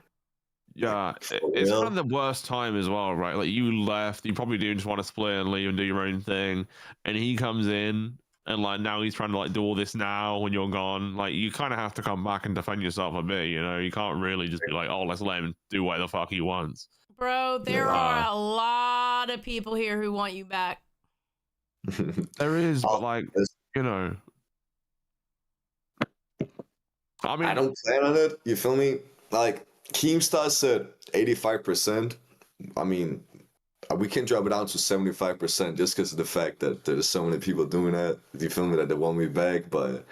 Yeah, it's kind of the worst time as well, right? Like, you left, you probably do just want to split and leave and do your own thing, and he comes in, and like now he's trying to like do all this now when you're gone. Like, you kind of have to come back and defend yourself a bit, you know? You can't really just be like, oh, let's let him do what the fuck he wants. Bro, there are a lot of people here who want you back. There is, but like, you know, I mean, I don't plan on it. You feel me? Like, Keemstar said 85%. I mean, we can drop it down to 75% just because of the fact that there's so many people doing that. You feel me? That they want me back, but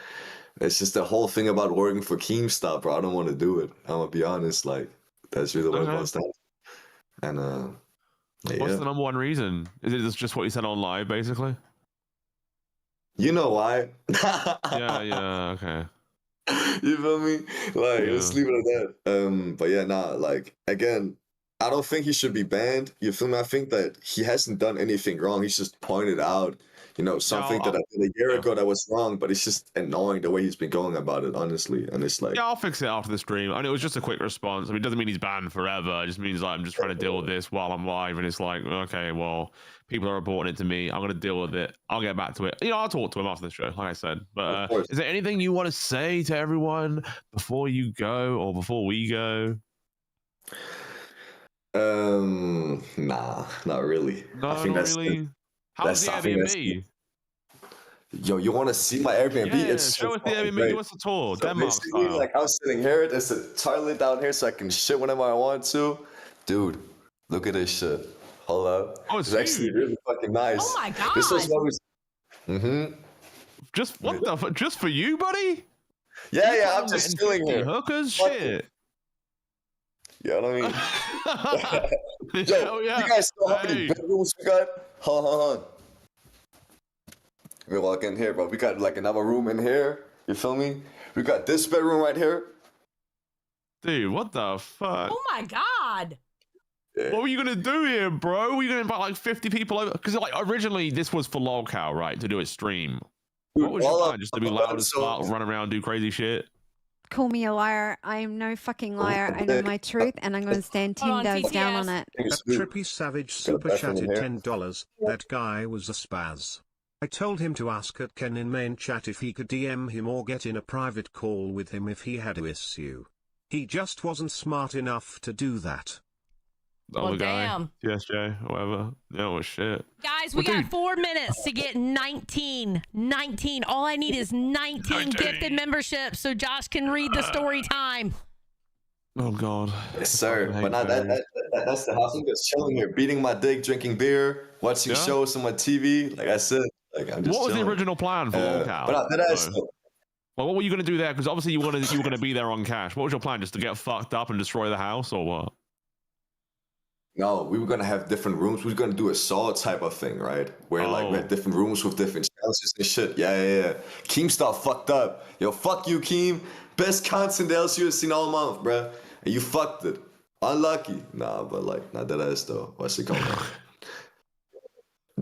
it's just the whole thing about working for Keemstar, bro. I don't want to do it. I'm gonna be honest. Like, that's really what it was down. And what's the number one reason? Is it just what you said on live, basically? You know why? yeah, okay. You feel me? Like, let's leave it at that. But yeah, nah, like, again, I don't think he should be banned. You feel me? I think that he hasn't done anything wrong. He's just pointed out, you know, something that I did a year ago that was wrong, but it's just annoying the way he's been going about it, honestly. And it's like, yeah, I'll fix it after the stream. And it was just a quick response. I mean, it doesn't mean he's banned forever. It just means like I'm just trying to deal with this while I'm live. And it's like, okay, well, people are reporting it to me. I'm going to deal with it. I'll get back to it. You know, I'll talk to him after the show, like I said. But is there anything you want to say to everyone before you go or before we go? Nah, not really. No, I think not that's really. How's the I think that's Airbnb? Yo, you want to see my Airbnb? Yeah, It's show so us the fucking Airbnb. great. Give us a tour, So Denmark basically, style. like I'm sitting here, there's a toilet down here, so I can shit whenever I want to. Dude, look at this shit. Hold up. Oh, it's actually huge. really fucking nice. Oh my god. This was what was. Mm-hmm. Just what the fuck? Just for you, buddy? Yeah, yeah. I'm just chilling here. Hookers, Fuck shit. You know what I mean? Yo, Hell yeah. you guys know how many Hey. bedrooms we got? Hold on. We walk in here, bro. We got like another room in here. You feel me? We got this bedroom right here. Dude, what the fuck? Oh my god. What were you gonna do here, bro? Were you gonna invite like 50 people over? Because like originally this was for lolcow, right? To do a stream. What was your plan? Just to be loud as fuck, run around, do crazy shit? Call me a liar. I am no fucking liar. I know my truth, and I'm going to stand 10 toes down on it. A Trippy Savage super chatted $10. That guy was a spaz. I told him to ask at Ken in main chat if he could DM him or get in a private call with him if he had an issue. He just wasn't smart enough to do that. Other guy, damn. TSJ, whatever. Yeah, well, shit. Guys, we got 4 minutes to get 19. 19. All I need is 19 gifted memberships so Josh can read the story time. Oh god. Yes, sir. But now that's the house. I'm just chilling here, beating my dick, drinking beer, watching shows on my TV. Like I said, like I'm just. What was chilling. the original plan for lolcow? But well, what were you gonna do there? Because obviously you were gonna be there on cash. What was your plan? Just to get fucked up and destroy the house, or what? No, we were gonna have different rooms. We were gonna do a Saw type of thing, right? Where like we had different rooms with different challenges and shit. Yeah. Keemstar fucked up. Yo, fuck you, Keem. Best content else you have seen all month, bruh. And you fucked it. Unlucky. Nah, but like, not that ass though. What's it called?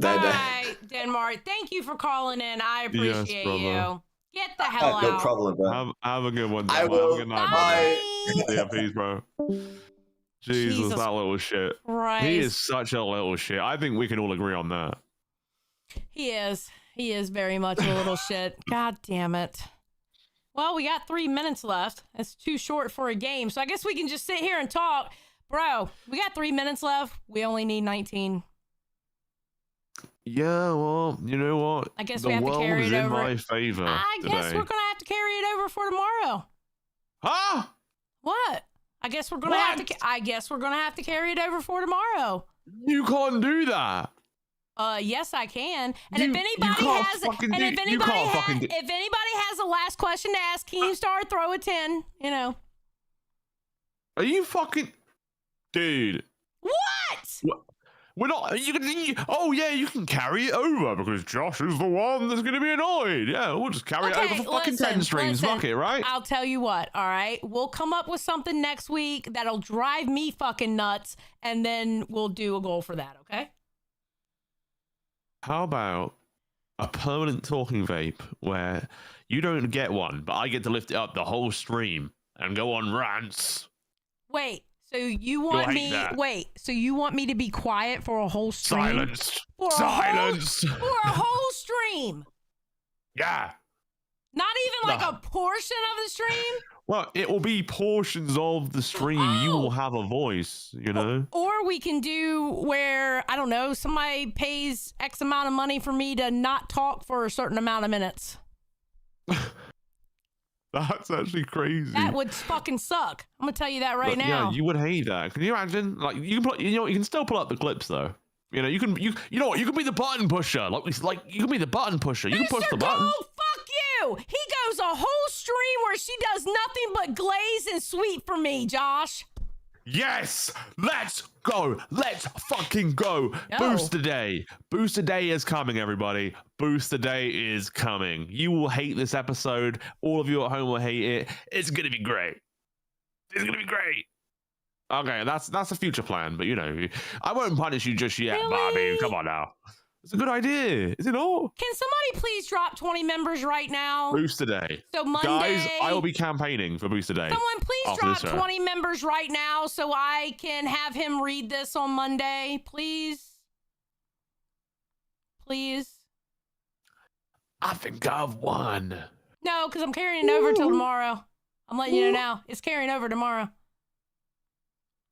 All right, Denmark. Thank you for calling in. I appreciate you. Get the hell out. No problem, bro. Have a good one. I Denmark. will. Have a good night, Bye. bro. Yeah, peace, bro. Jesus, that little shit. Christ. He is such a little shit. I think we can all agree on that. He is. He is very much a little shit. God damn it. Well, we got 3 minutes left. That's too short for a game. So I guess we can just sit here and talk. Bro, we got 3 minutes left. We only need 19. Yeah, well, you know what? I guess the we have to world carry is it in over. my favor I guess today. we're going to have to carry it over for tomorrow. Huh? What? I guess we're going to have to I guess we're going to have to carry it over for tomorrow. You can't do that. Yes, I can. And You- if you anybody can't has, fucking and do- if you anybody can't fucking do- if anybody has a last question to ask, Keemstar, throw a 10. You know. Are you fucking, dude? What? We're not. Oh yeah, you can carry it over because Josh is the one that's going to be annoyed. Yeah, we'll just carry it over for fucking 10 streams. Fuck it, right? I'll tell you what. All right, we'll come up with something next week that'll drive me fucking nuts, and then we'll do a goal for that. Okay. How about a permanent talking vape where you don't get one, but I get to lift it up the whole stream and go on rants? Wait. So you want hate me? that. Wait. So you want me to be quiet for a whole stream? Silenced. For a Silenced. for a whole stream. Yeah. Not even like No. a portion of the stream. Well, it will be portions of the stream. You will have a voice, you know? Or we can do where, I don't know, somebody pays X amount of money for me to not talk for a certain amount of minutes. That's actually crazy. That would fucking suck. I'm going to tell you that right But, now. Yeah, you would hate that. Can you imagine? Like, you can, you can still pull up the clips though. You know, you know what? You can be the button pusher. Like you can be the button pusher. You can push the button. Oh, fuck you. He goes a whole stream where she does nothing but glaze and sweet for me, Josh. Yes, let's go. Let's fucking go. No. Booster Day. Booster Day is coming, everybody. Booster Day is coming. You will hate this episode. All of you at home will hate it. It's going to be great. It's going to be great. Okay, that's a future plan, but you know, I won't punish you just yet, Really? Bobby. Come on now. It's a good idea, is it not? Can somebody please drop 20 members right now? Booster Day. So Monday. Guys, I will be campaigning for Booster Day. Someone please drop 20 members right now so I can have him read this on Monday. Please. Please. I think I've won. No, because I'm carrying it over till tomorrow. I'm letting you know now. It's carrying over tomorrow.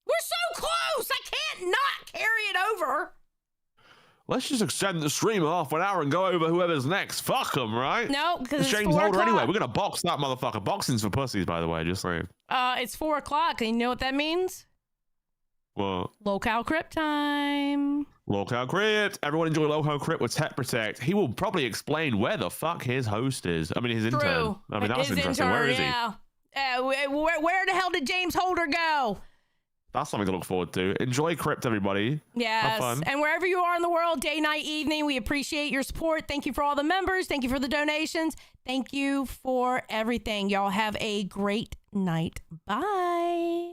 We're so close. I can't not carry it over. Let's just extend the stream half an hour and go over whoever's next. Fuck them, right? No, because it's James 4 Holder o'clock. anyway. We're gonna box that motherfucker. Boxing's for pussies, by the way. Just saying. It's 4 o'clock, and you know what that means? What? Local Crypt time. Local Crypt. Everyone enjoy Local Crypt with Tech Protect. He will probably explain where the fuck his host is. I mean, his intern. I mean, that's His interesting. intern, Where is he? yeah. Where the hell did James Holder go? That's something to look forward to. Enjoy Crypt, everybody. Yes. Have fun. And wherever you are in the world, day, night, evening, we appreciate your support. Thank you for all the members. Thank you for the donations. Thank you for everything. Y'all have a great night. Bye.